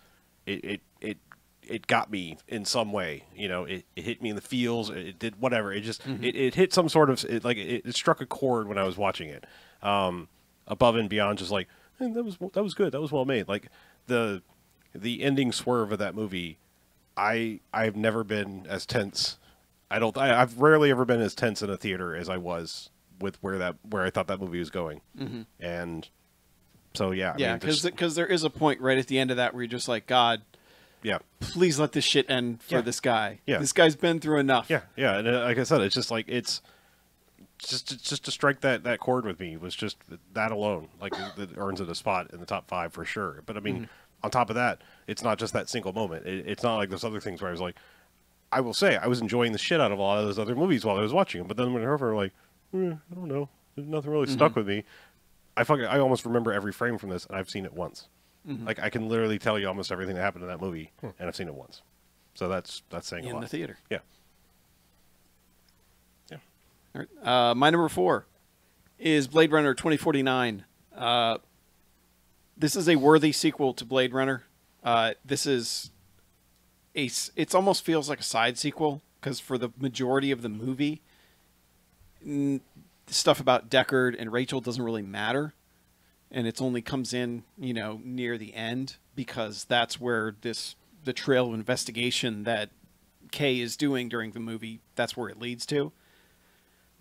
it got me in some way. It hit me in the feels. It did whatever. It just it hit some sort of it struck a chord when I was watching it. Above and beyond just like that was good. That was well made. Like the ending swerve of that movie. I've never been as tense. I've rarely ever been as tense in a theater as I was with where I thought that movie was going. And so yeah, because there is a point right at the end of that where you're just like, God, yeah, please let this shit end for this guy. Yeah. This guy's been through enough. Yeah, and like I said, it's just like it's just to strike that chord with me was just that alone. Like it earns it a spot in the top 5 for sure. But I mean, on top of that, it's not just that single moment. It's not like those other things where I was like, I will say I was enjoying the shit out of a lot of those other movies while I was watching them. But then when they're over, like, I don't know, nothing really stuck with me. I almost remember every frame from this, and I've seen it once. Like I can literally tell you almost everything that happened in that movie, and I've seen it once. So that's saying a lot. In the theater. Yeah. All right. My number 4 is Blade Runner 2049. This is a worthy sequel to Blade Runner. This is it almost feels like a side sequel because for the majority of the movie, stuff about Deckard and Rachel doesn't really matter. And it only comes in, near the end because that's where the trail of investigation that Kay is doing during the movie, that's where it leads to.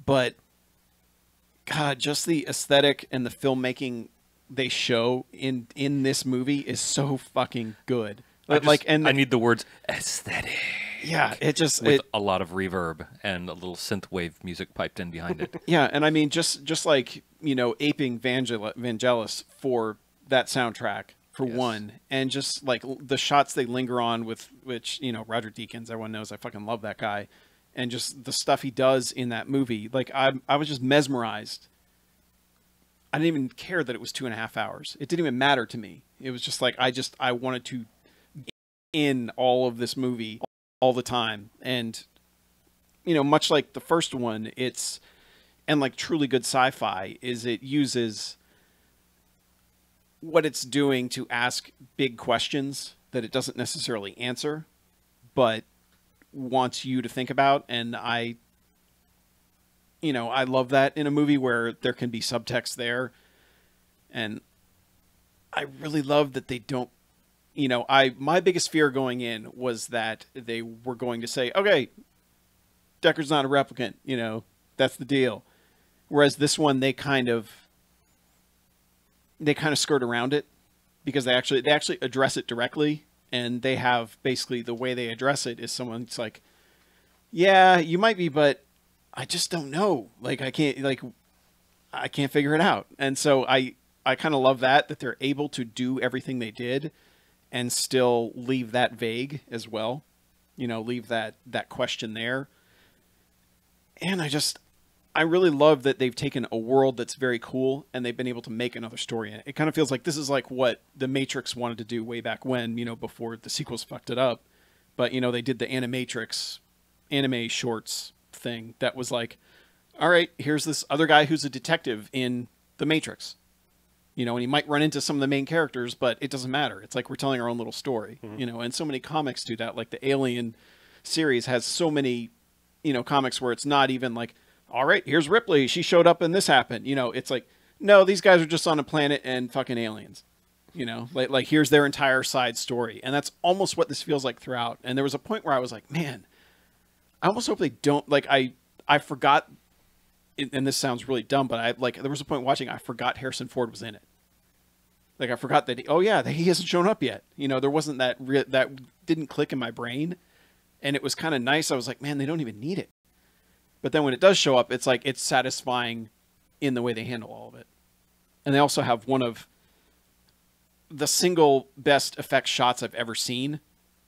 But God, just the aesthetic and the filmmaking they show in this movie is so fucking good. I need the words aesthetic. Yeah, it just with a lot of reverb and a little synthwave music piped in behind it. Yeah, and I mean just like aping Vangelis for that soundtrack for one, and just like the shots they linger on with which Roger Deakins, everyone knows I fucking love that guy, and just the stuff he does in that movie. Like I was just mesmerized. I didn't even care that it was 2.5 hours. It didn't even matter to me. It was just like I wanted to in all of this movie all the time. And much like the first one, and like truly good sci-fi is it uses what it's doing to ask big questions that it doesn't necessarily answer, but wants you to think about. And I love that in a movie where there can be subtext there. And I really love that they don't, my biggest fear going in was that they were going to say, okay, Deckard's not a replicant, that's the deal. Whereas this one, they kind of skirt around it because they actually address it directly. And they have basically the way they address it is someone's like, yeah, you might be, but I just don't know. Like, I can't figure it out. And so I kind of love that they're able to do everything they did and still leave that vague as well. Leave that question there. And I really love that they've taken a world that's very cool and they've been able to make another story in it. It kind of feels like this is like what The Matrix wanted to do way back when, before the sequels fucked it up. But, they did the Animatrix anime shorts thing that was like all right, here's this other guy who's a detective in The Matrix. You know, and he might run into some of the main characters, but it doesn't matter. It's like we're telling our own little story, you know, and so many comics do that. Like the Alien series has so many, you know, comics where it's not even like, all right, here's Ripley. She showed up and this happened. You know, it's like, no, these guys are just on a planet and fucking aliens. You know, like here's their entire side story. And that's almost what this feels like throughout. And there was a point where I was like, man, I almost hope they don't, like, I forgot, and this sounds really dumb, but there was a point watching, I forgot Harrison Ford was in it. Like, I forgot that, he hasn't shown up yet. You know, there wasn't that didn't click in my brain. And it was kind of nice. I was like, man, they don't even need it. But then when it does show up, it's like, it's satisfying in the way they handle all of it. And they also have one of the single best effects shots I've ever seen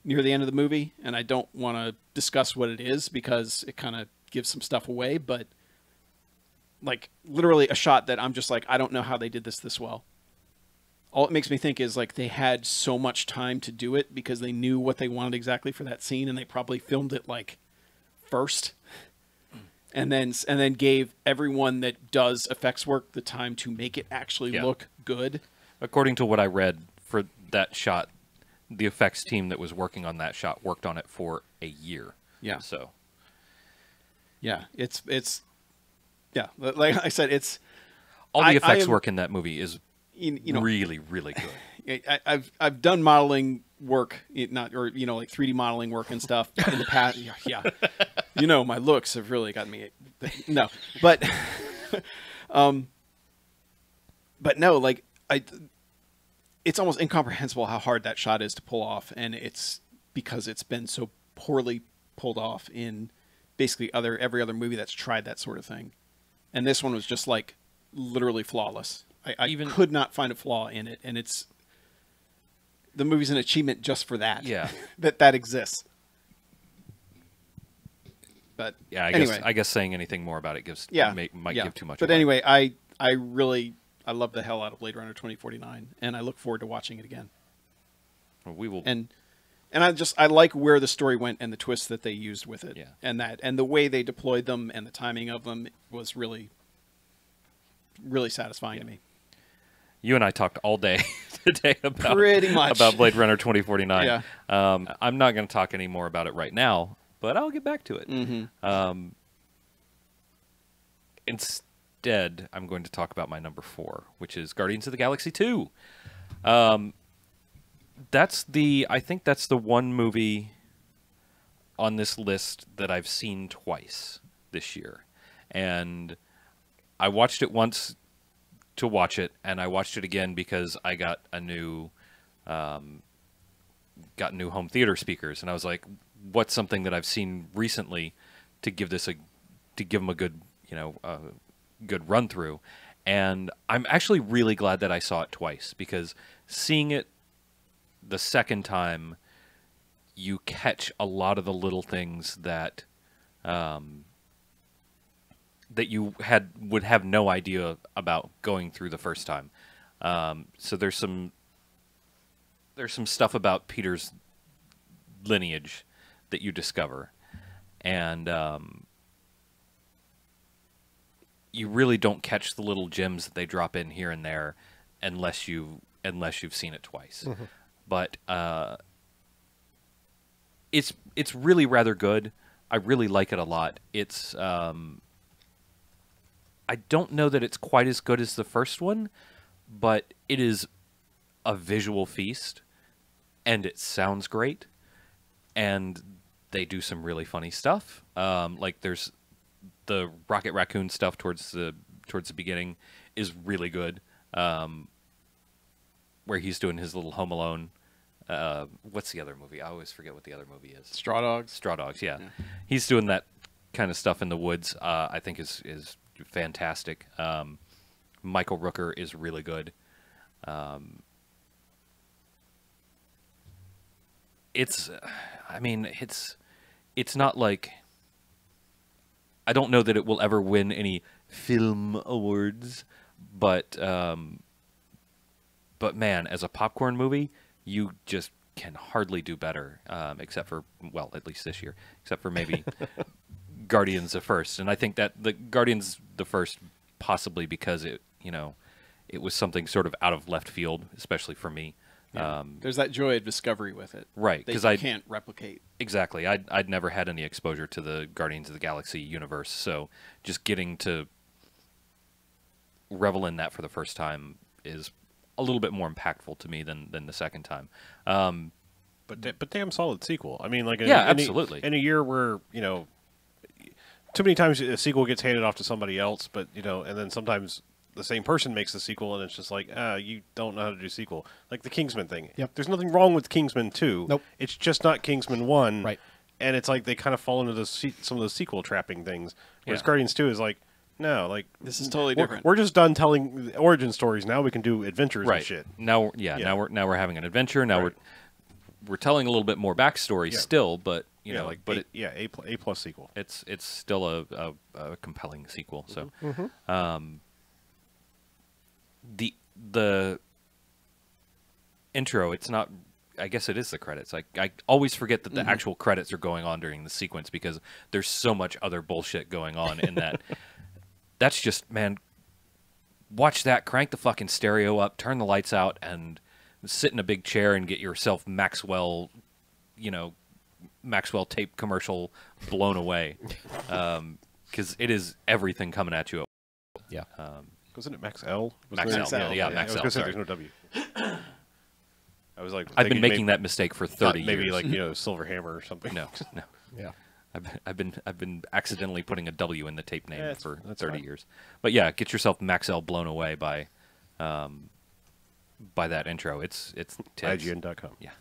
near the end of the movie. And I don't want to discuss what it is because it kind of gives some stuff away. But, like, literally a shot that I'm just like, I don't know how they did this well. All it makes me think is, like, they had so much time to do it because they knew what they wanted exactly for that scene, and they probably filmed it, like, first, and then gave everyone that does effects work the time to make it actually look good. According to what I read for that shot, the effects team that was working on that shot worked on it for a year. Yeah. So. Yeah, it's yeah, like I said, it's all the effects work in that movie is you know, really, really good. I've done modeling work, like 3D modeling work and stuff in the past. Yeah. You know, my looks have really got me. No, but no, like it's almost incomprehensible how hard that shot is to pull off, and it's because it's been so poorly pulled off in basically every other movie that's tried that sort of thing, and this one was just like literally flawless. I could not find a flaw in it, and the movie's an achievement just for that. Yeah, that exists. But yeah, anyway. I guess saying anything more about it might give too much. But away. Anyway, I love the hell out of Blade Runner 2049, and I look forward to watching it again. Well, we will. And I like where the story went and the twists that they used with it. Yeah. And the way they deployed them and the timing of them was really, really satisfying to me. You and I talked all day today about pretty much about Blade Runner 2049. Yeah. I'm not going to talk any more about it right now, but I'll get back to it. Mm-hmm. Instead, I'm going to talk about my number 4, which is Guardians of the Galaxy 2. I think that's the one movie on this list that I've seen twice this year. And I watched it once to watch it, and I watched it again because I got new home theater speakers, and I was like, what's something that I've seen recently to give them a good, good run through. And I'm actually really glad that I saw it twice, because seeing it the second time, you catch a lot of the little things that that you would have no idea about going through the first time. So there's some stuff about Peter's lineage that you discover, and you really don't catch the little gems that they drop in here and there unless you've seen it twice. Mm-hmm. But it's really rather good. I really like it a lot. It's I don't know that it's quite as good as the first one, but it is a visual feast, and it sounds great, and they do some really funny stuff. Like there's the Rocket Raccoon stuff towards the beginning is really good, where he's doing his little Home Alone. What's the other movie? I always forget what the other movie is. Straw Dogs. Straw Dogs, yeah. He's doing that kind of stuff in the woods. I think is fantastic. Michael Rooker is really good. It's not like, I don't know that it will ever win any film awards, but man, as a popcorn movie, you just can hardly do better, except for, well, at least this year, except for maybe Guardians the first, and I think that the Guardians the first possibly because it was something sort of out of left field, especially for me. Yeah. There's that joy of discovery with it, right? Because I can't replicate. Exactly. I'd never had any exposure to the Guardians of the Galaxy universe, so just getting to revel in that for the first time is a little bit more impactful to me than the second time. But damn solid sequel. I mean, like absolutely. In a year where too many times a sequel gets handed off to somebody else, but and then sometimes the same person makes the sequel, and it's just like, you don't know how to do sequel. Like the Kingsman thing. Yep. There's nothing wrong with Kingsman 2. Nope. It's just not Kingsman 1. Right. And it's like they kind of fall into some of those sequel trapping things. Whereas Yeah. Guardians 2 is like, no, like This is totally different. We're just done telling origin stories. Now we can do adventures Right. and shit. Now we're having an adventure. Now Right. we're telling a little bit more backstory Yeah. still, but A plus sequel. it's still a compelling sequel. So the intro, it's not. I guess it is the credits. I always forget that the actual credits are going on during the sequence because there's so much other bullshit going on in that. That's just, man, watch that, crank the fucking stereo up, turn the lights out, and sit in a big chair and get yourself Maxwell tape commercial blown away. Because it is everything coming at you. Yeah. Wasn't it Max L? Max L, yeah, Max I was L, gonna say sorry. there's no W. I was like, I've been thinking making that mistake for 30 maybe years. like Silver Hammer or something. No. Yeah. I've been accidentally putting a W in the tape name for that's 30 fine. years. But yeah, get yourself Max L blown away by that intro. It's tits. IGN.com. Yeah.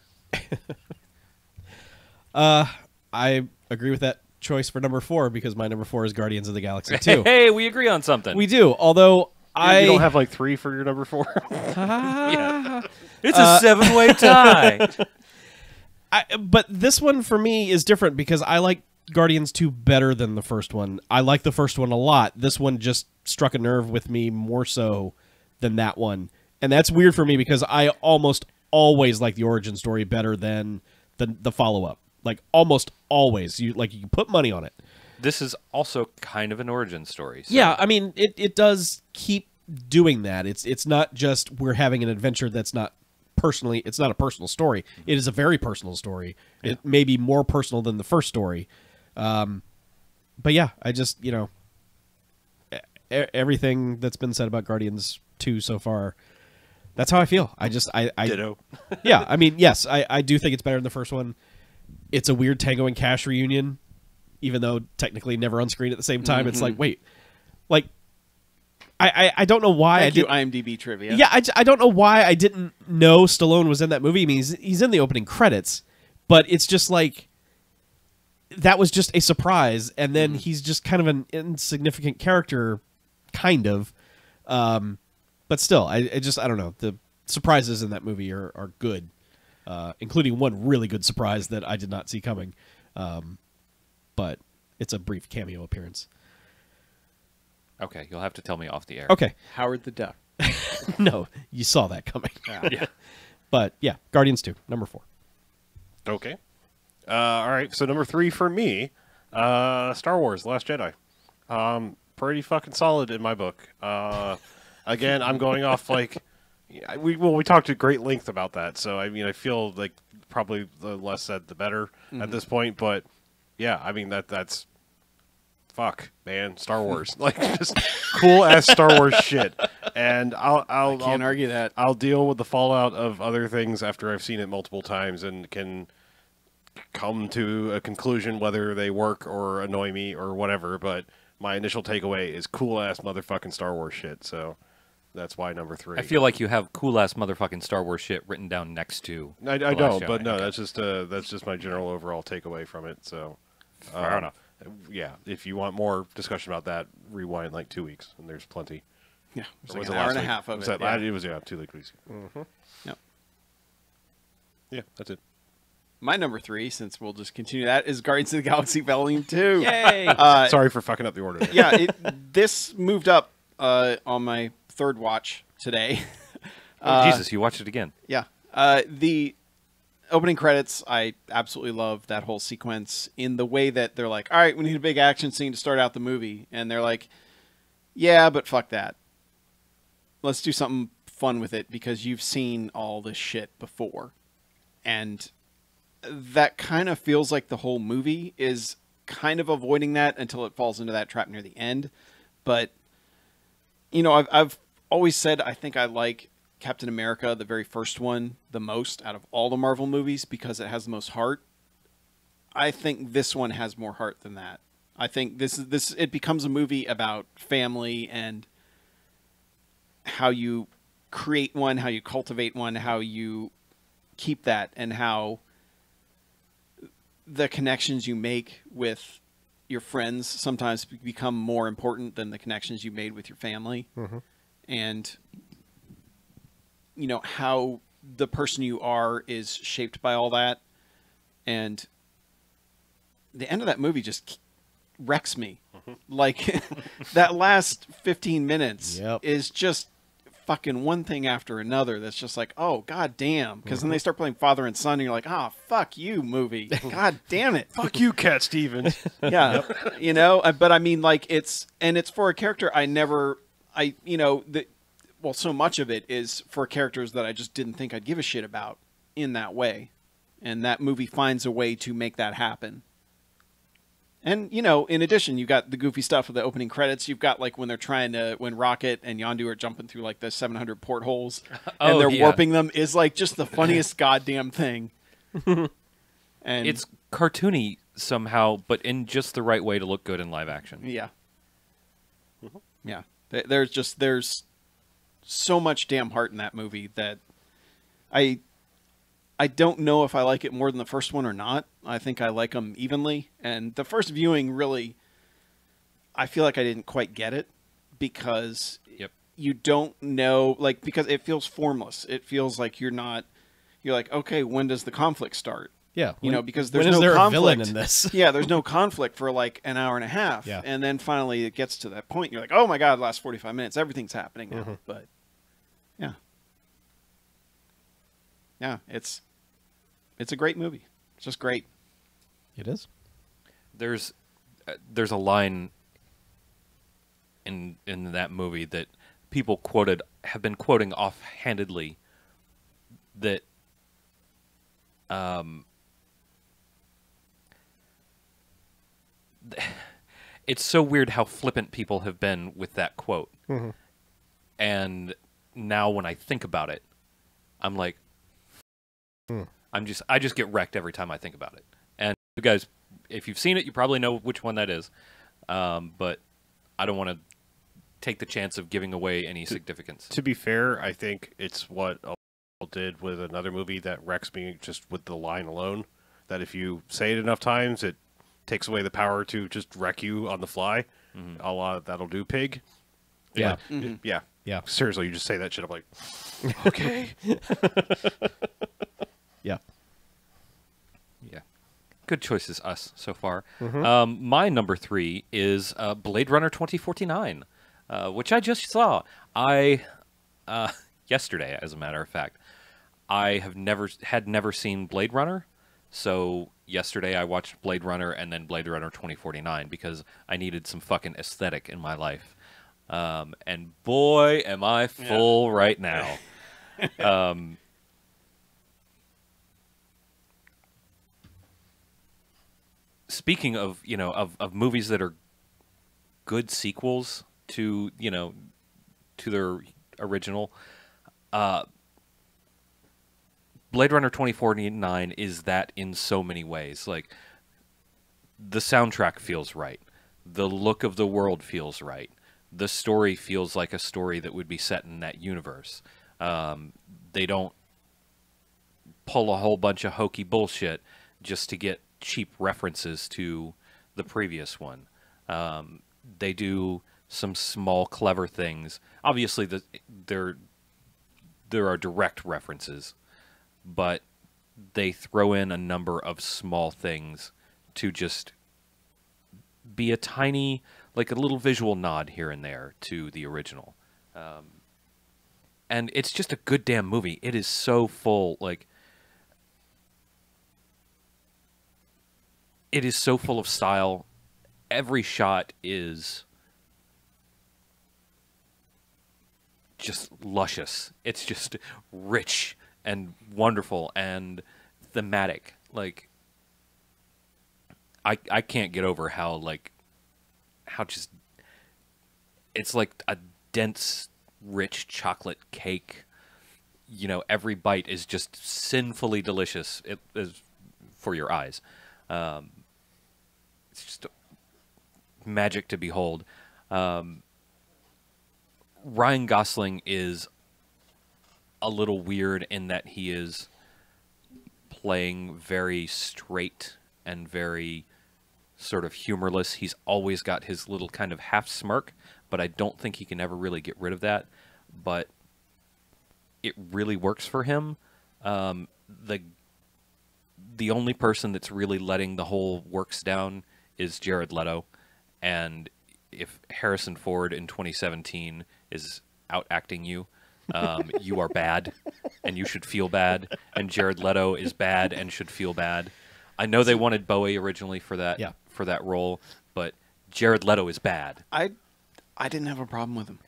I agree with that choice for number 4 because my number 4 is Guardians of the Galaxy 2. Hey, we agree on something. We do, although You don't have like 3 for your number 4. Yeah. It's a 7-way tie. But this one for me is different because I like Guardians 2 better than the first one. I like the first one a lot. This one just struck a nerve with me more so than that one. And that's weird for me because I almost always like the origin story better than the follow-up. Like almost always. You can put money on it. This is also kind of an origin story. So. Yeah, I mean it does keep doing that. It's not just we're having an adventure that's not personally, it's not a personal story. It is a very personal story. Yeah. It may be more personal than the first story. But yeah, I just, everything that's been said about Guardians 2 so far, that's how I feel. I Ditto. Yeah, I mean, yes, I do think it's better than the first one. It's a weird Tango and Cash reunion, even though technically never on screen at the same time. It's like, wait, like, I don't know why Thank you, IMDb trivia. Yeah, I don't know why I didn't know Stallone was in that movie. I mean, he's in the opening credits, but it's just like that was just a surprise, and then he's just kind of an insignificant character, kind of. But still, I don't know. The surprises in that movie are good, including one really good surprise that I did not see coming. But it's a brief cameo appearance. Okay, you'll have to tell me off the air. Okay. Howard the Duck. No, you saw that coming. Yeah. But yeah, Guardians 2, number 4. Okay. All right. So number 3 for me, Star Wars: Last Jedi. Pretty fucking solid in my book. Again, I'm going off like we talked at great length about that. So I mean, I feel like probably the less said the better at this point. But yeah, I mean that's fuck, man, Star Wars, like just cool ass Star Wars shit. And I Can't argue that. I'll deal with the fallout of other things after I've seen it multiple times and can come to a conclusion whether they work or annoy me or whatever. But my initial takeaway is cool ass motherfucking Star Wars shit. So that's why number 3. I feel like you have cool ass motherfucking Star Wars shit written down next to. I The Last don't, but Jedi. no, Okay. that's just my general overall takeaway from it. So Fair enough. Yeah, if you want more discussion about that, rewind like 2 weeks, and there's plenty. Yeah, Or it's like was an it hour last and a week? half of Was it. that Yeah. It was 2 weeks. Yep. Yeah, that's it. My number 3, since we'll just continue that, is Guardians of the Galaxy Volume 2. Yay! Sorry for fucking up the order. Yeah, this moved up on my third watch today. Oh, Jesus, you watched it again. Yeah. The opening credits, I absolutely love that whole sequence in the way that they're like, all right, we need a big action scene to start out the movie. And they're like, yeah, but fuck that. Let's do something fun with it because you've seen all this shit before. And that kind of feels like the whole movie is kind of avoiding that until it falls into that trap near the end. But, you know, I've always said I think I like Captain America, the very first one, the most out of all the Marvel movies because it has the most heart. I think this one has more heart than that. I think it becomes a movie about family and how you create one, how you cultivate one, how you keep that, and how the connections you make with your friends sometimes become more important than the connections you made with your family. Mm-hmm. And, you know, how the person you are is shaped by all that. And the end of that movie just wrecks me. Like, that last 15 minutes is just fucking one thing after another that's just like, oh, god damn. Because then they start playing father and son, and you're like, oh, fuck you, movie. God damn it. Fuck you, Cat Stevens. Yeah. You know, but I mean, like, it's for a character so much of it is for characters that I just didn't think I'd give a shit about in that way. And that movie finds a way to make that happen. And, you know, in addition, you've got the goofy stuff of the opening credits. You've got, like, when Rocket and Yondu are jumping through, like, the 700 portholes and they're warping them is, like, just the funniest goddamn thing. And it's cartoony somehow, but in just the right way to look good in live action. Yeah. Yeah. There's so much damn heart in that movie that I don't know if I like it more than the first one or not. I think I like them evenly. And the first viewing really, I feel like I didn't quite get it because you don't know, like, because it feels formless. It feels like you're like, okay, when does the conflict start? Yeah. You know, because there's when is no there conflict. a villain in this? Yeah, there's no conflict for like an hour and a half. Yeah. And then finally it gets to that point. You're like, oh my God, last 45 minutes, everything's happening now. Mm-hmm. But yeah. Yeah, it's a great movie. It's just great. It is. There's a line in that movie that people have been quoting offhandedly that it's so weird how flippant people have been with that quote. Mm-hmm. And now when I think about it, I'm like, I just get wrecked every time I think about it. And you guys, if you've seen it, you probably know which one that is. But I don't want to take the chance of giving away any significance. To be fair, I think it's what a did with another movie that wrecks me just with the line alone. That if you say it enough times, it takes away the power to just wreck you on the fly. Mm-hmm. A lot of That'll Do Pig. Yeah. Mm-hmm. Yeah. Yeah. Seriously, you just say that shit, I'm like, okay. Yeah. Yeah. Good choices, us, so far. Mm-hmm. My number 3 is Blade Runner 2049, which I just saw. Yesterday, as a matter of fact. I had never seen Blade Runner, so yesterday I watched Blade Runner and then Blade Runner 2049 because I needed some fucking aesthetic in my life. And boy, am I full right now. Speaking of, of movies that are good sequels to, to their original, Blade Runner 2049 is that in so many ways. Like, the soundtrack feels right. The look of the world feels right. The story feels like a story that would be set in that universe. They don't pull a whole bunch of hokey bullshit just to get cheap references to the previous one. They do some small, clever things. Obviously, there are direct references, but they throw in a number of small things to just be a tiny, like a little visual nod here and there to the original. And it's just a good damn movie. It is so full. Like, it is so full of style. Every shot is just luscious. It's just rich and wonderful and thematic. Like, I can't get over how just it's like a dense, rich chocolate cake. You know, every bite is just sinfully delicious. It is for your eyes. It's just magic to behold. Ryan Gosling is a little weird in that he is playing very straight and very sort of humorless. He's always got his little kind of half smirk, but I don't think he can ever really get rid of that. But it really works for him. The only person that's really letting the whole works down is Jared Leto. And if Harrison Ford in 2017 is out acting you, you are bad, and you should feel bad. And Jared Leto is bad and should feel bad. I know they wanted Bowie originally for that role, but Jared Leto is bad. I didn't have a problem with him.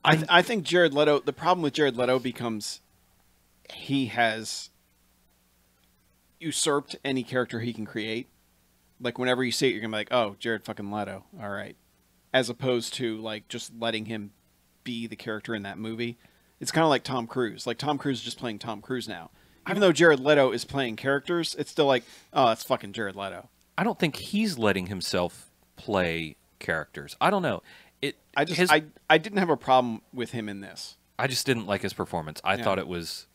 I think Jared Leto. The problem with Jared Leto becomes he has usurped any character he can create. Like, whenever you see it, you're gonna be like, "Oh, Jared fucking Leto, all right," as opposed to like just letting him be the character in that movie. It's kind of like Tom Cruise. Like, Tom Cruise is just playing Tom Cruise now. Even though Jared Leto is playing characters, it's still like, oh, that's fucking Jared Leto. I don't think he's letting himself play characters. I don't know. I didn't have a problem with him in this. I just didn't like his performance. I thought it was.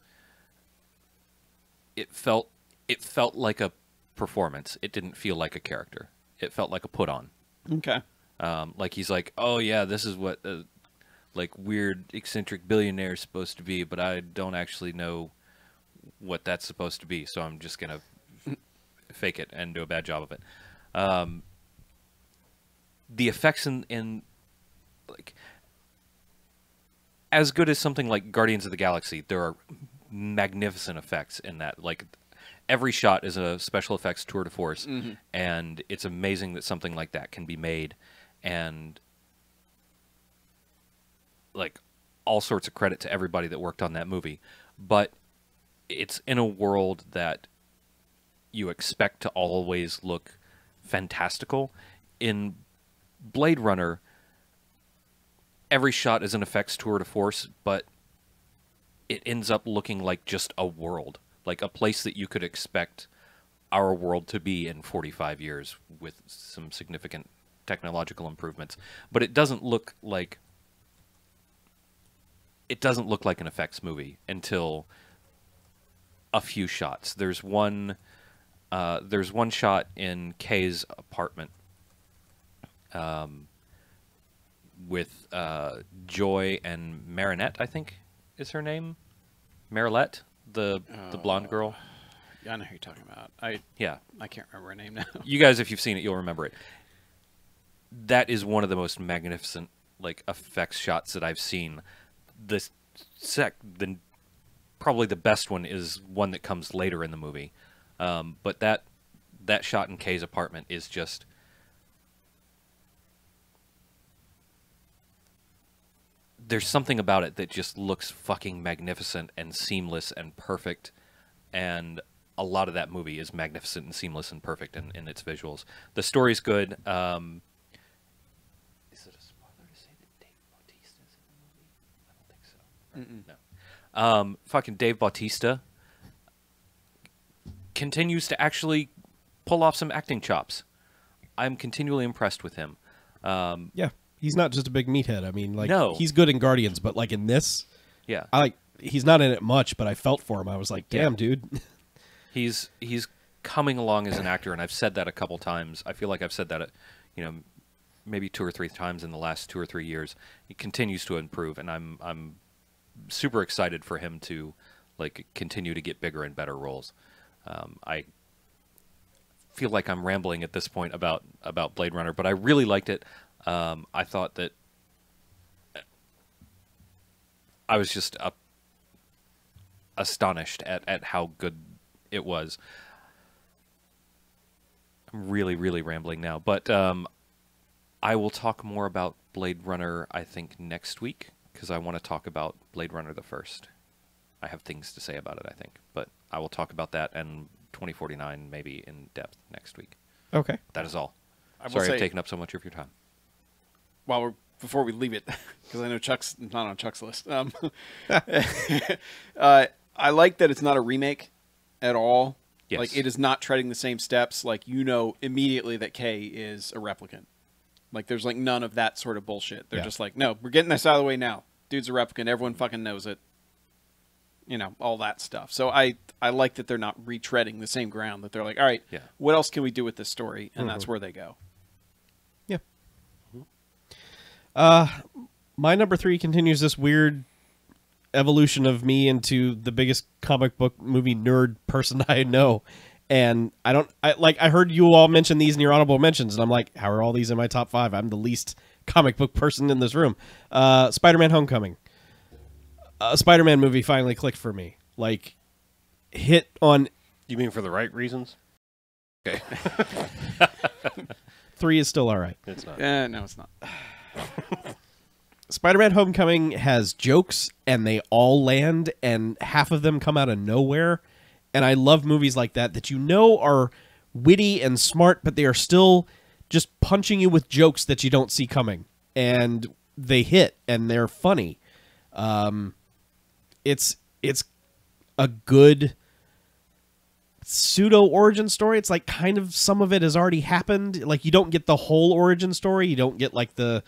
It felt like a performance. It didn't feel like a character. It felt like a put on. Okay. Like he's like, oh yeah, this is what like weird eccentric billionaire is supposed to be, but I don't actually know what that's supposed to be, so I'm just gonna fake it and do a bad job of it. The effects in like as good as something like Guardians of the Galaxy, there are magnificent effects in that. Like, every shot is a special effects tour de force, and it's amazing that something like that can be made, and like all sorts of credit to everybody that worked on that movie. But it's in a world that you expect to always look fantastical. In Blade Runner, every shot is an effects tour de force, but it ends up looking like just a world, like a place that you could expect our world to be in 45 years with some significant technological improvements. But it doesn't look like an effects movie until a few shots. There's one shot in Kay's apartment with Joy and Marinette, I think is her name. Marilette, the blonde girl. Yeah, I know who you're talking about. I can't remember her name now. You guys, if you've seen it, you'll remember it. That is one of the most magnificent like effects shots that I've seen. Probably the best one is one that comes later in the movie. But that shot in Kay's apartment is just there's something about it that just looks fucking magnificent and seamless and perfect, and a lot of that movie is magnificent and seamless and perfect in its visuals. The story's good. Is it a spoiler to say that Dave Bautista's in the movie? I don't think so. Right? No. Fucking Dave Bautista continues to actually pull off some acting chops. I'm continually impressed with him. Yeah, he's not just a big meathead. I mean, like, no. He's good in Guardians, but like in this, yeah, he's not in it much, but I felt for him. I was like, damn, dude. He's coming along as an actor, and I've said that a couple times. I feel like I've said that, maybe 2 or 3 times in the last 2 or 3 years. He continues to improve, and I'm super excited for him to like continue to get bigger and better roles. I feel like I'm rambling at this point about Blade Runner, but I really liked it. I thought that I was just astonished at how good it was. I'm really, really rambling now, but I will talk more about Blade Runner, I think, next week, because I want to talk about Blade Runner the first. I have things to say about it, I think, but I will talk about that and 2049 maybe in depth next week. Okay. That is all. I will Sorry say- I've taken up so much of your time. Before we leave it, because I know Chuck's not on Chuck's list. I like that it's not a remake at all. Yes. Like, it is not treading the same steps. Like, you know immediately that Kay is a replicant. Like, there's like none of that sort of bullshit. They're Yeah. just like, no, we're getting this out of the way now. Dude's a replicant. Everyone fucking knows it. You know, all that stuff. So I like that they're not retreading the same ground. That they're like, all right, Yeah. what else can we do with this story? And that's where they go. Yeah. My number 3 continues this weird evolution of me into the biggest comic book movie nerd person I know. And I heard you all mention these in your honorable mentions, and I'm like, how are all these in my top 5? I'm the least comic book person in this room. Spider-Man Homecoming. A Spider-Man movie finally clicked for me. Like, hit on... You mean for the right reasons? Okay. 3 is still all right. It's not. No, it's not. Spider-Man Homecoming has jokes, and they all land, and half of them come out of nowhere. And I love movies like that you know are witty and smart, but they are still just punching you with jokes that you don't see coming. And they hit, and they're funny. It's a good pseudo origin story. It's like kind of some of it has already happened. Like, you don't get the whole origin story. You don't get like the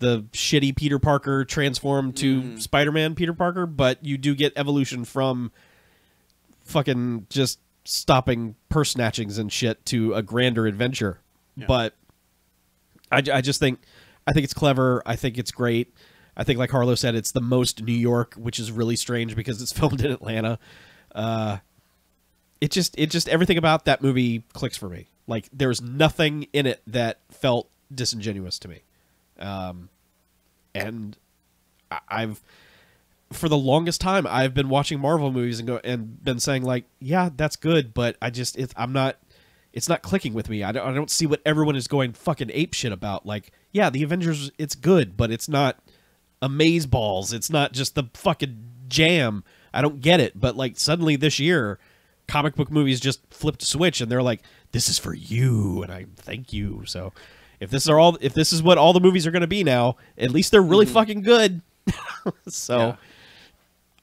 shitty Peter Parker transformed to Spider-Man Peter Parker, but you do get evolution from fucking just stopping purse snatchings and shit to a grander adventure. Yeah. But I just think it's clever. I think it's great. I think, like Harlow said, it's the most New York, which is really strange because it's filmed in Atlanta. It just everything about that movie clicks for me. Like, there's nothing in it that felt disingenuous to me. And I've, for the longest time, I've been watching Marvel movies and been saying like, yeah, that's good, but it's not clicking with me. I don't see what everyone is going fucking apeshit about. Like, yeah, the Avengers, it's good, but it's not amazeballs. It's not just the fucking jam. I don't get it. But like, suddenly this year, comic book movies just flipped a switch and they're like, this is for you, and I thank you. So if this is what all the movies are going to be now, at least they're really fucking good. So Yeah.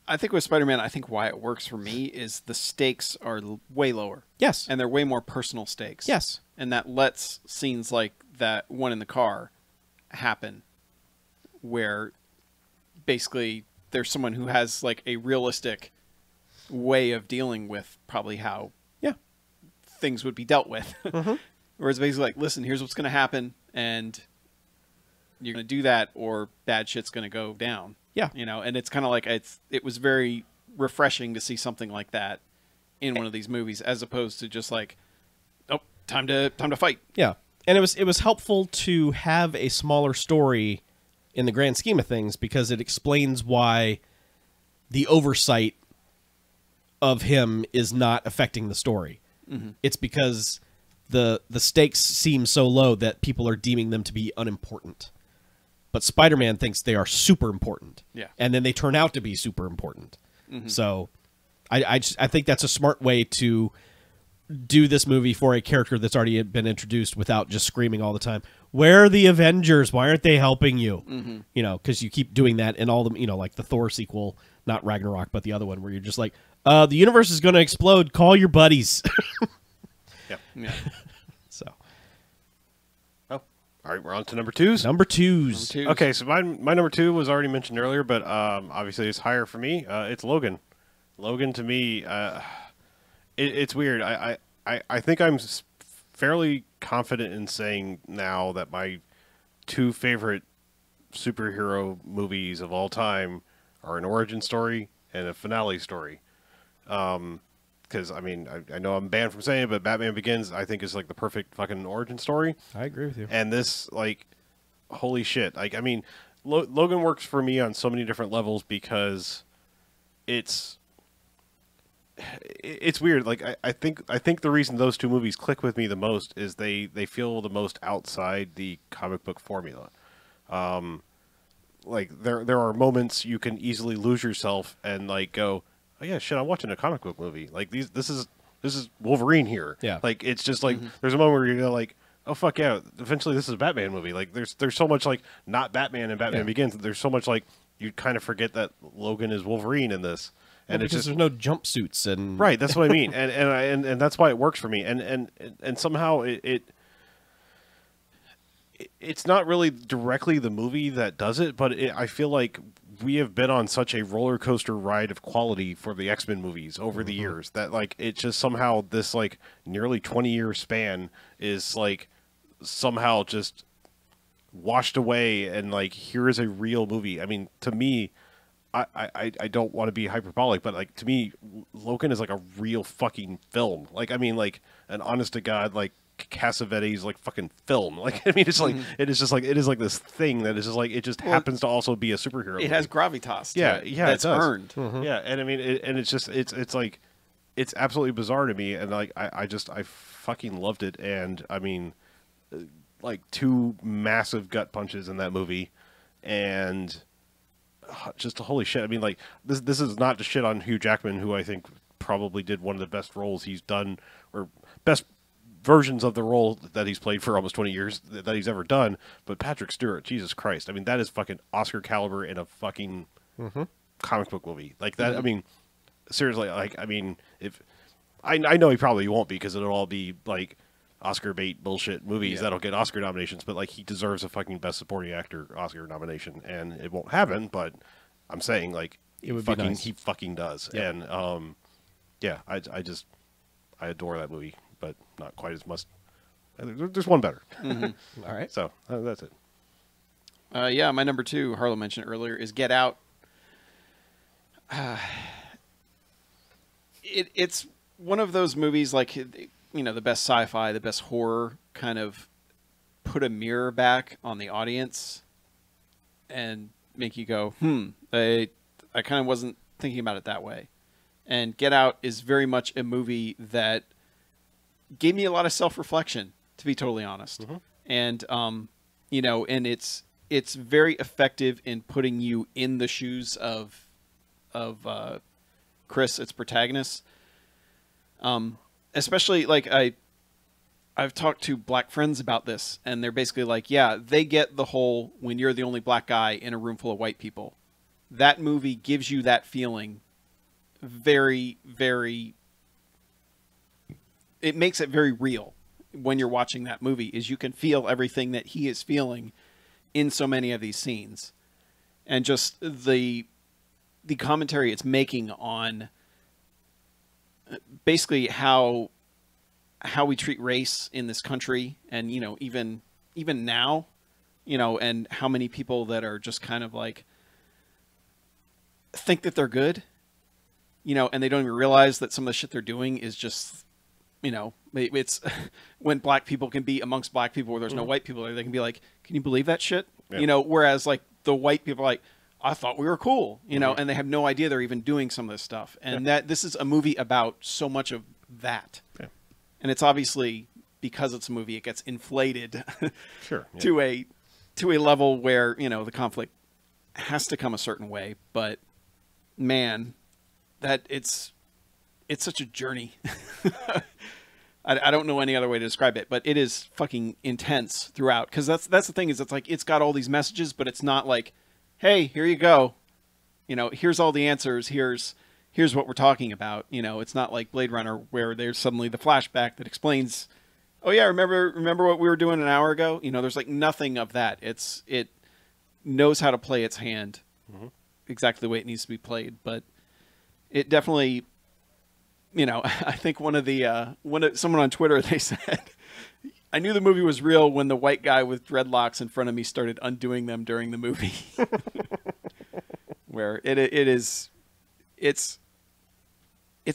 I think with Spider-Man, I think why it works for me is the stakes are way lower. yes, And they're way more personal stakes. yes, And that lets scenes like that one in the car happen where basically there's someone who has like a realistic way of dealing with probably how yeah, things would be dealt with. Where it's basically like, listen, here's what's going to happen, and you're going to do that, or bad shit's going to go down. yeah. You know, and it's kind of like it was very refreshing to see something like that in one of these movies, as opposed to just like, oh, time to fight. Yeah, and it was helpful to have a smaller story in the grand scheme of things because it explains why the oversight of him is not affecting the story. It's because the stakes seem so low that people are deeming them to be unimportant. But Spider-Man thinks they are super important. Yeah. And then they turn out to be super important. So I think that's a smart way to do this movie for a character that's already been introduced without just screaming all the time, where are the Avengers? Why aren't they helping you? You know, because you keep doing that in all the, you know, like the Thor sequel, not Ragnarok, but the other one where you're just like, the universe is going to explode. Call your buddies. Yeah. So Oh, all right. We're on to number twos. number twos. Two. Okay, so my number 2 was already mentioned earlier, but obviously it's higher for me. It's Logan. Logan to me, it's weird. I think I'm fairly confident in saying now that my 2 favorite superhero movies of all time are an origin story and a finale story. Because I mean, I know I'm banned from saying it, but Batman Begins I think is like the perfect fucking origin story. I agree with you. And this, like, holy shit. Like, I mean, Logan works for me on so many different levels because it's it's weird. Like I think the reason those two movies click with me the most is they feel the most outside the comic book formula. Like there are moments you can easily lose yourself and like go, oh yeah, shit, I'm watching a comic book movie. Like this is Wolverine here. Yeah. Like it's just like there's a moment where you go like, oh fuck yeah, eventually this is a Batman movie. Like there's so much like not Batman and Batman Begins. There's so much like you kind of forget that Logan is Wolverine in this. And well, it's because just there's no jumpsuits and right. That's what I mean, and that's why it works for me. And somehow it's not really directly the movie that does it, but I feel like we have been on such a roller coaster ride of quality for the X-Men movies over the years that like it just somehow this like nearly 20-year span is like somehow just washed away, and like here is a real movie. I mean, to me. I don't want to be hyperbolic, but like to me, Logan is like a real fucking film. Like I mean, like an honest to god like Cassavetes like fucking film. Like I mean, it's like it is just like it is like this thing that is just like it just happens to also be a superhero. It has gravitas. To yeah, it. yeah, That's it does. earned. Yeah, and I mean, and it's just it's like it's absolutely bizarre to me, and like I fucking loved it, and I mean, like two massive gut punches in that movie, and. Just holy shit! I mean, like this is not to shit on Hugh Jackman, who I think probably did one of the best roles he's done, or best versions of the role that he's played for almost 20 years that he's ever done. But Patrick Stewart, Jesus Christ! I mean, that is fucking Oscar caliber in a fucking comic book movie like that. I mean, seriously, like I mean, if I know he probably won't be because it'll all be like. Oscar bait bullshit movies that'll get Oscar nominations, but like he deserves a fucking Best Supporting Actor Oscar nomination, and it won't happen. But I'm saying like it would fucking, be nice. he fucking does, and yeah, I adore that movie, but not quite as much. There's one better. All right. So that's it. Yeah, my number 2, Harlow mentioned earlier, is Get Out. It's one of those movies like. You know, the best sci-fi, the best horror kind of put a mirror back on the audience and make you go, I kind of wasn't thinking about it that way. And Get Out is very much a movie that gave me a lot of self-reflection, to be totally honest. And, you know, and it's very effective in putting you in the shoes of Chris, its protagonist. Especially like I've talked to black friends about this, and they're basically like, yeah, they get the whole when you're the only black guy in a room full of white people. That movie gives you that feeling very, very. It makes it very real when you're watching that movie. Is you can feel everything that he is feeling in so many of these scenes, and just the commentary it's making on. Basically how we treat race in this country, and you know even now, you know, and how many people that are just kind of like think that they're good, you know, and they don't even realize that some of the shit they're doing is just, you know, it's when black people can be amongst black people where there's no white people there, they can be like, can you believe that shit? Yeah. You know, whereas like the white people are like, I thought we were cool, you know, and they have no idea they're even doing some of this stuff. And that this is a movie about so much of that. Yeah. And it's obviously because it's a movie, it gets inflated to a level where, you know, the conflict has to come a certain way. But man, that it's such a journey. I don't know any other way to describe it, but it is fucking intense throughout. Because that's the thing is it's like it's got all these messages, but it's not like, hey, here you go. You know, here's all the answers. Here's what we're talking about. You know, it's not like Blade Runner where there's suddenly the flashback that explains, oh yeah, remember what we were doing an hour ago? You know, there's like nothing of that. It knows how to play its hand exactly the way it needs to be played. But it definitely, you know, I think someone on Twitter, they said, I knew the movie was real when the white guy with dreadlocks in front of me started undoing them during the movie. Where it's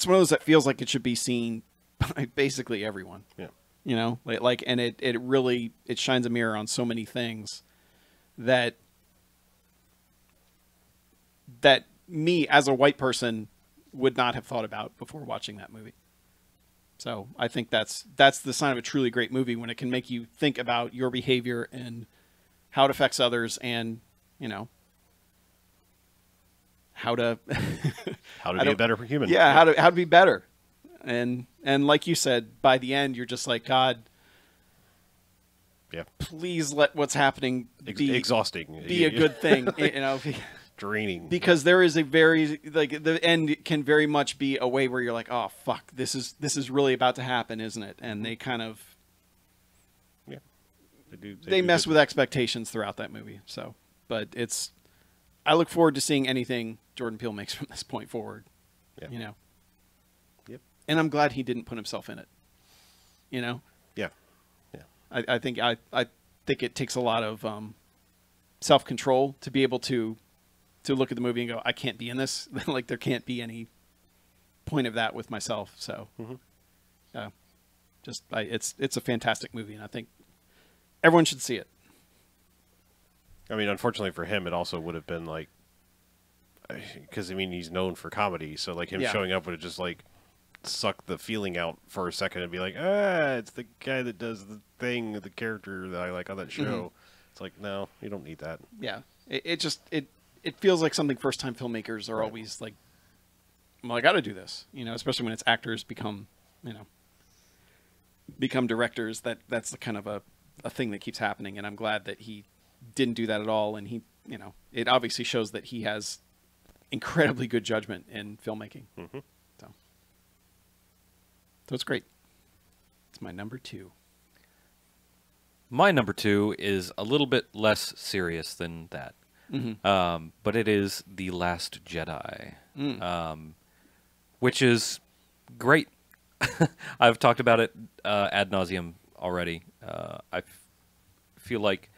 one of those that feels like it should be seen by basically everyone. Yeah. You know, like and it really shines a mirror on so many things that me as a white person would not have thought about before watching that movie. So I think that's the sign of a truly great movie, when it can make you think about your behavior and how it affects others, and how to How to be a better human. Yeah, how to be better. And like you said, by the end, you're just like, God, yeah, please let what's happening be exhausting, be a good thing, draining. Because there is a very, like, the end can very much be a way where you're like, oh fuck, this is really about to happen, isn't it? And they kind of they mess with expectations throughout that movie. So, but I look forward to seeing anything Jordan Peele makes from this point forward. Yeah. Yep. And I'm glad he didn't put himself in it. Yeah. Yeah. I think it takes a lot of self-control to be able to look at the movie and go, I can't be in this. Like, there can't be any point of that with myself. So, it's a fantastic movie, and I think everyone should see it. I mean, unfortunately for him, it also would have been like, because I mean, he's known for comedy, so like him showing up would have just like suck the feeling out for a second and be like, it's the guy that does the thing, the character that I like on that show. It's like, no, you don't need that. Yeah, it feels like something first-time filmmakers are always like, well, I got to do this, especially when it's actors become directors. That's the kind of a thing that keeps happening, and I'm glad that he didn't do that at all. And he, it obviously shows that he has incredibly good judgment in filmmaking. So it's great. It's my number 2. My number 2 is a little bit less serious than that. But it is The Last Jedi, which is great. I've talked about it ad nauseum already. I feel like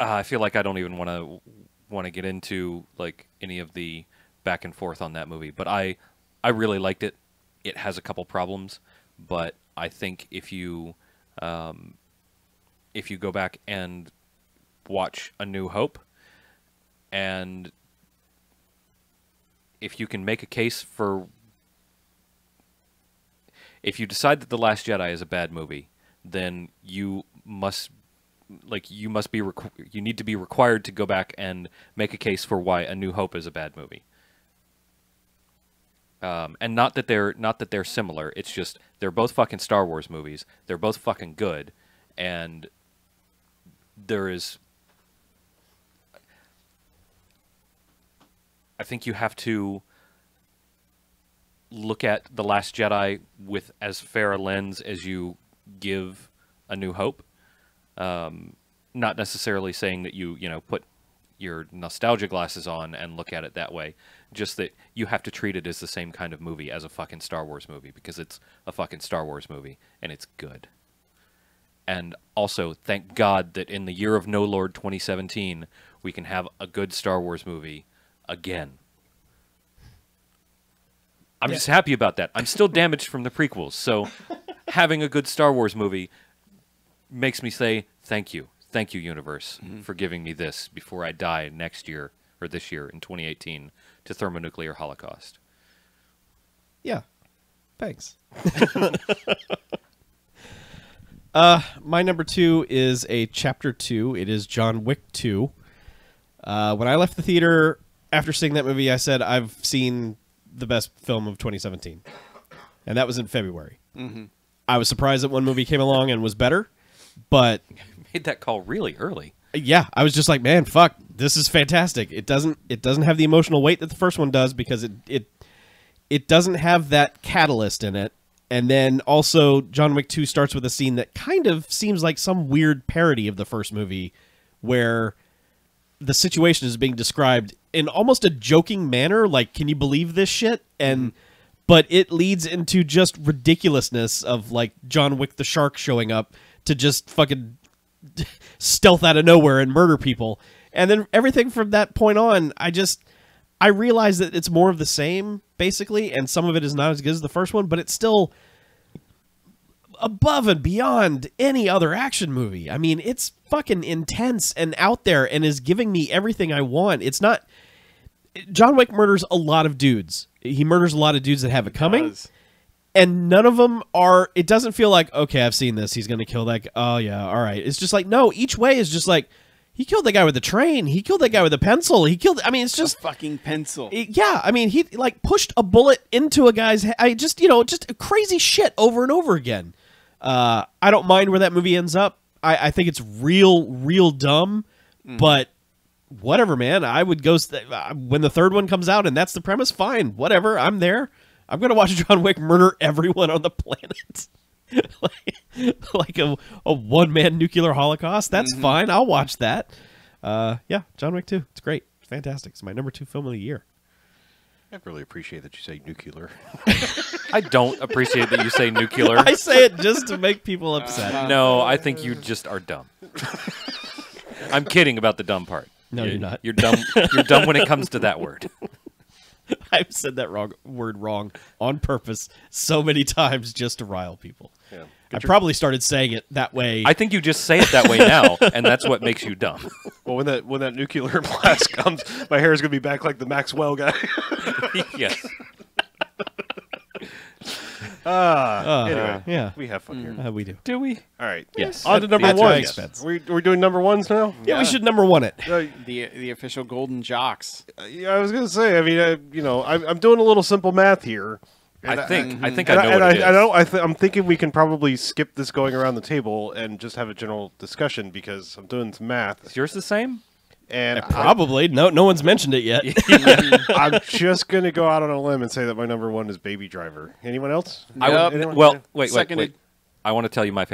I don't even want to get into like any of the back and forth on that movie, but I really liked it. It has a couple problems, but I think if you go back and watch A New Hope, and if you can make a case for, if you decide that The Last Jedi is a bad movie, then you need to be required to go back and make a case for why A New Hope is a bad movie. And not that they're similar. It's just they're both fucking Star Wars movies. They're both fucking good, and I think you have to look at The Last Jedi with as fair a lens as you give A New Hope. Not necessarily saying that you put your nostalgia glasses on and look at it that way. Just that you have to treat it as the same kind of movie as a fucking Star Wars movie, because it's a fucking Star Wars movie, and it's good. And also, thank God that in the year of No Lord 2017, we can have a good Star Wars movie again. I'm just happy about that. I'm still damaged from the prequels, so having a good Star Wars movie makes me say thank you. Thank you, universe, for giving me this before I die next year, or this year in 2018, to thermonuclear holocaust. Yeah. Thanks. My number 2 is a Chapter 2. It is John Wick 2. When I left the theater after seeing that movie, I said, I've seen the best film of 2017. And that was in February. I was surprised that one movie came along and was better, but... Made that call really early. Yeah, I was just like, man, fuck, this is fantastic. It doesn't have the emotional weight that the first one does, because it doesn't have that catalyst in it. And then also John Wick 2 starts with a scene that kind of seems like some weird parody of the first movie, where the situation is being described in almost a joking manner, like, can you believe this shit? And but it leads into just ridiculousness of like John Wick the shark showing up to just fucking stealth out of nowhere and murder people. And then everything from that point on, I realize that it's more of the same, basically, and some of it is not as good as the first one, but it's still above and beyond any other action movie. I mean, it's fucking intense and out there and is giving me everything I want. It's not... John Wick murders a lot of dudes. He murders a lot of dudes that have it coming. And none of them are... It doesn't feel like, okay, I've seen this. He's going to kill that guy. Oh, yeah, all right. It's just like, no, each way is just like, he killed the guy with the train. He killed that guy with a pencil. He killed... I mean, it's just... A fucking pencil. Yeah, I mean, he like pushed a bullet into a guy's head. Just crazy shit over and over again. I don't mind where that movie ends up. I think it's real dumb, but whatever, man. I would go when the third one comes out and that's the premise. Fine, whatever. I'm there. I'm gonna watch John Wick murder everyone on the planet, like a one-man nuclear holocaust. That's fine. I'll watch that. Yeah, John Wick 2. It's great. It's fantastic. It's my number 2 film of the year. I really appreciate that you say nuclear. I don't appreciate that you say nuclear. I say it just to make people upset. No, I think you just are dumb. I'm kidding about the dumb part. No, you're not. You're dumb. You're dumb when it comes to that word. I've said that word wrong on purpose so many times just to rile people. Yeah. I probably started saying it that way. I think you just say it that way now, and that's what makes you dumb. Well, when that nuclear blast comes, my hair is going to be back like the Maxwell guy. Yes. Anyway, yeah. we have fun here. We do. Do we? All right. Yes. On to number At my one. expense. We're doing number ones now? Yeah, we should number one it. The official Golden Jocks. Yeah, I was going to say, I mean, I'm doing a little simple math here. I think I know And what it is. I'm thinking we can probably skip this going around the table and just have a general discussion because I'm doing some math. Is yours the same? And Probably. No one's mentioned it yet. I'm just going to go out on a limb and say that my number one is Baby Driver. Anyone else? Nope. Anyone? Wait. Seconded. I want to tell you my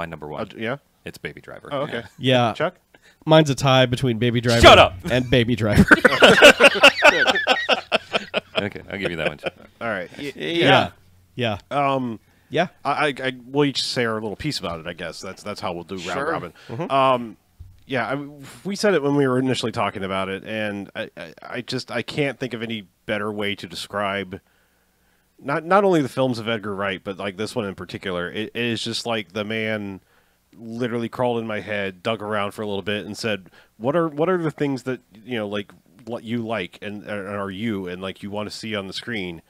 number one. Yeah? It's Baby Driver. Oh, okay. Yeah. Chuck? Mine's a tie between Baby Driver Shut up! and Baby Driver. Okay, I'll give you that one. All right. Yeah. Yeah. Yeah. We'll each say our little piece about it, I guess. That's how we'll do round Sure. robin. Yeah, we said it when we were initially talking about it, and I can't think of any better way to describe not only the films of Edgar Wright, but like this one in particular. It is just like the man literally crawled in my head, dug around for a little bit, and said, "What are the things that like what you like and are you and like you want to see on the screen?"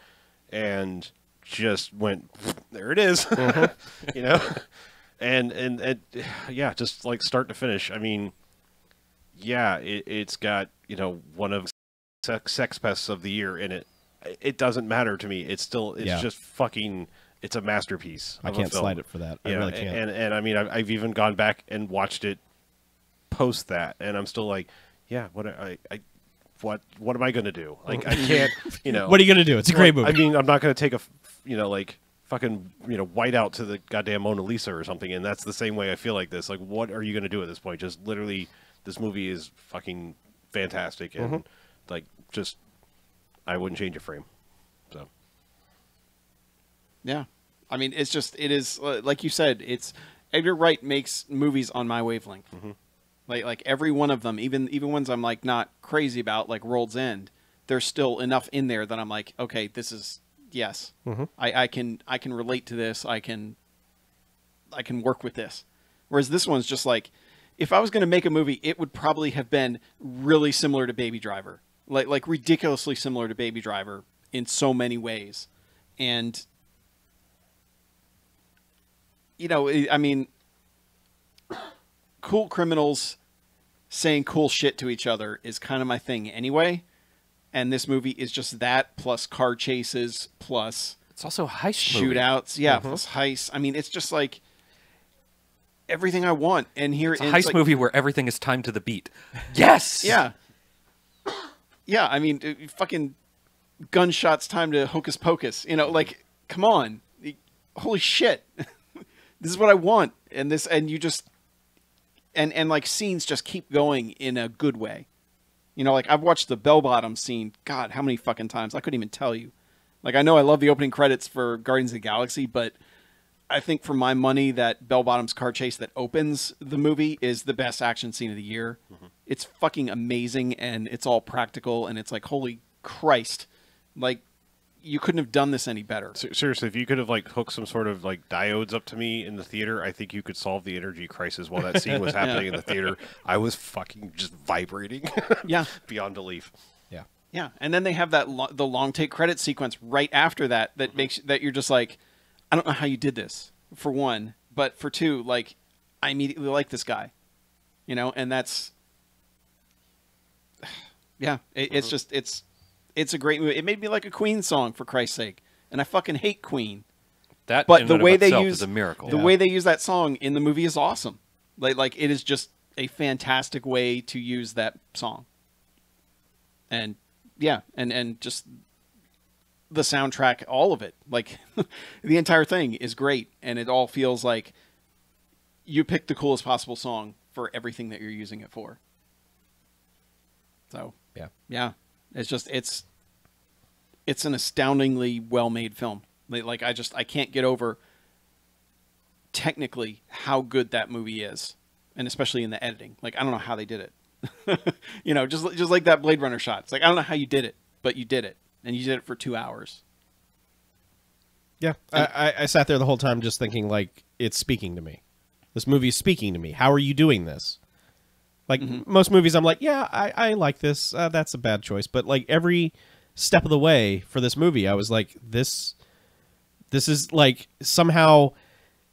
And just went, there it is, and yeah, just like start to finish. I mean, yeah, it's got one of sex pests of the year in it. It doesn't matter to me. It's just fucking. It's a masterpiece. I can't slide it for that. I really can't. And I mean, I've even gone back and watched it post that, and I'm still like, yeah, what am I going to do? Like, I can't, What are you going to do? It's a great movie. I mean, I'm not going to take a, like fucking, white out to the goddamn Mona Lisa or something. And that's the same way I feel like this. Like, what are you going to do at this point? Just literally, this movie is fucking fantastic. And like, just, I wouldn't change a frame. So. Yeah. I mean, it is, like you said, Edgar Wright makes movies on my wavelength. Like every one of them, even ones I'm like not crazy about, like World's End, there's still enough in there that I'm like, okay, this is yes, I can relate to this. I can work with this. Whereas this one's just like, if I was going to make a movie, it would probably have been really similar to Baby Driver, like ridiculously similar to Baby Driver in so many ways, and I mean, cool criminals saying cool shit to each other is kind of my thing anyway. And this movie is just that, plus car chases, plus it's also a heist movie. shootouts. Yeah, plus heists. I mean, it's just like everything I want. And here It's a heist like, movie where everything is timed to the beat. Yes! Yeah. Yeah, I mean, fucking gunshots timed to Hocus Pocus. Like, come on. Holy shit. This is what I want. And you just... And like scenes just keep going in a good way. Like I've watched the bell bottom scene, God, how many fucking times? I couldn't even tell you. Like I know I love the opening credits for Guardians of the Galaxy, but I think for my money that bell bottom's car chase that opens the movie is the best action scene of the year. It's fucking amazing and it's all practical and it's like, holy Christ. Like you couldn't have done this any better. Seriously, if you could have like hooked some sort of like diodes up to me in the theater, I think you could solve the energy crisis while that scene was happening in the theater. I was fucking just vibrating. Yeah. Beyond belief. Yeah. Yeah, and then they have that the long take credit sequence right after that makes that you're just like, I don't know how you did this, for one, but for two, like, I immediately like this guy, you know, and that's, yeah, it's just it's a great movie. It made me like a Queen song, for Christ's sake, and I fucking hate Queen. That, But in the and of way they itself use is a miracle. the way they use that song in the movie is awesome. Like it is just a fantastic way to use that song. And yeah, and just the soundtrack, all of it, like the entire thing is great, and it all feels like you picked the coolest possible song for everything that you're using it for. So yeah, it's just it's an astoundingly well-made film. Like I can't get over technically how good that movie is, and especially in the editing. Like I don't know how they did it. You know, just like that Blade Runner shot. It's like I don't know how you did it, but you did it, and you did it for 2 hours. Yeah, I sat there the whole time just thinking, like, it's speaking to me. This movie is speaking to me. How are you doing this? Like, most movies, I'm like, yeah, I like this. That's a bad choice. But, like, every step of the way for this movie, I was like, this is, like, somehow,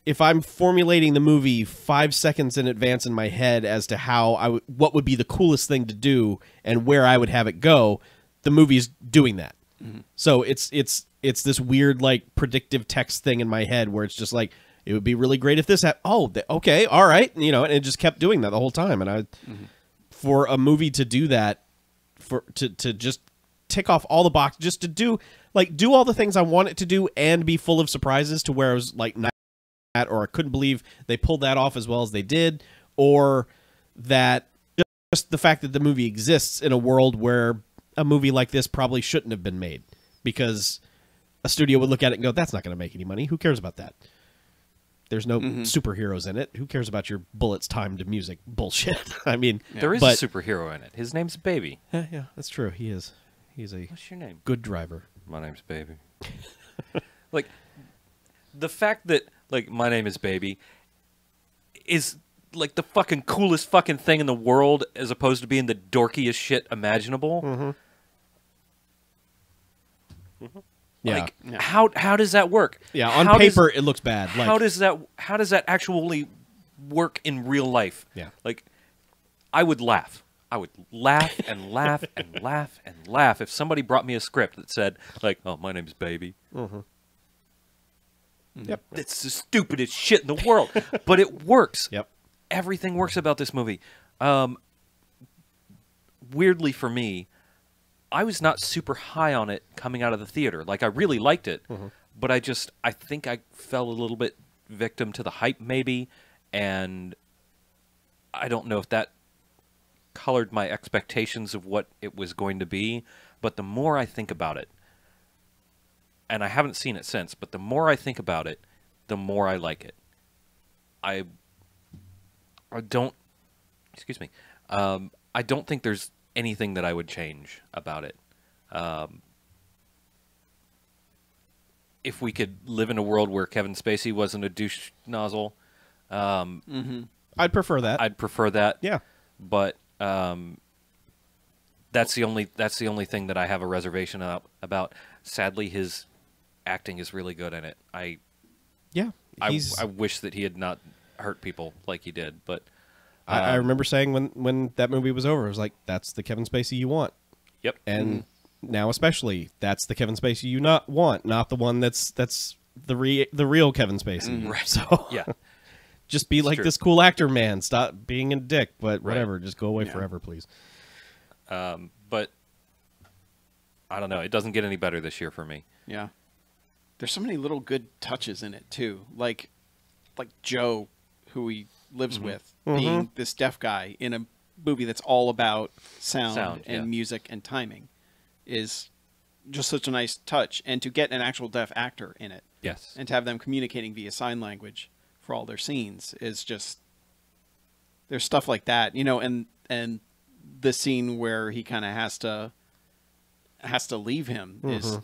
if I'm formulating the movie 5 seconds in advance in my head as to how what would be the coolest thing to do and where I would have it go, the movie's doing that. So it's this weird, like, predictive text thing in my head where it's just like, it would be really great if this okay, all right, you know, and it just kept doing that the whole time. And for a movie to do that, to just tick off all the boxes, just to do all the things I want it to do and be full of surprises to where I was like, not that, or I couldn't believe they pulled that off as well as they did, or that just the fact that the movie exists in a world where a movie like this probably shouldn't have been made, because a studio would look at it and go, that's not going to make any money. Who cares about that? There's no superheroes in it. Who cares about your bullets timed music bullshit? I mean, there is a superhero in it. His name's Baby. Yeah, that's true. He is. He's a What's your name? good driver. My name's Baby. Like, the fact that, like, my name is Baby is, like, the fucking coolest fucking thing in the world, as opposed to being the dorkiest shit imaginable. Yeah. Like, how does that work? Yeah, on paper it looks bad. Like, How does that actually work in real life? Yeah. Like, I would laugh. I would laugh and laugh and laugh and laugh if somebody brought me a script that said, like, oh, my name's Baby. Yep. It's the stupidest shit in the world. But it works. Yep. Everything works about this movie. Weirdly for me, I was not super high on it coming out of the theater. Like, I really liked it, but I think I fell a little bit victim to the hype, maybe, and I don't know if that colored my expectations of what it was going to be, but the more I think about it, and I haven't seen it since, but the more I think about it, the more I like it. I don't think there's anything that I would change about it. If we could live in a world where Kevin Spacey wasn't a douche nozzle, I'd prefer that. I'd prefer that. Yeah. But that's the only thing that I have a reservation about. Sadly, his acting is really good in it. I wish that he had not hurt people like he did, but I remember saying when that movie was over, I was like, that's the Kevin Spacey you want. Yep. And now especially, that's the Kevin Spacey you not want, not the one that's the real Kevin Spacey. Right. So yeah. just be like this cool actor, man. Stop being a dick, but whatever. Just go away forever, please. But I don't know. It doesn't get any better this year for me. Yeah. There's so many little good touches in it too. Like Joe, who he lives with, being this deaf guy in a movie that's all about sound and music and timing, is just such a nice touch. And to get an actual deaf actor in it, Yes. and to have them communicating via sign language for all their scenes is just, there's stuff like that, you know, and the scene where he kind of has to leave him is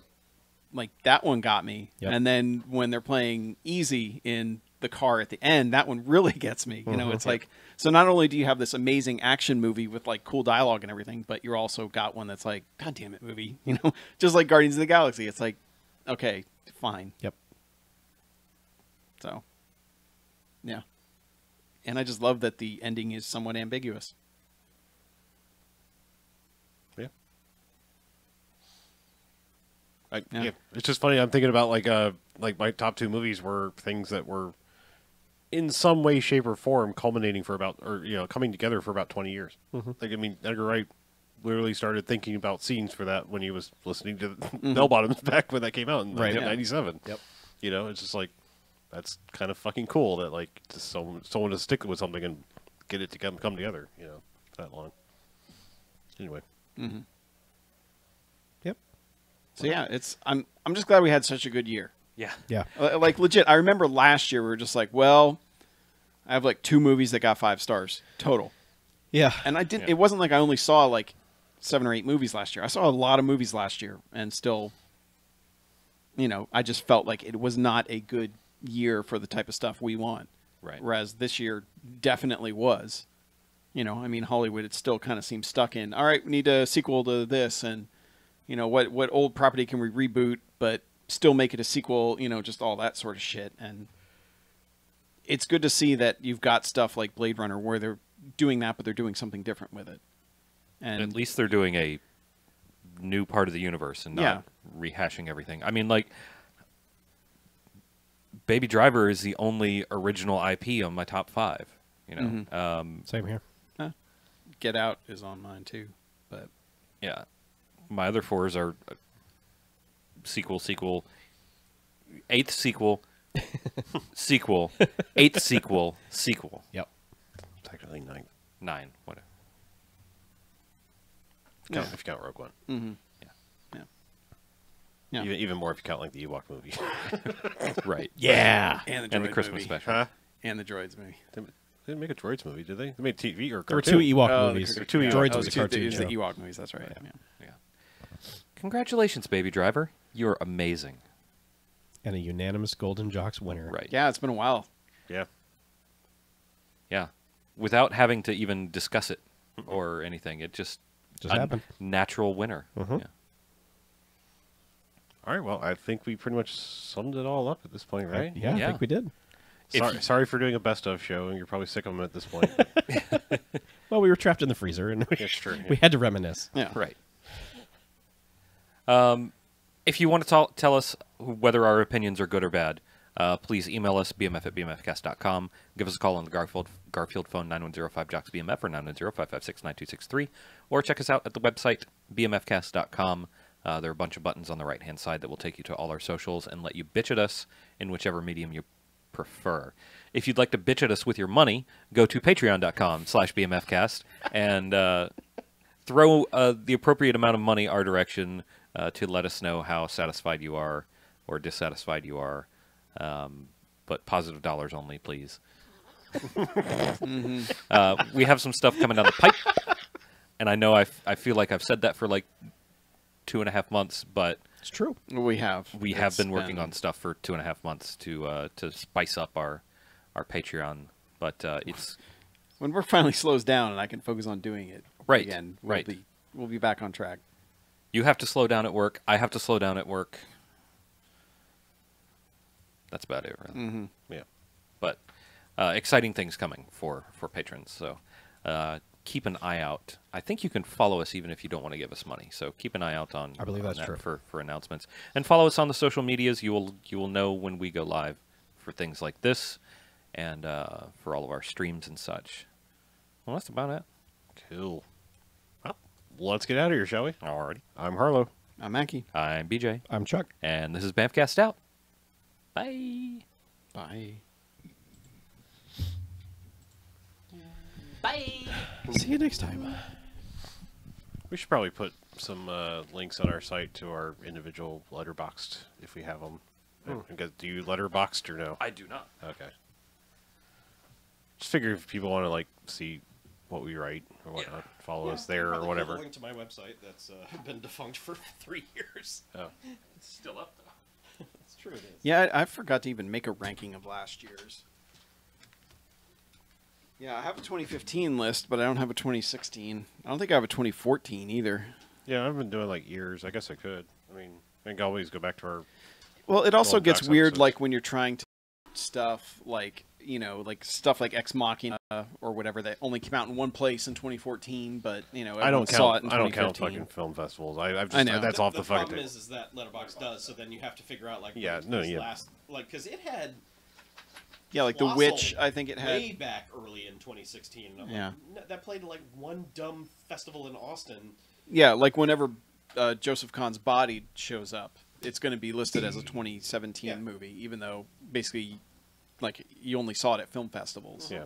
like that one got me. Yep. And then when they're playing easy in the car at the end, that one really gets me. You know, it's like, so not only do you have this amazing action movie with like cool dialogue and everything, but you're also got one that's like, God damn it, movie. You know, just like Guardians of the Galaxy. It's like, okay, fine. Yep. So, yeah. And I just love that the ending is somewhat ambiguous. Yeah. Yeah. Yeah, it's just funny. I'm thinking about like my top 2 movies were things that were in some way, shape, or form culminating for about, or coming together for about 20 years. Like, I mean, Edgar Wright literally started thinking about scenes for that when he was listening to Bell Bottoms back when that came out in Right, yeah. 1997. Yep. It's just like, that's kind of fucking cool that like just someone to stick with something and get it to come together. That long. Anyway. Yep. So yeah, I'm just glad we had such a good year. Yeah. Yeah. Like legit, I remember last year we were just like, well, I have like 2 movies that got 5 stars total. Yeah. And I didn't. Yeah. It wasn't like I only saw like 7 or 8 movies last year. I saw a lot of movies last year, and still, I just felt like it was not a good year for the type of stuff we want. Right. Whereas this year definitely was. I mean, Hollywood, it still kind of seems stuck in. All right, we need a sequel to this, and what old property can we reboot, but still make it a sequel? Just all that sort of shit. And it's good to see that you've got stuff like Blade Runner where they're doing that, but they're doing something different with it. And At least they're doing a new part of the universe and not rehashing everything. I mean, like, Baby Driver is the only original IP on my top 5. Same here. Get Out is on mine too, but Yeah. My other 4s are sequel, 8th sequel, sequel, 8th sequel. Yep. Technically 9. 9, whatever. If you count Rogue One. Yeah. Even more if you count like the Ewok movie. Right. Yeah. and the, And the Droids Christmas movie. special. Huh? And the Droids movie. They didn't make a Droids movie, did they? They made TV or There were cartoon. 2 Ewok Oh, movies. the Two Ewok. Droids Oh, was a cartoon it was the show. Ewok movies. That's right. Yeah. Yeah. Congratulations, Baby Driver. You're amazing. And a unanimous Golden Jocks winner. Right. Yeah, it's been a while. Yeah. Yeah. Without having to even discuss it or anything. It just Happened. Natural winner. Mhm. Yeah. All right. Well, I think we pretty much summed it all up at this point, right? Yeah, I Yeah. think we did. Sorry for doing a best of show, and you're probably sick of them at this point. Well, we were trapped in the freezer, and It's true. we had to reminisce. Yeah. Right. If you want to tell us whether our opinions are good or bad, please email us, bmf@bmfcast.com. Give us a call on the Garfield phone, 9105-JOCKS-BMF or 910-556-9263. Or check us out at the website, bmfcast.com. There are a bunch of buttons on the right-hand side that will take you to all our socials and let you bitch at us in whichever medium you prefer. If you'd like to bitch at us with your money, go to patreon.com/bmfcast and throw the appropriate amount of money our direction to let us know how satisfied you are or dissatisfied you are. But positive dollars only, please. We have some stuff coming down the pipe, and I know I feel like I've said that for like 2.5 months, but It's true. We have. we have It's been working on stuff for 2.5 months to spice up our Patreon. But it's When work finally slows down and I can focus on doing it Right, again, right. We'll be back on track. you have to slow down at work. I have to slow down at work. That's about it, really. Mm-hmm. Yeah. But exciting things coming for patrons. So keep an eye out. I think you can follow us even if you don't want to give us money. So keep an eye out on. I believe on that's that true. for announcements, and follow us on the social medias. You will know when we go live for things like this, and for all of our streams and such. Well, that's about it. Cool. Well, let's get out of here, shall we? Alrighty. I'm Harlow. I'm Mackie. I'm BJ, I'm Chuck. and this is BMFcast out. Bye. Bye. See you next time. We should probably put some links on our site to our individual letterboxed if we have them. Do you letterboxed or no? I do not. Okay. Just figure if people want to like see what we write or whatnot, follow us there or whatever. Link to my website that's been defunct for 3 years. Oh. It's still up though. Sure it is. Yeah, I forgot to even make a ranking of last year's. Yeah, I have a 2015 list, but I don't have a 2016. I don't think I have a 2014 either. Yeah, I've been doing like years. I guess I could. I mean, I can always go back to our. Well, it also Old gets Docs weird, episodes. like when you're trying to stuff like like stuff like Ex Machina or whatever that only came out in one place in 2014, but I everyone don't saw count. it in I don't 2015. count fucking film festivals. I've just I know. that's off the fucking problem thing. is that Letterboxd does, so then you have to figure out like Yeah, what no, was yeah. last because it had Yeah, like The Colossal Witch, I think it had. way back early in 2016. And I'm Yeah. like, "No, that played like one dumb festival in Austin. Yeah, like whenever Joseph Kahn's Body shows up, it's going to be listed as a 2017 Yeah. movie, even though basically, like, you only saw it at film festivals. Yeah.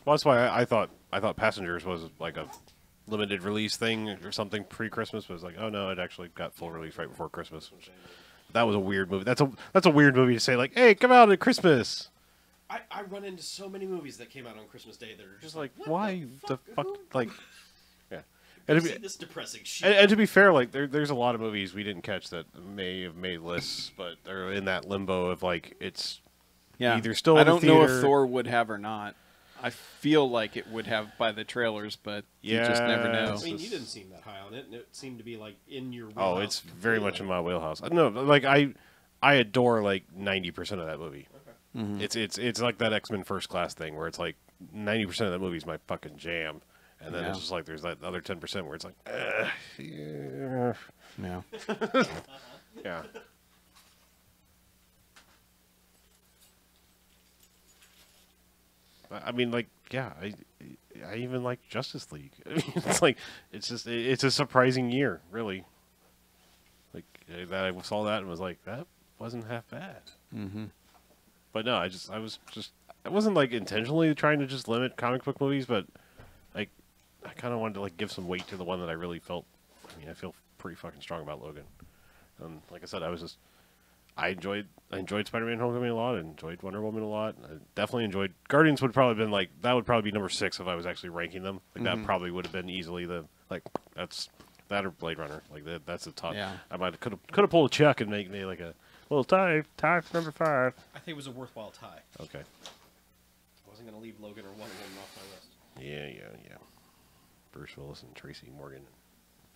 Well, that's why I thought Passengers was like a limited release thing or something pre-Christmas. But it was like, oh no, it actually got full release right before Christmas. That was a weird movie. That's a weird movie to say like, hey, come out at Christmas. I run into so many movies that came out on Christmas Day that are just Just like, what why the fuck? Who- Like, yeah. I've And to, seen be, this depressing shit. and to be fair, like there's a lot of movies we didn't catch that may have made lists, but they're in that limbo of like it's Yeah. either still I in the don't know if theater- Thor would have or not. I feel like it would have by the trailers, but you just never know. I mean, you didn't seem that high on it, and it seemed to be like in your Oh, wheelhouse it's very much in completely. my wheelhouse. No, like I adore like 90% of that movie. Okay. Mhm. It's like that X-Men First Class thing where it's like 90% of that movie is my fucking jam, and then Yeah. it's just like there's that other 10% where it's like, yeah, Yeah. yeah. I mean, like, yeah, I even like Justice League. I mean, it's like it's a surprising year, really. Like that I saw that and was like, that wasn't half bad. Mm-hmm. But no, I wasn't like intentionally trying to just limit comic book movies, but like I kind of wanted to like give some weight to the one that I really felt. I mean, I feel pretty fucking strong about Logan. And like I said, I enjoyed Spider-Man: Homecoming a lot. I enjoyed Wonder Woman a lot. I definitely enjoyed Guardians. Would probably been like that would probably be number 6 if I was actually ranking them. Like that probably would have been easily the like that's that or Blade Runner. Like that's the top. Yeah. I might could have pulled a check and make me like a little tie for number 5. I think it was a worthwhile tie. Okay. I wasn't going to leave Logan or Wonder Woman off my list. Yeah. Bruce Willis and Tracy Morgan.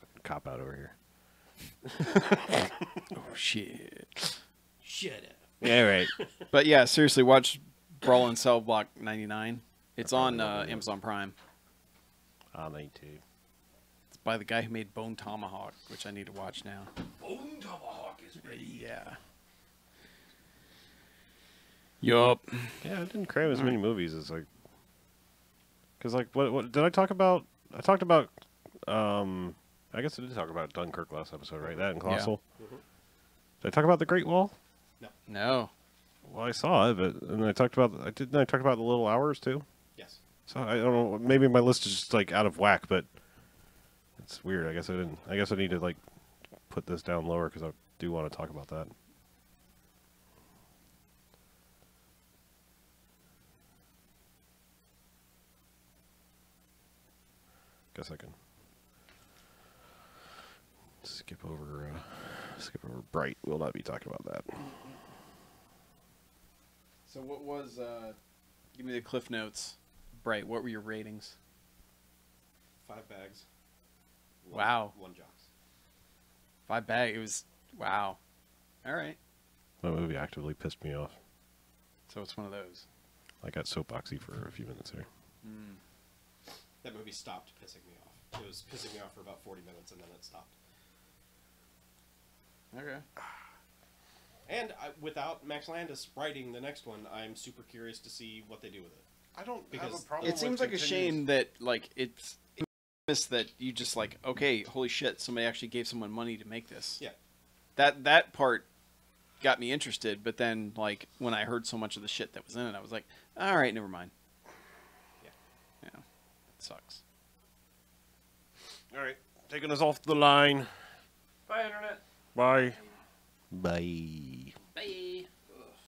Fucking cop out over here. Oh, shit. Shut up. Yeah, right. But yeah, seriously, watch Brawl in Cell Block 99. It's I on probably will. Amazon Prime. I need to. It's by the guy who made Bone Tomahawk, which I need to watch now. Bone Tomahawk is ready. Yeah. Yup. Yeah, I didn't crave as many movies as like. Because like, what did I talk about? I talked about. I guess I did talk about Dunkirk last episode, right? That and Colossal. Mhm. Did I talk about the Great Wall? No. Well, I saw it, but and I talked about. I talk about the Little Hours too. Yes. So I don't know. Maybe my list is just like out of whack, but it's weird. I guess I didn't. I guess I need to like put this down lower because I do want to talk about that. Guess I can skip over Bright. We'll not be talking about that. So what was, give me the Cliff Notes. Bright, what were your ratings? 5 bags. Wow. 1 jocks. 5 bag, it was, wow. All right. That movie actively pissed me off. So it's one of those. I got soapboxy for a few minutes there. That movie stopped pissing me off. It was pissing me off for about 40 minutes, and then it stopped. Okay. And without Max Landis writing the next one, I'm super curious to see what they do with it. I don't Because have a problem. It seems like a shame that, like, it's that you just, like, okay, holy shit, somebody actually gave someone money to make this. Yeah. That part got me interested, but then, like, when I heard so much of the shit that was in it, I was like, all right, never mind. Yeah. Yeah. It sucks. All right, taking us off the line. Bye, Internet. Bye. Bye.